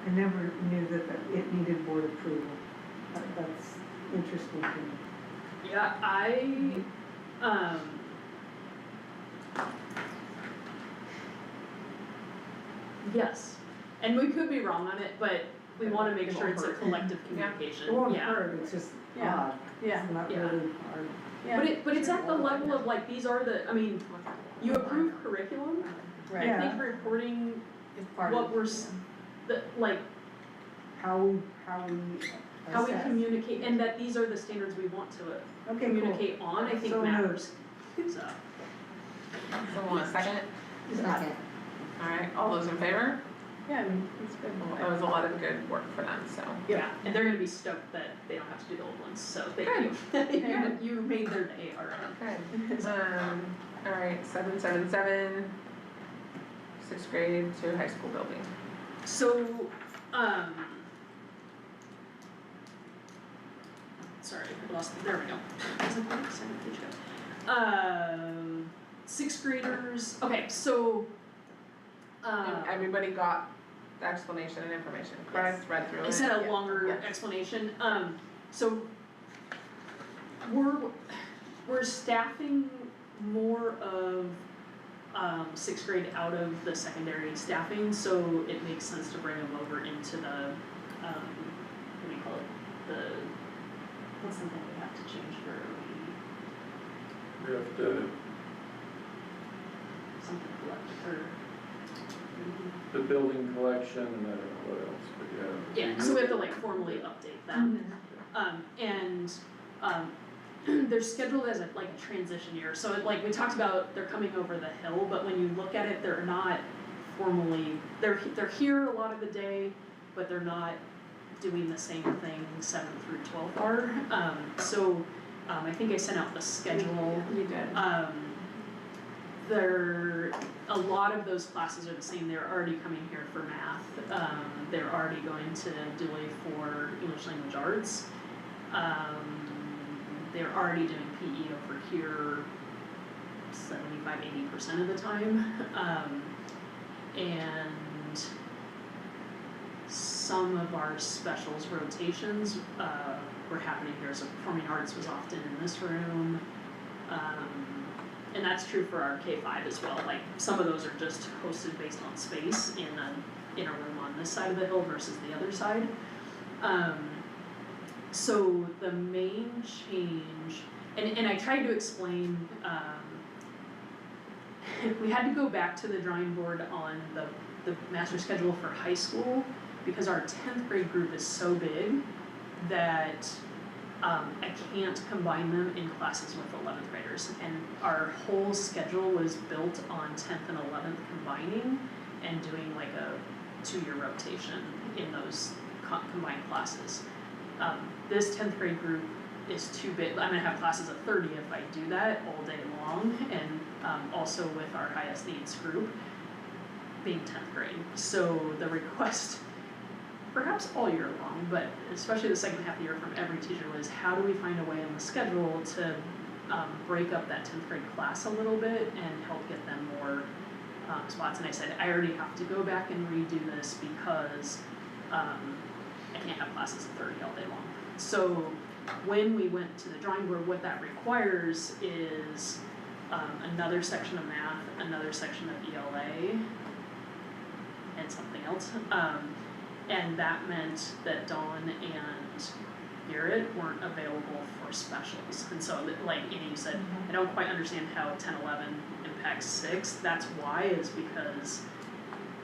I never knew that it needed board approval. That's interesting to me. Yeah, yes, and we could be wrong on it, but we want to make sure it's a collective communication. It won't Yeah. hurt, it's just Yeah. odd. Yeah. It's not Yeah. really hard. Yeah. But it's at the level of like, these are the, I mean, you approve curriculum, Right. I think reporting It's part what of we're, like, how we how we assess. communicate, and that these are the standards we want to Okay, cool. communicate on, I think So matters, so. Someone want a second? Second. Alright, all those in favor? Yeah, I mean, it's good. Well, that was a lot of good work for them, so. Yeah, and they're gonna be stoked that they don't have to do the old ones, so thank Good. you. You made their day already. Good. Alright, 777, 6th grade to high school building. So, sorry, I lost, there we go. Was it right? Sorry, did you go? 6th graders, okay, so, And everybody got the explanation and information, correct? Read through it? I said a Yeah. longer Yes. explanation, so we're staffing more of sixth grade out of the secondary staffing, so it makes sense to bring them over into the, what do you call it? What's the thing we have to change for, We have to, something collective, or? the building collection, and I don't know what else, but yeah. Yeah, so we have to like formally update them. They're scheduled as like a transition year, so like we talked about, they're coming over the hill, but when you look at it, they're not formally, they're here a lot of the day, but they're not doing the same thing 7th through 12th are. I think I sent out the schedule. You did. A lot of those classes are the same. They're already coming here for math. They're already going to Dewey for English Language Arts. They're already doing PE over here 75–80% of the time. And some of our specials rotations were happening here. So performing arts was often in this room. And that's true for our K-5 as well. Like, some of those are just hosted based on space in a room on this side of the hill versus the other side. So the main change, and I tried to explain, we had to go back to the drawing board on the master schedule for high school because our 10th grade group is so big that I can't combine them in classes with 11th graders. And our whole schedule was built on 10th and 11th combining and doing like a 2-year rotation in those combined classes. This 10th grade group is too big. I'm gonna have classes of 30 if I do that all day long, and also with our highest needs group being 10th grade. So the request, perhaps all year long, but especially the second half of the year from every teacher, was how do we find a way in the schedule to break up that 10th grade class a little bit and help get them more spots. And I said, I already have to go back and redo this because I can't have classes of 30 all day long. So when we went to the drawing board, what that requires is another section of math, another section of ELA, and something else. And that meant that Dawn and Garrett weren't available for specials. And so, like Amy said, I don't quite understand how 10-11 impacts 6. That's why, is because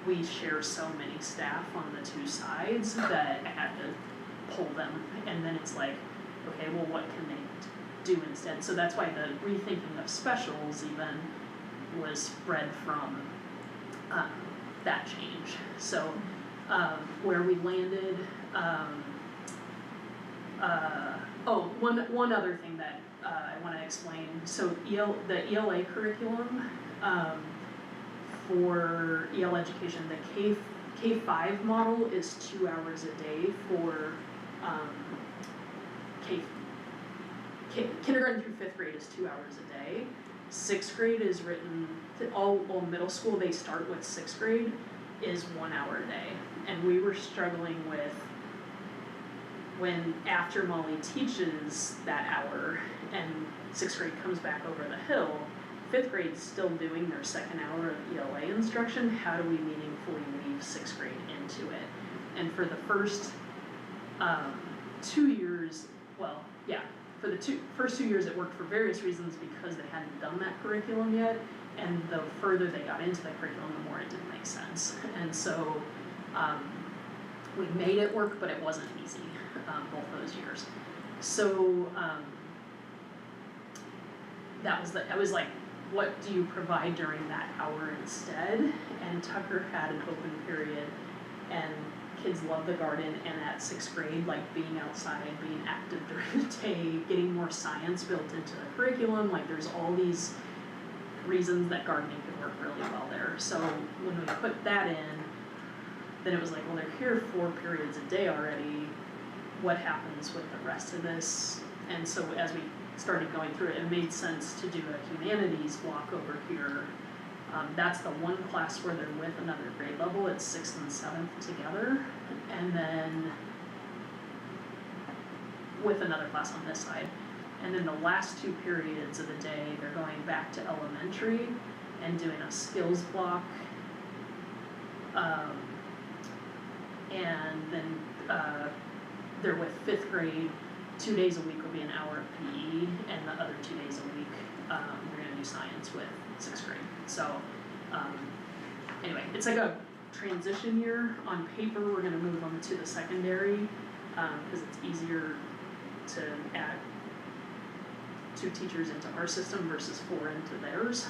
we share so many staff on the two sides that I had to pull them. And then it's like, okay, well, what can they do instead? So that's why the rethinking of specials even was spread from that change. So where we landed, one other thing that I want to explain. So the ELA curriculum for EL education, the K-5 model is 2 hours a day for kindergarten through 5th grade is 2 hours a day. 6th grade is written, all middle school they start with 6th grade is 1 hour a day. And we were struggling with when after Molly teaches that hour and 6th grade comes back over the hill, 5th grade's still doing their second hour of ELA instruction. How do we meaningfully weave 6th grade into it? And for the first 2 years, well, yeah, for the first 2 years it worked for various reasons because they hadn't done that curriculum yet, and the further they got into the curriculum, the more it didn't make sense. And so we made it work, but it wasn't easy both those years. So I was like, what do you provide during that hour instead? And Tucker had an open period, and kids love the garden, and at 6th grade, like being outside, being active during the day, getting more science built into the curriculum, like there's all these reasons that gardening could work really well there. So when we put that in, then it was like, well, they're here 4 periods a day already, what happens with the rest of this? And so as we started going through it, it made sense to do a humanities block over here. That's the one class where they're with another grade level, it's 6th and 7th together, and then with another class on this side. And then the last 2 periods of the day, they're going back to elementary, and doing a skills block. And then, they're with fifth grade, 2 days a week will be an hour of PE, and the other 2 days a week, we're gonna do science with sixth grade. So, anyway, it's like a transition year. On paper, we're gonna move them to the secondary, cause it's easier to add 2 teachers into our system versus 4 into theirs.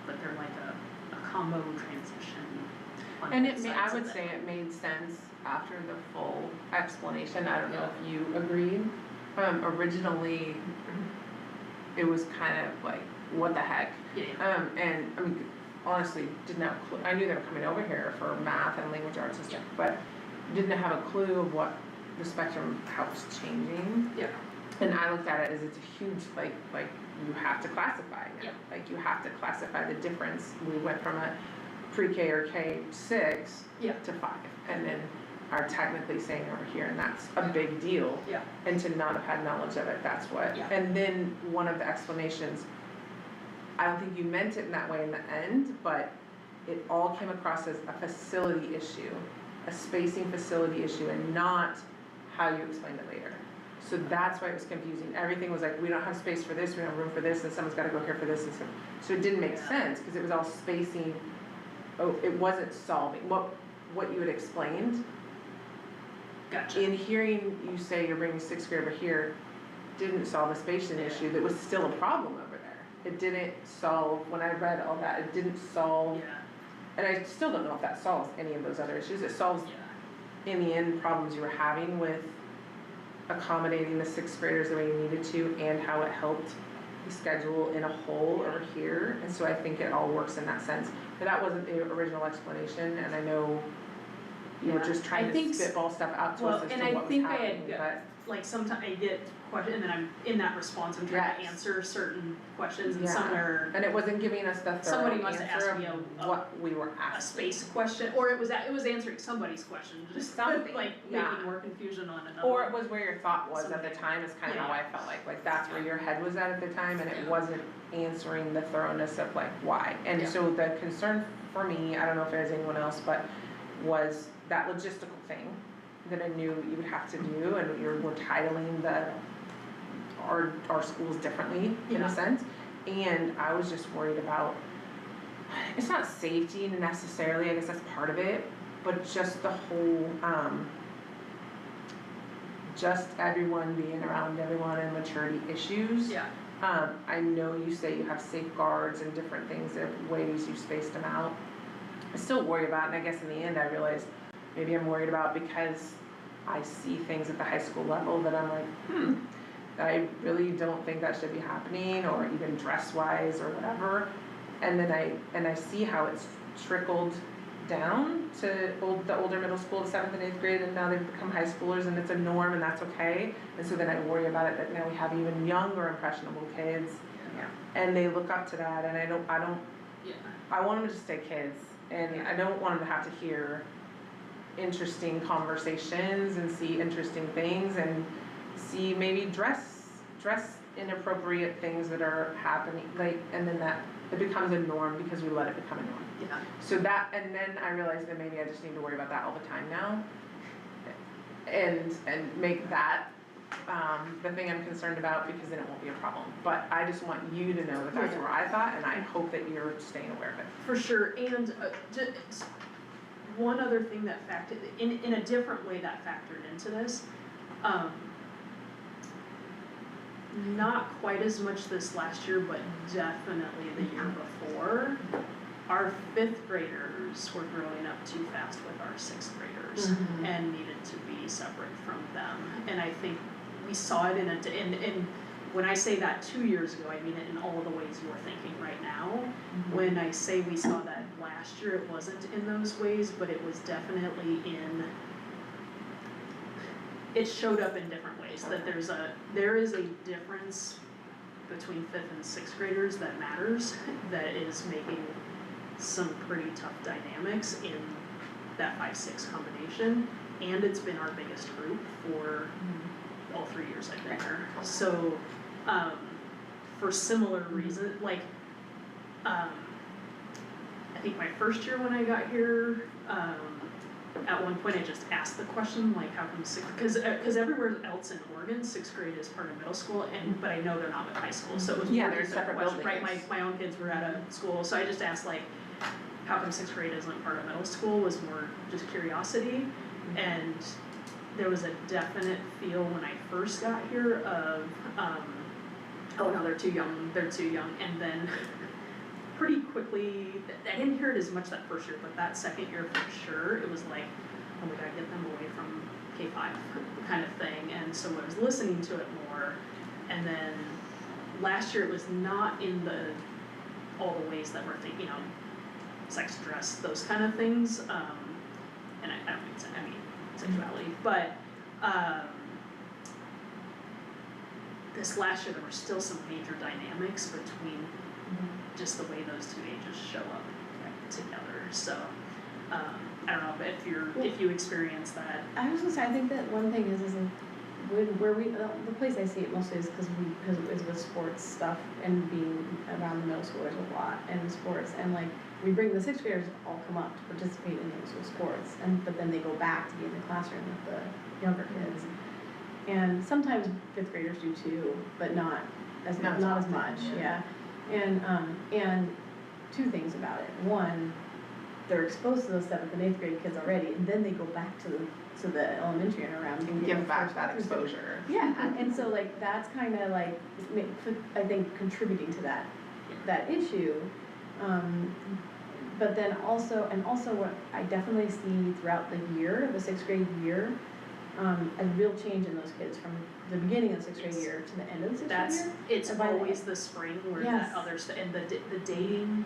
But they're like a combo transition on And both sides I of would say it made sense after the full explanation, I don't know if you agreed. Originally, it was kind of like, what the heck? Yeah. And I mean, honestly, didn't have a clue, I knew they were coming over here for math and language arts and stuff, but didn't have a clue of what the spectrum, how it's changing. Yeah. And I looked at it as it's a huge, like you have to classify it. Yeah. Like you have to classify the difference. We went from a pre-K or K6 Yeah. to 5, and then are technically saying over here, and that's a big deal. Yeah. And to not have had knowledge of it, that's what. Yeah. And then one of the explanations, I don't think you meant it in that way in the end, but it all came across as a facility issue, a spacing facility issue, and not how you explained it later. So that's why it was confusing. Everything was like, we don't have space for this, we don't have room for this, and someone's gotta go here for this, and so it didn't make sense, because it was all spacing. Oh, it wasn't solving what you had explained. Gotcha. In hearing you say you're bringing sixth grade over here, didn't solve a spacing issue, that was still a problem over there. It didn't solve, when I read all that, it didn't solve, Yeah. and I still don't know if that solves any of those other issues. It solves, Yeah. in the end, problems you were having with accommodating the sixth graders the way you needed to, and how it helped the schedule in a whole over here, and so I think it all works in that sense. But that wasn't the original explanation, and I know you were Yeah. just trying I to think spitball stuff out to Well, us as and to I what was think I happening, had but. like sometimes I get questions, and then I'm in that response, I'm trying to Yes. answer certain questions, and Yeah. somewhere And it wasn't giving us the thorough somebody must have answer asked me of what we were a asking. space question, or it was answering somebody's question, just Something, like yeah. making more confusion on another. Or it was where your thought was at the Something. time, is kind of how Yeah. I felt like that's where your head was at the time, and it Yeah. wasn't answering the thoroughness of like why. And Yeah. so the concern for me, I don't know if there's anyone else, but was that logistical thing that I knew you would have to do, and we're titling our schools differently in Yeah. a sense. And I was just worried about, it's not safety necessarily, I guess that's part of it, but just the whole, just everyone being around everyone and maturity issues. Yeah. I know you say you have safeguards and different things, ways you've spaced them out. I still worry about, and I guess in the end I realized maybe I'm worried about because I see things at the high school level that I'm like, I really don't think that should be happening, or even dress-wise or whatever. And then I see how it's trickled down to the older middle school, 7th and 8th grade, and now they've become high schoolers, and it's a norm, and that's okay. And so then I worry about it that now we have even younger impressionable kids, and they look up to that, and I don't. Yeah. I want them to stay kids, and I don't want them to have to hear interesting conversations and see interesting things and see maybe dress inappropriate things that are happening, like, and then that it becomes a norm because we let it become a norm. Yeah. So that, and then I realized that maybe I just need to worry about that all the time now, and make that the thing I'm concerned about, because then it won't be a problem. But I just want you to know that that's where I thought, and I hope that you're staying aware of it. For sure, and just one other thing that factored, in a different way that factored into this, not quite as much this last year, but definitely the year before, our 5th graders were growing up too fast with our 6th graders and needed to be separate from them. And I think we saw it in when I say that 2 years ago, I mean it in all the ways you're thinking right now. When I say we saw that last year, it wasn't in those ways, but it was definitely it showed up in different ways, that there is a difference between 5th and 6th graders that matters, that is making some pretty tough dynamics in that 5-6 combination, and it's been our biggest group for all 3 years I've been there. So, for similar reasons, like, I think my first year when I got here, at one point I just asked the question, like, how come cause everywhere else in Oregon, sixth grade is part of middle school, but I know they're not with high school, so it was Yeah, more they're just a separate question, right? buildings. My own kids were at a school, so I just asked like, how come sixth grade isn't part of middle school, was more just curiosity, and there was a definite feel when I first got here of, oh no, they're too young, and then pretty quickly, I didn't hear it as much that first year, but that second year for sure, it was like, oh, we gotta get them away from K-5 kind of thing, and so I was listening to it more, and then last year it was not in all the ways that we're thinking, sex, dress, those kind of things, and I don't mean, sexuality, but, this last year there were still some major dynamics between just the way those two ages show up together, so, I don't know if you experience that. I was gonna say, I think that one thing is the place I see it mostly is because it's with sports stuff and being around the middle school, there's a lot in sports, and like, we bring the sixth graders all come up to participate in those sports, but then they go back to be in the classroom with the younger kids. And sometimes fifth graders do too, but not as much, yeah. And two things about it. One, they're exposed to those seventh and eighth grade kids already, and then they go back to the elementary and around and Give back that exposure. Yeah, and so like, that's kinda like, I think contributing to that issue. But then also what I definitely see throughout the year, the sixth grade year, a real change in those kids from the beginning of the sixth grade year to the end of the sixth grade year. It's always the spring where Yes. that other, and the dating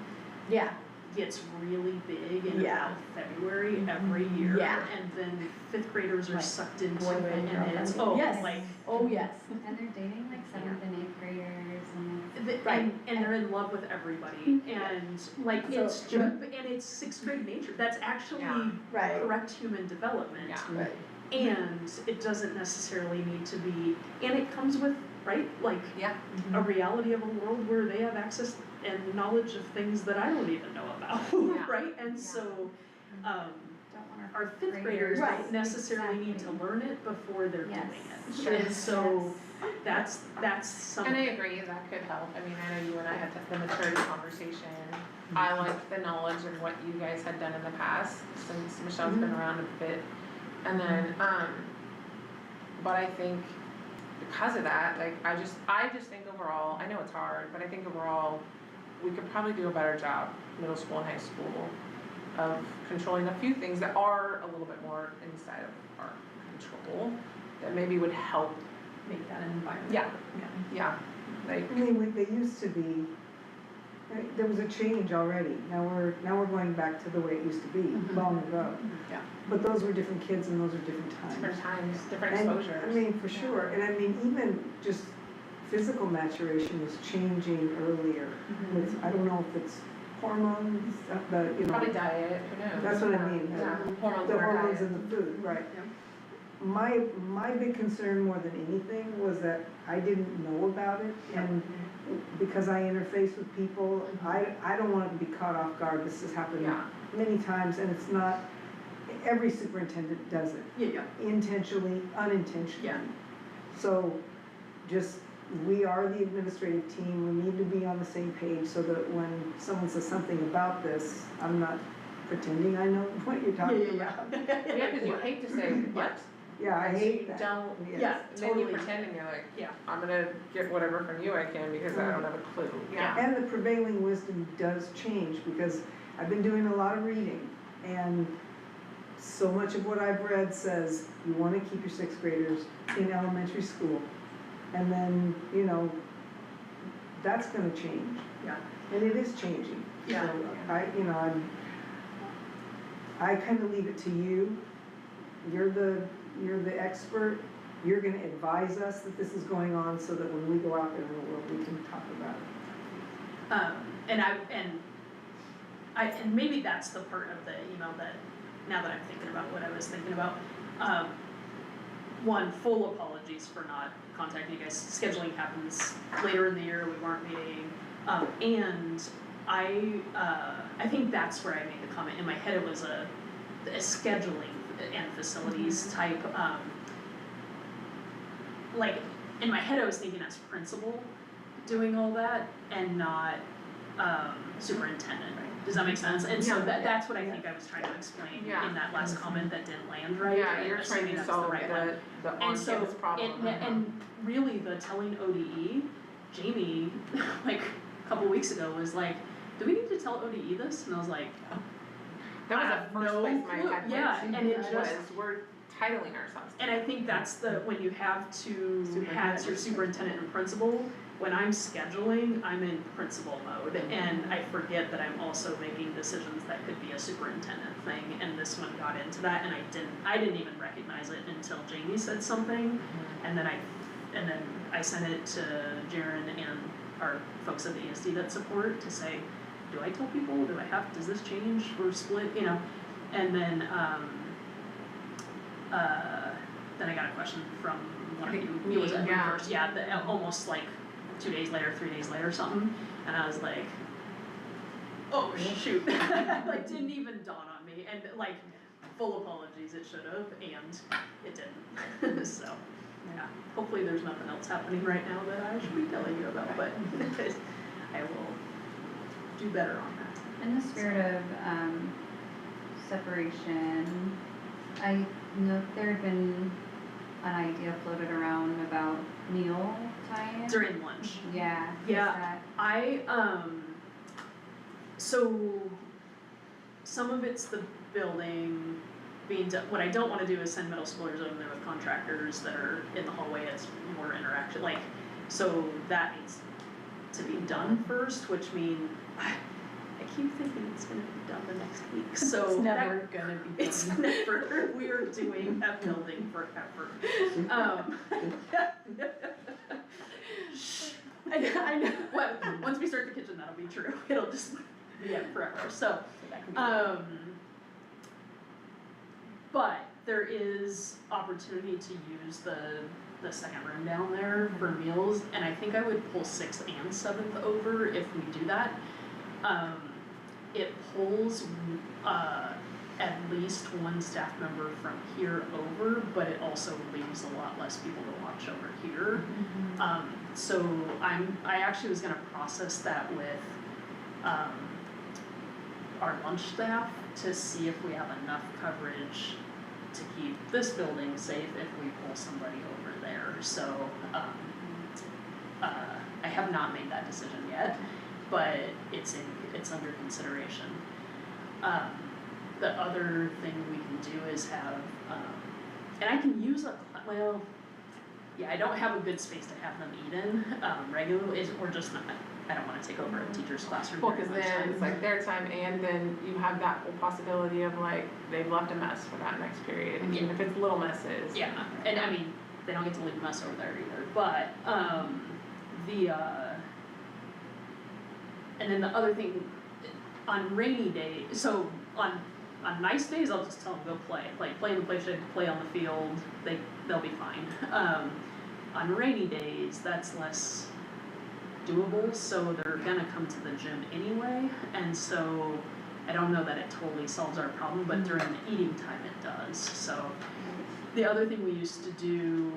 Yeah, gets really big in Yeah. about February every year. Yeah. And then fifth graders are Like, sucked into boy, it, band, girl, and it's, band. Yes. like, oh, yes. And they're dating like seventh and eighth graders and Right. and they're in love with everybody, and like, So- it's just, and it's sixth grade nature, that's actually Yeah. Right. correct human development. Yeah. Right. And it doesn't necessarily need to be, and it comes with, right, like, Yeah. a reality of a world where they have access and knowledge of things that I don't even know about, Yeah. right? And Yeah. so, don't want our fifth graders Right. don't necessarily need to Exactly. learn it before they're Yes. doing it. Sure. And so, Yes. that's something. And I agree, that could help, I mean, I know you and I had the maturity conversation, I liked the knowledge of what you guys had done in the past, since Michelle's been around a bit. And then, but I think because of that, like, I just think overall, I know it's hard, but I think overall, we could probably do a better job, middle school and high school, of controlling a few things that are a little bit more inside of our control, that maybe would help. Make that an environment. Yeah. Yeah, like, I mean, they used to be, there was a change already. Now we're going back to the way it used to be, Mhm. long ago. Yeah. But those were different kids and those are different different times. times, different And, exposures. I mean, for sure, and I mean, even just physical maturation is changing earlier with, I don't know if it's hormones, Probably diet, who knows? That's what I mean. Yeah, hormones The in our hormones diet. in the food, right. Yeah. My big concern more than anything was that I didn't know about it, and because I interface with people, I don't want to be caught off guard. This has happened Yeah. many times, and it's not, every superintendent does it, Yeah, intentionally, unintentionally. Yeah. So, just, we are the administrative team, we need to be on the same page so that when someone says something about this, I'm not pretending I know what you're talking about. Yeah, cause you hate to say, what? Yeah, I So hate you that. don't, Yes. Yeah. then you Totally. pretend and you're like, Yeah. I'm gonna get whatever from you I can because I don't have a clue. Yeah. And the prevailing wisdom does change, because I've been doing a lot of reading, and so much of what I've read says you wanna keep your sixth graders in elementary school. And then, that's gonna change, yeah, and it is changing. Yeah. So I kinda leave it to you. You're the expert, you're gonna advise us that this is going on so that when we go out there in the world, we can talk about it. and maybe that's the part of the email that, now that I'm thinking about what I was thinking about, one, full apologies for not contacting you guys. Scheduling happens later in the year, we weren't meeting. And I think that's where I made the comment. In my head, it was a scheduling and facilities type, like, in my head, I was thinking as principal doing all that and not, superintendent. Does that make sense? And so Yeah. that's what I think I was trying to explain Yeah. in that last comment that didn't land right. Yeah, you're trying assuming to that's the solve right one. the And so, on-campus problem. and really the telling ODE, Jamie, like, a couple weeks ago was like, do we need to tell ODE this? And I was like, That was I the have first no place my clue. head Yeah, went and it was, just- we're titling ourselves. and I think that's the, when you have two hats, your superintendent and principal, when I'm scheduling, I'm in principal mode, and I forget that I'm also making decisions that could be a superintendent thing, and this one got into that, and I didn't even recognize it until Jamie said something, and then I sent it to Jaren and our folks at the ESD that support to say, do I tell people, does this change, we're split, you know, and then I got a question from one of you, Me, it was Edward yeah. first, almost like 2 days later, 3 days later or something, and I was like, oh shoot, like didn't even dawn on me, and like, full apologies, it should have, and it didn't, so, yeah, hopefully there's nothing else happening right now that I should be telling you about, but I will do better on that. In the spirit of, separation, I know there had been an idea floated around about meal time. During lunch. Yeah. is Yeah. that- So some of it's the building being done, what I don't wanna do is send middle schoolers over there with contractors that are in the hallway, it's more interaction, like, so that needs to be done first, which means, I keep thinking it's gonna be done the next week, so It's that- never gonna be done. It's never, we're doing that building forever. I know. Well, once we start the kitchen, that'll be true, it'll just be it forever, so, but there is opportunity to use the second room down there for meals, and I think I would pull 6th and 7th over if we do that. It pulls, at least one staff member from here over, but it also leaves a lot less people to watch over here. So I actually was gonna process that with, our lunch staff to see if we have enough coverage to keep this building safe if we pull somebody over there, so, I have not made that decision yet, but it's under consideration. The other thing we can do is have, and I can use I don't have a good space to have them eat in, regularly, or just not, I don't wanna take over a teacher's classroom Well, during cause then lunchtime. it's like their time, and then you have that whole possibility of like, they've left a mess for that next period, even if it's little messes. Yeah, and I mean, they don't get to leave a mess over there either, but, and then the other thing, on rainy days, so on nice days, I'll just tell them go play, like play in the play shed, play on the field, they'll be fine. On rainy days, that's less doable, so they're gonna come to the gym anyway, and so I don't know that it totally solves our problem, but during the eating time it does, so. The other thing we used to do,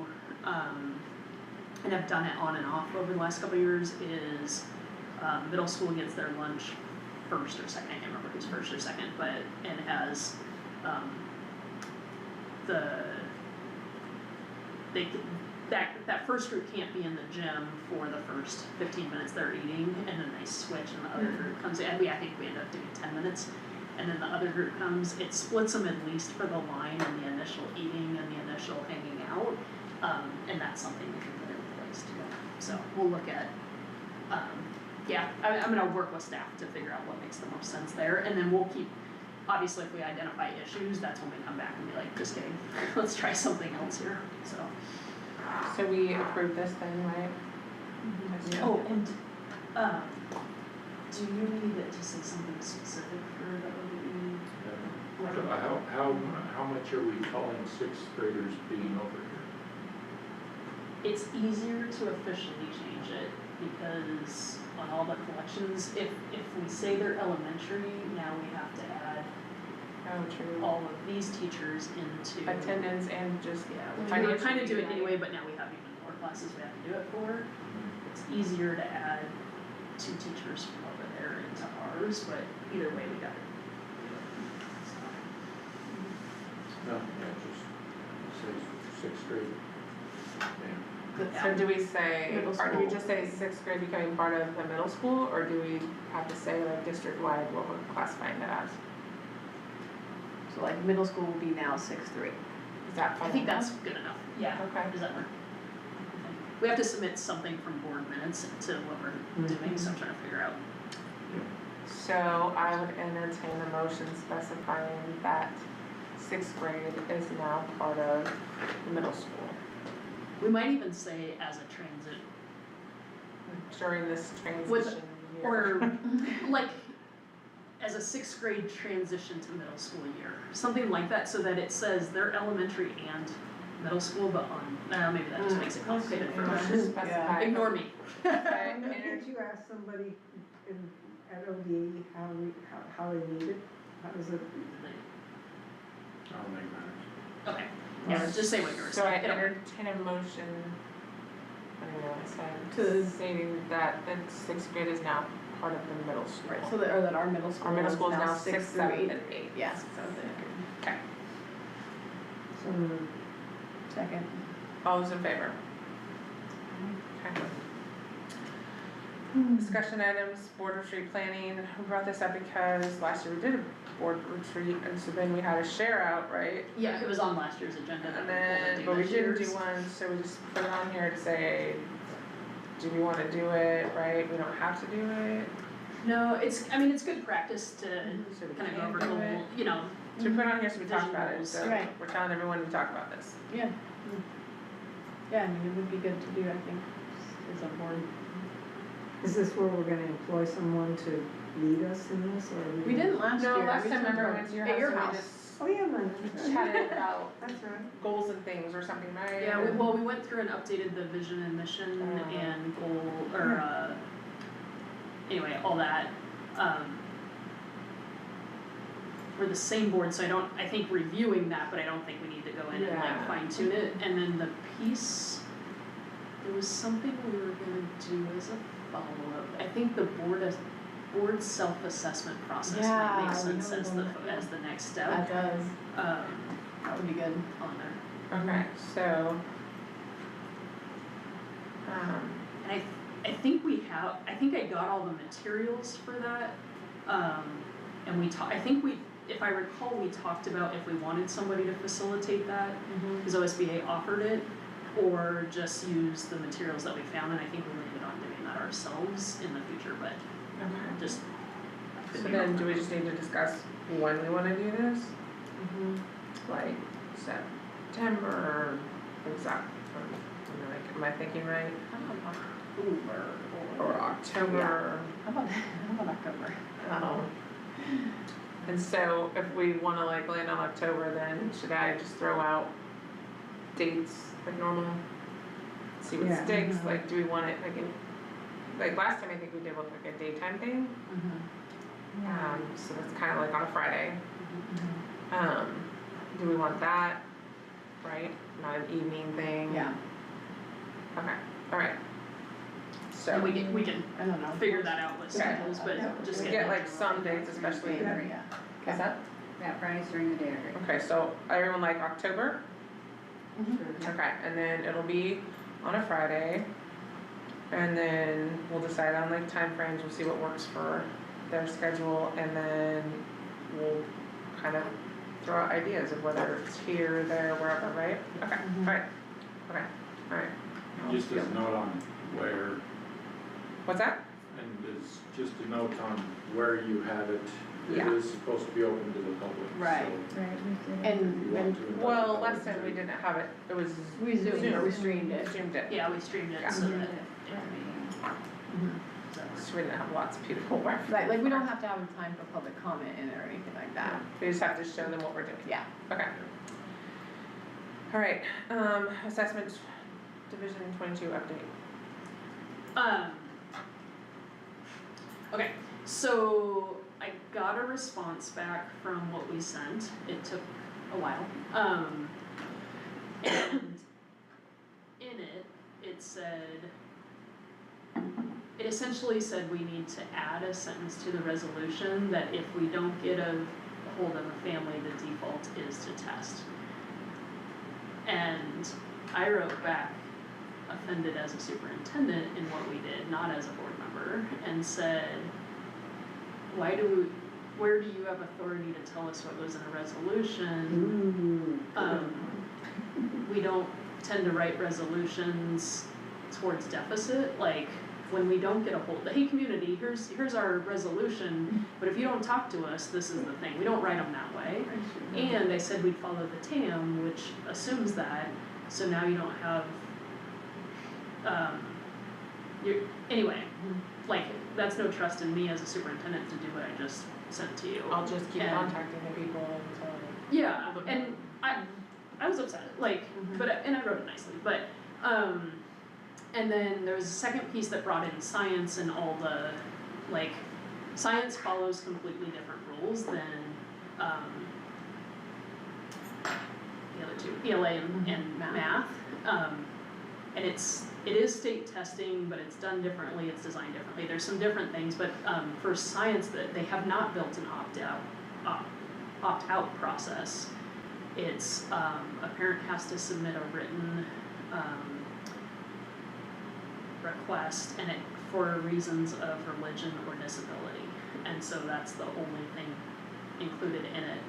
and I've done it on and off over the last couple of years, is middle school gets their lunch first or second, I can't remember who's first or second, but, and has, that first group can't be in the gym for the first 15 minutes they're eating, and then they switch and the other group comes in, I think we end up doing 10 minutes, and then the other group comes, it splits them at least for the line and the initial eating and the initial hanging out, and that's something we can put in place too, so we'll look at, I'm gonna work with staff to figure out what makes the most sense there, and then we'll keep, obviously if we identify issues, that's when we come back and be like, just kidding, let's try something else here, so. So we approve this then, right? Yeah. Oh, and, do you need it to say something specific for the ODE? So how much are we calling 6th graders being over here? it's easier to officially change it because on all the collections, if we say they're elementary, now we have to add Oh, true. all of these teachers into. Attendance and just, Yeah, we we kinda were kinda do doing it that. anyway, but now we have even more classes we have to do it for. It's easier to add 2 teachers from over there into ours, but either way, we gotta do it. No, yeah, just say 6th grade. Yeah. So do we say, Middle or do we school. just say 6th grade becoming part of the middle school, or do we have to say like district-wide what we're classifying that as? So like middle school will be now 6-3. Is that fine? I think that's good enough, yeah. Okay. Does that work? We have to submit something from board minutes to what we're doing, so I'm trying to figure out. So I would entertain a motion specifying that 6th grade is now part of the middle school We might even say as a transit, during this transition With- year. or like, as a 6th grade transition to middle school year, something like that, so that it says they're elementary and middle school, but on, maybe that just makes it complicated for Let's us. just specify. Ignore me. Okay, Did you ask somebody at ODE how they need it? How does it? I don't think it matters. Okay, yeah, just say what you were So I saying. It'll- entertain a motion, I don't know what I said, To- stating that the 6th grade is now part of the middle school. Right, so that, or that our middle school Our middle school is now 6 6, through 7, 8. and 8. Yeah. Okay, So, Second. all those in favor? Okay. Discussion items, board retreat planning, we brought this up because last year we did a board retreat, and so then we had a share out, right? Yeah, it was on last year's agenda. And that then, we but we pulled didn't this do year's. one, so we just put it on here to say, do we wanna do it, right? We don't have to do it, No, I mean, it's good practice to so we kind of go can't over do the it. whole, you know, So we put it on here so we talked about it, Visuals. so Right. we're telling everyone to talk about this. Yeah. Yeah, I mean, it would be good to do, I think, as a board. is this where we're gonna employ someone to lead us in this, or? We didn't last year. No, last We time, took remember, our- we went to your at your house, house. Oh, yeah, man. we chatted about That's right. goals and things or something, right? yeah, we went through and updated the vision and mission and goal, or, anyway, all that. We're the same board, so I think reviewing that, but I don't think we need to go in and Yeah. like fine tune it. And then the piece, there was something we were gonna do as a follow-up. I think the board self-assessment process might Yeah, make we sense haven't as done that. the next That step, does, that would be good. on there. Okay, so. And I think I think I got all the materials for that, and I think if I recall, we talked about if we wanted somebody to facilitate that, because OSBA offered it, or just use the materials that we found, and I think we landed on doing that ourselves in the future, but Okay. just. So then, do we just need to discuss when we wanna do this? Like September, exactly, am I thinking right? Or October? How about October? And so if we wanna like land on October, then should I just throw out dates like normal? See what Yeah. sticks, like do we want it like last time I think we did like a daytime thing, so that's kinda like on a Friday. Do we want that, right, not an evening thing? Yeah, Okay, alright. So. And we can I don't know. figure that out with Okay. schedules, but just We get. get like some dates, especially, Yeah. is that? Yeah, Fridays during the day are great. Okay, so everyone like October? Mhm. Okay, and then it'll be on a Friday. And then we'll decide on like timeframes, we'll see what works for their schedule, and then we'll kind of throw out ideas of whether it's here, there, wherever, right? Okay, Mhm. alright, okay, alright. Just as a note on where, What's that? and as just a note on where you have it, it Yeah. is supposed to be open to the public, so. Right. Right, we did. if And you want to invite the Well, public last time we to- didn't have it, it was we zoomed, Zoom. we streamed it. Zoomed it. Yeah, we streamed it Yeah. so that Mhm. it can be, so. So we didn't have lots of people where. Right, like we don't have to have a time for public comment in it or anything like that. We just have to show them what we're doing. Yeah. Okay. Alright, assessment Division 22 update. Okay, so I got a response back from what we sent, it took a while. And in it, it said, it essentially said we need to add a sentence to the resolution that if we don't get a hold of a family, the default is to test. And I wrote back, offended as a superintendent in what we did, not as a board member, and said, where do you have authority to tell us what goes in a resolution? We don't tend to write resolutions towards deficit, like, when we don't get a hold, hey community, here's our resolution, but if you don't talk to us, this is the thing, we don't write them that way. And I said we'd follow the TAM, which assumes that, so now you don't have, anyway, like, that's no trust in me as a superintendent to do what I just sent to you. I'll just keep And- contacting the people until. Yeah, and I was upset, like, but, and I wrote it nicely, but, and then there was a second piece that brought in science and all the, like, science follows completely different rules than, the other two, ELA and math. And it is state testing, but it's done differently, it's designed differently, there's some different things, but, for science, that they have not built an opt-out process. It's, a parent has to submit a written, request, and it for reasons of religion or disability, and so that's the only thing included in it.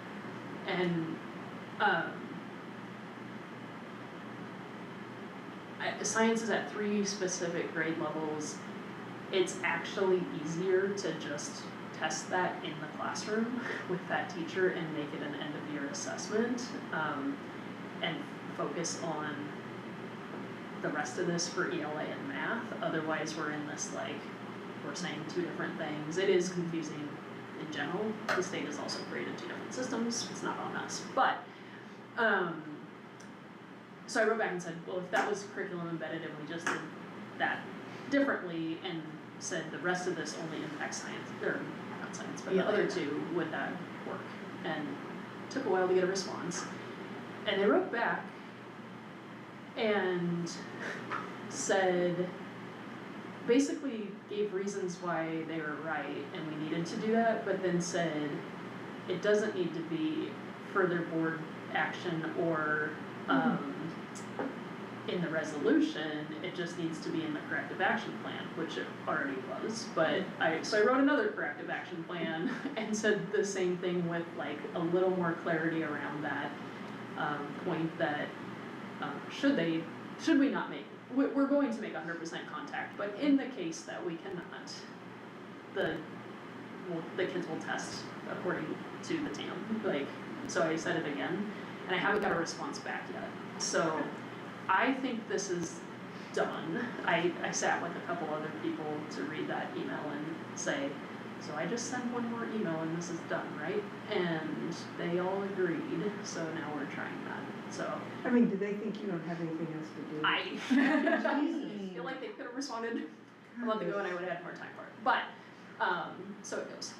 And science is at 3 specific grade levels. It's actually easier to just test that in the classroom with that teacher and make it an end of year assessment, and focus on the rest of this for ELA and math. Otherwise, we're in this, like, we're saying 2 different things. It is confusing in general. The state has also created 2 different systems. It's not on us. But, so I wrote back and said, well, if that was curriculum embedded and we just did that differently and said the rest of this only impacts science, or not science, but the other 2, would that work? And it took a while to get a response. And they wrote back and said, basically gave reasons why they were right and we needed to do that, but then said it doesn't need to be further board action or in the resolution, it just needs to be in the corrective action plan, which it already was. But so I wrote another corrective action plan and said the same thing with, like, a little more clarity around that point that should we not make, we're going to make 100% contact, but in the case that we cannot, the kids will test according to the TAM, like, so I said it again, and I haven't got a response back yet. So I think this is done. I sat with a couple other people to read that email and say, so I just sent one more email and this is done, right? And they all agreed, so now we're trying that, so. I mean, do they think you don't have anything else to do? I feel like they could have responded a month ago and I would have had more time for it, but, so it goes.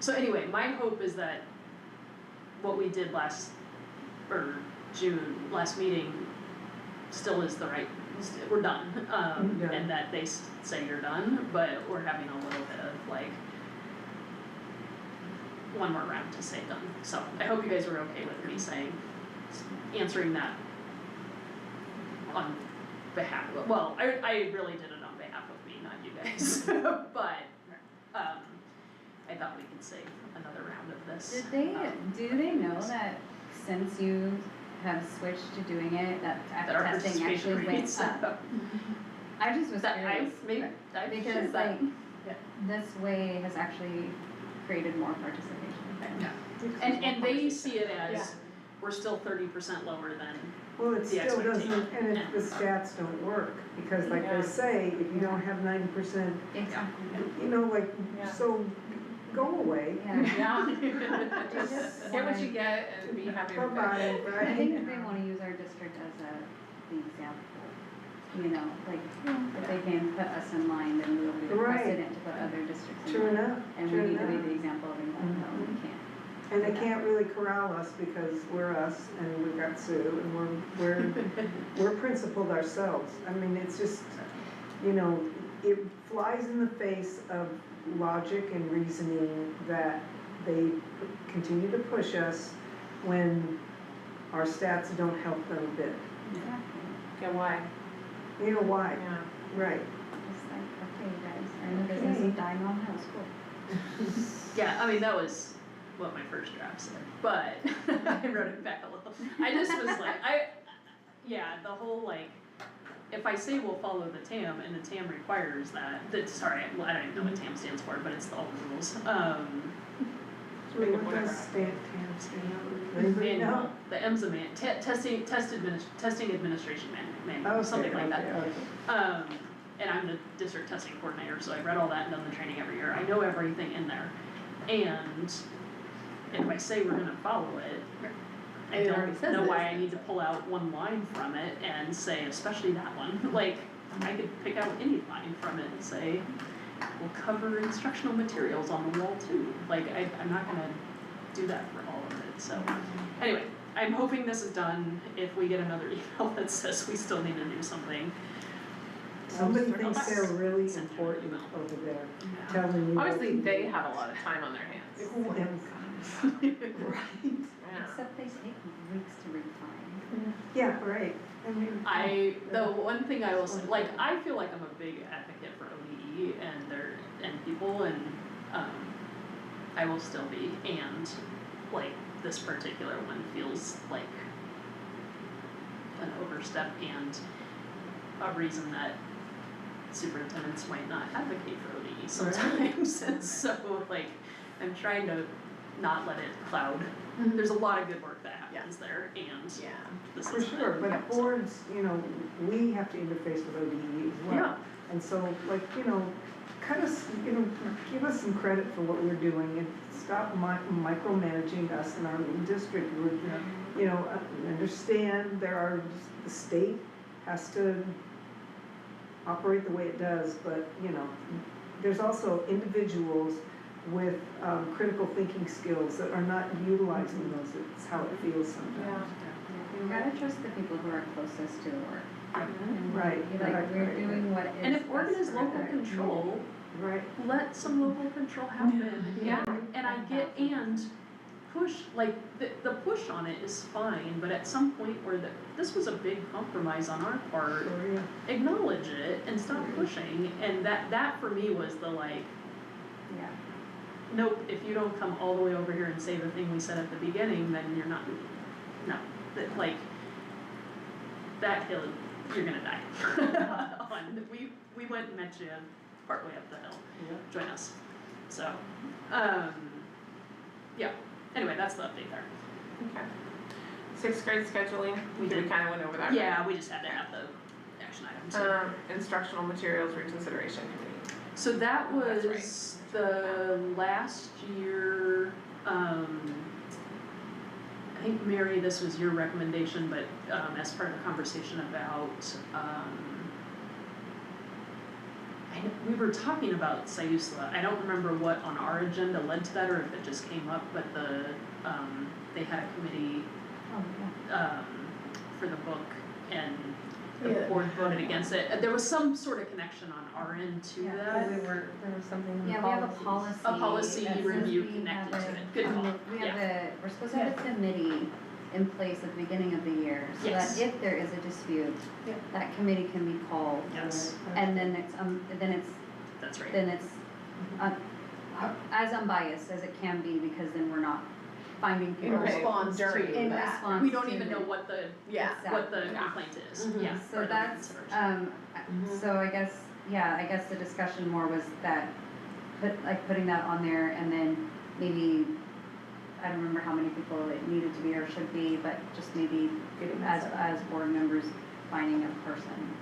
So anyway, my hope is that what we did last meeting still is the right, we're done, and that they say you're done, but we're having a little bit of, like, one more round to say done. So I hope you guys were okay with me answering that on behalf of, well, I really did it on behalf of me, not you guys, but, I thought we could save another round of this. Do they know that since you have switched to doing it, that our testing participation actually went rates up? I just was That curious. I've Because, shared that. like, this way has actually created more participation. Yeah. And they see it as, we're still 30% lower than, Well, it the still doesn't, expectation. and if the stats don't work, because like Yeah. they say, if you don't have 90%, Exactly. you know, like, Yeah. so go away. Yeah. Yeah. It's just Get what wanna- you get and be happy with Bye-bye, it. right? I think they wanna use our district as the example, you know, like, if they can put us in line, then we'll be the Right. precedent to put other districts in True line. enough, And we true need to be enough. the example of them, no, we can't. And they can't really corral us because we're us and we've got Sue and we're principled ourselves. I mean, it's just, you know, it flies in the face of logic and reasoning that they continue to push us when our stats don't help them a bit. Exactly. Yeah, why? You know why? Yeah. Right. It's like, okay, guys, are in the business of dying on house, cool. Yeah, I mean, that was what my first draft said, but I wrote it back a little. I just was like, the whole like, if I say we'll follow the TAM and the TAM requires sorry, well, I don't even know what TAM stands for, but it's all the rules. What does stand for? Anybody know? Manual, the M's a testing administration manual, Okay, something like that. okay. And I'm the district testing coordinator, so I read all that and done the training every year. I know everything in there. And if I say we're gonna follow it, I It already don't says know it. why I need to pull out one line from it and say, especially that one. Like, I could pick out any line from it and say, we'll cover instructional materials on the wall too. Like, I'm not gonna do that for all of it, so. Anyway, I'm hoping this is done. If we get another email that says we still need to do something. Somebody Sort of thinks they're really send them an important email. over there, Yeah. telling you. what Obviously, to they do. have a lot of time on their hands. Oh, right. Yeah. Except they take weeks to refine. Yeah, right. I mean. The one thing I will say, like, I feel like I'm a big advocate for ODE and people and, I will still be, and, like, this particular one feels like an overstep and a reason that superintendents might not advocate for ODE sometimes, and so, like, I'm trying to not let it cloud. There's a lot of good work that happens there, and Yeah. this For is sure, but boards, you know, we have to interface with ODE as well. Yeah. And so, like, you know, cut us, you know, give us some credit for what we're doing and stop micromanaging us in our little district. We're, you know, understand the state has to operate the way it does, but, you know, there's also individuals with critical thinking skills that are not utilizing those. It's how it feels sometimes. You gotta trust the people who are closest to the work. And Right, you're like, right, we're right, doing what is. And if Oregon best is for local the control, Right. let some local control happen. Yeah. And I get, and push, like, the push on it is fine, but at some point where this was a big compromise on our part, Sure, yeah. acknowledge it and stop pushing, and that for me was the like, Yeah. nope, if you don't come all the way over here and say the thing we said at the beginning, then you're not, no, that, like, that hill, you're gonna die. We went and met you partway up the hill, join us, so, yeah, anyway, that's the update there. Okay. Sixth grade scheduling, We we did. kinda went over that. Yeah, we just had to have the action items. Instructional materials reconsideration committee. So that That's was the last year, I think Mary, this was your recommendation, but, as part of the conversation about, we were talking about Siusla. I don't remember what on our agenda led to that or if it just came up, but they had a committee, Oh, yeah. for the book and the Yeah. board voted against it. There was some sort of connection on our end to Yeah. that. There was something in the Yeah, we have a policies. policy. A policy that says review we connected have to a- it. Good call. We have we're supposed to have a committee in place at the beginning of the year, so Yes. that if there is a dispute, Yeah. that committee can be called. Yes, And then it's, that's right. as unbiased as it can be, because then we're not finding In people. Right. response During to In that. response We don't to even know it. what the Yeah. Exactly. complaint is, Mhm. yeah. So or the that's, reconsideration. so I guess the discussion more was that, putting that on there, and then maybe, I don't remember how many people it needed to be or should be, but just maybe as board members, finding a person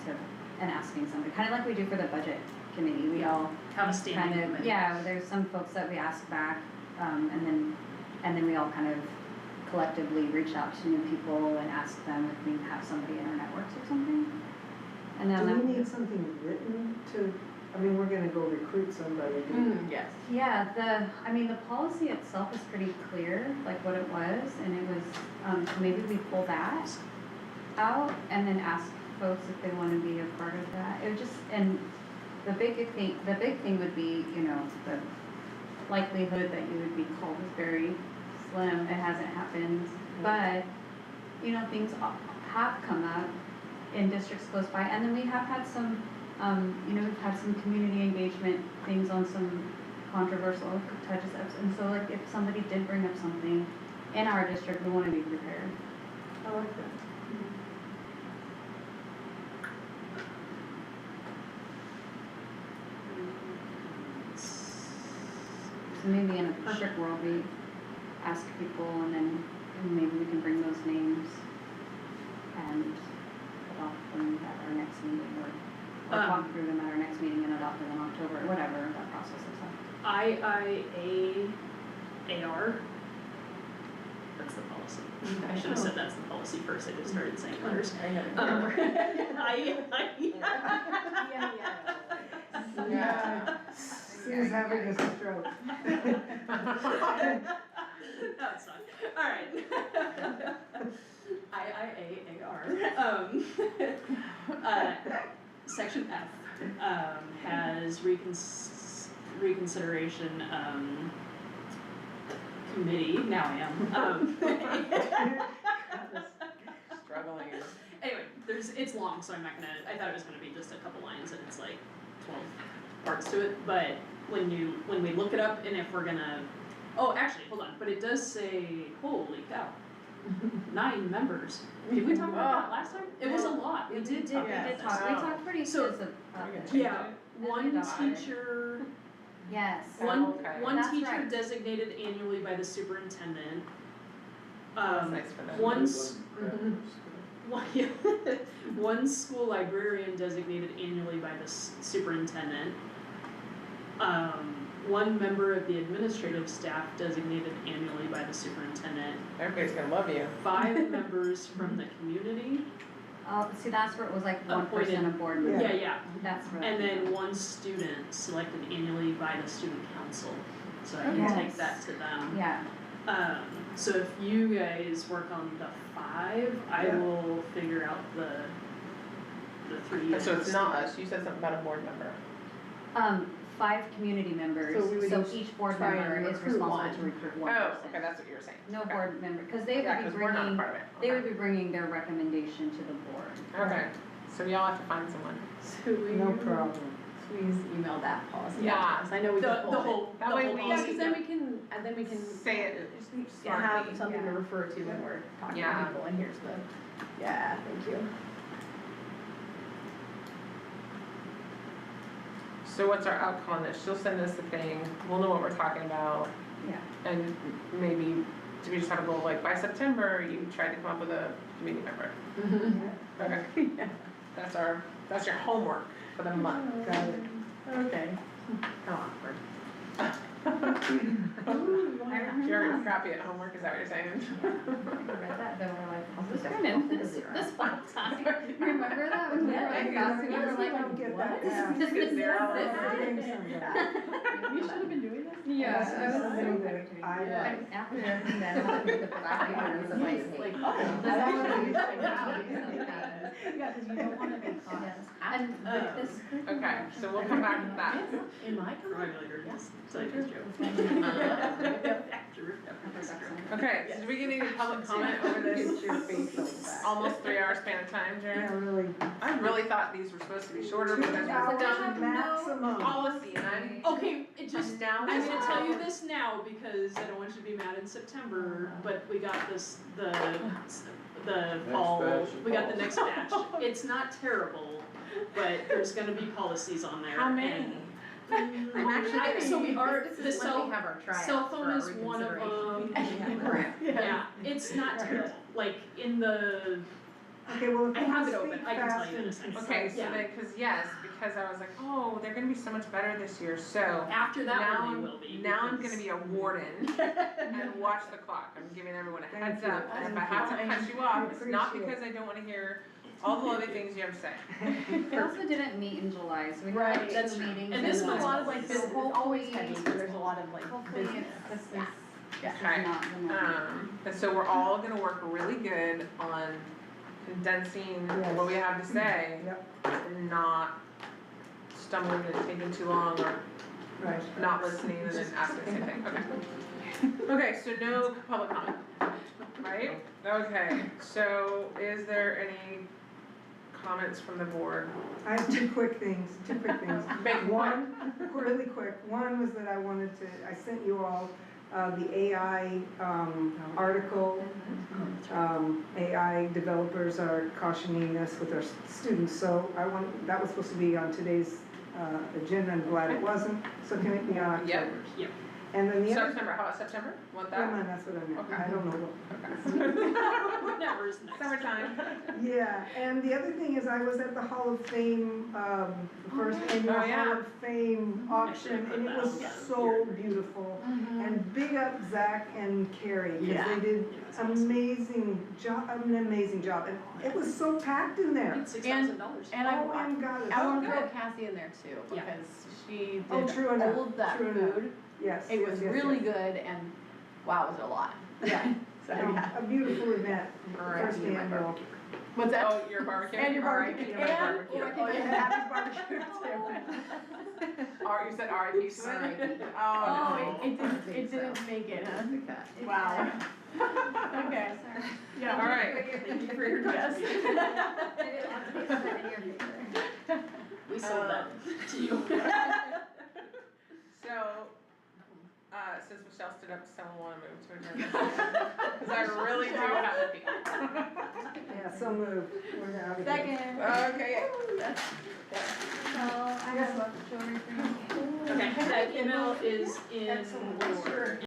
to and asking somebody, kinda like we do for the budget committee, we all Have a standing kind of, committee. yeah, there's some folks that we asked back, and then we all kind of collectively reached out to new people and asked them if we have somebody in our networks or something. And then Do we need something written to, I mean, we're gonna go recruit somebody. Yes. yeah, the policy itself is pretty clear, like what it was, and it was, so maybe we pull that out and then ask folks if they wanna be a part of that. It would just, and the big thing would be, you know, the likelihood that you would be called is very slim. It hasn't happened, but, you know, things have come up in districts close by, and then we have had some, you know, we've had some community engagement things on some controversial touches, and so like if somebody did bring up something in our district, we wanna be prepared. I like that. So maybe in a perfect world, we ask people and maybe we can bring those names and adopt them at our next meeting or talk through them at our next meeting and adopt them in October, or whatever that process is like. IIAAR. That's the policy. I should have said that's the policy first, I just started saying letters. Yeah. Sue's having a stroke. No, it's not. Alright. IIAAR. Section F, has reconsideration, committee, now I am. Struggling. Anyway, it's long, so I'm not gonna, I thought it was gonna be just a couple lines and it's like 12 parts to it, but when we look it up and if we're gonna, oh, actually, hold on, but it does say, holy cow, 9 members. Did we talk about that last time? It was a lot, we did talk about this. We talked pretty So, extensive about this. Yeah, one Did we not? teacher, Yes. one That's teacher right. designated annually by the superintendent. That's nice for them. One school librarian designated annually by the superintendent. One member of the administrative staff designated annually by the superintendent. Everybody's gonna love you. 5 members from the community. See, that's where it was like one person a board member. Yeah. That's right. And then 1 student selected annually by the student council. So I can Yes. take that to them. Yeah, So if you guys work on the 5, I Yeah. will figure out the 3. So it's not us, you said something about a board member. 5 community members, So we would so each each board try member and is recruit responsible one. to recruit one Oh, person. okay, that's what you were saying. No Okay. board member, cause they Yeah, would be cause we're not a bringing, part of it. they Okay. would be bringing their recommendation to the board. Okay, so y'all have to find someone. No problem. Please email that policy. Yeah. out to us. I know we The can pull it. whole, That the way whole we- Yeah, policy. cause then we can Say it have smartly. something to Yeah. refer to when we're talking to Yeah. people, and here's the, yeah, thank you. So what's our outcome on this? She'll send us the thing, we'll know what we're talking about, Yeah. and maybe, do we just have a goal, like, by September, you tried to come up with a committee member? Okay, Yeah. that's your homework for the month. Got it. Okay. How awkward. You're crappy at homework, is that what you're saying? I read that, they were like, This one time. remember that when we were like, Yeah, we were like, don't get that what? down. This is Zero. Getting somewhere. We should have been doing this. Yeah, This I is was something so that I Yeah. like. after everything that happened with the black people, Like, like, oh, this that's is what what we you said. should have. Yeah, cause you don't wanna be caught. Yes, and with this. Okay, so we'll come back to that. In my Regular, Yes. it's like a joke. Okay, so do we get any public comment over this Get your face on that. almost 3-hour span of time, Jared? Yeah, really. I really thought these were supposed to be shorter because 2 we're hours done maximum. policy and I'm Okay, it just, now. I'm gonna tell you this now because I don't want you to be mad in September, but we got this, the fall, batch of we got the policies. next batch. It's not terrible, but there's gonna be policies on there. How many? and- I'm actually So we are, this the is when cell, we have our tryouts cell for phone our is one of reconsideration. them. Yeah, it's not terrible, like in the Okay, well, if I you have can it open, speak I can tell fast you in a and second. Okay, so Yeah. then, because I was like, oh, they're gonna be so much better this year, so. After that Now one, I'm, they will be. now I'm because- gonna be a warden and watch the clock. I'm giving everyone a Thank heads you. up, and if I Thank have to you. cut you off, it's not Appreciate it. because I don't wanna hear all the other things you have to say. We also didn't meet in July, so we Right, had that's two true. meetings. And in this There's a one's lot of July. like always- business, it's always heavy, so there's a lot of like Hopefully business. this is, Yeah. this is Okay. not the norm. And so we're all gonna work really good on condensing what we have to say Yep, and not stumbling and taking too long or right. not listening and then asking the same thing, okay. Okay, so no public comment, right? Okay, so is there any comments from the board? I have two quick things. Make it One, really quick, one was that I sent you all the AI article. AI developers are cautioning us with our students, so that was supposed to be on today's agenda, I'm glad it wasn't, so can it be on Yep. October's? Yep. And then the other. September, how about September? Want Never that? mind, that's what I meant, Okay. I don't know what. Whatever is next. Summertime. Yeah, and the other thing is I was at the Hall of Fame, the first annual Oh, yeah. Hall of Fame auction, and it was so beautiful. And big up Zach and Carrie, because Yeah. they did Yeah, that's awesome. an amazing job, and it was so packed in there. $6,000. And Oh, and God, it's I so wanna throw good. Cassie in there too, Yeah. because she Oh, did true enough, all of that true enough. food. Yes. It was yes, really yes. good and wow, was it a lot. Yeah. So, No, yeah. a beautiful event, Alright, first annual. What's that? Oh, your barbecue? And your barbecue, R.I.P. and, to my barbecue. oh, yeah, Happy's barbecue too. You said R.I.P. to it? Oh, it didn't make it, huh? It's Wow. Okay. Sorry. Yeah. All right. Thank you for your Yes. contribution. I didn't want to be set in your favor. We sold that to you. So, since Michelle stood up, does someone wanna move to adjourn? Cause I really do have to pee. Yeah, so moved. We're out of here. Second. Okay. So I have a story for you. Okay, that email is in Excellent. your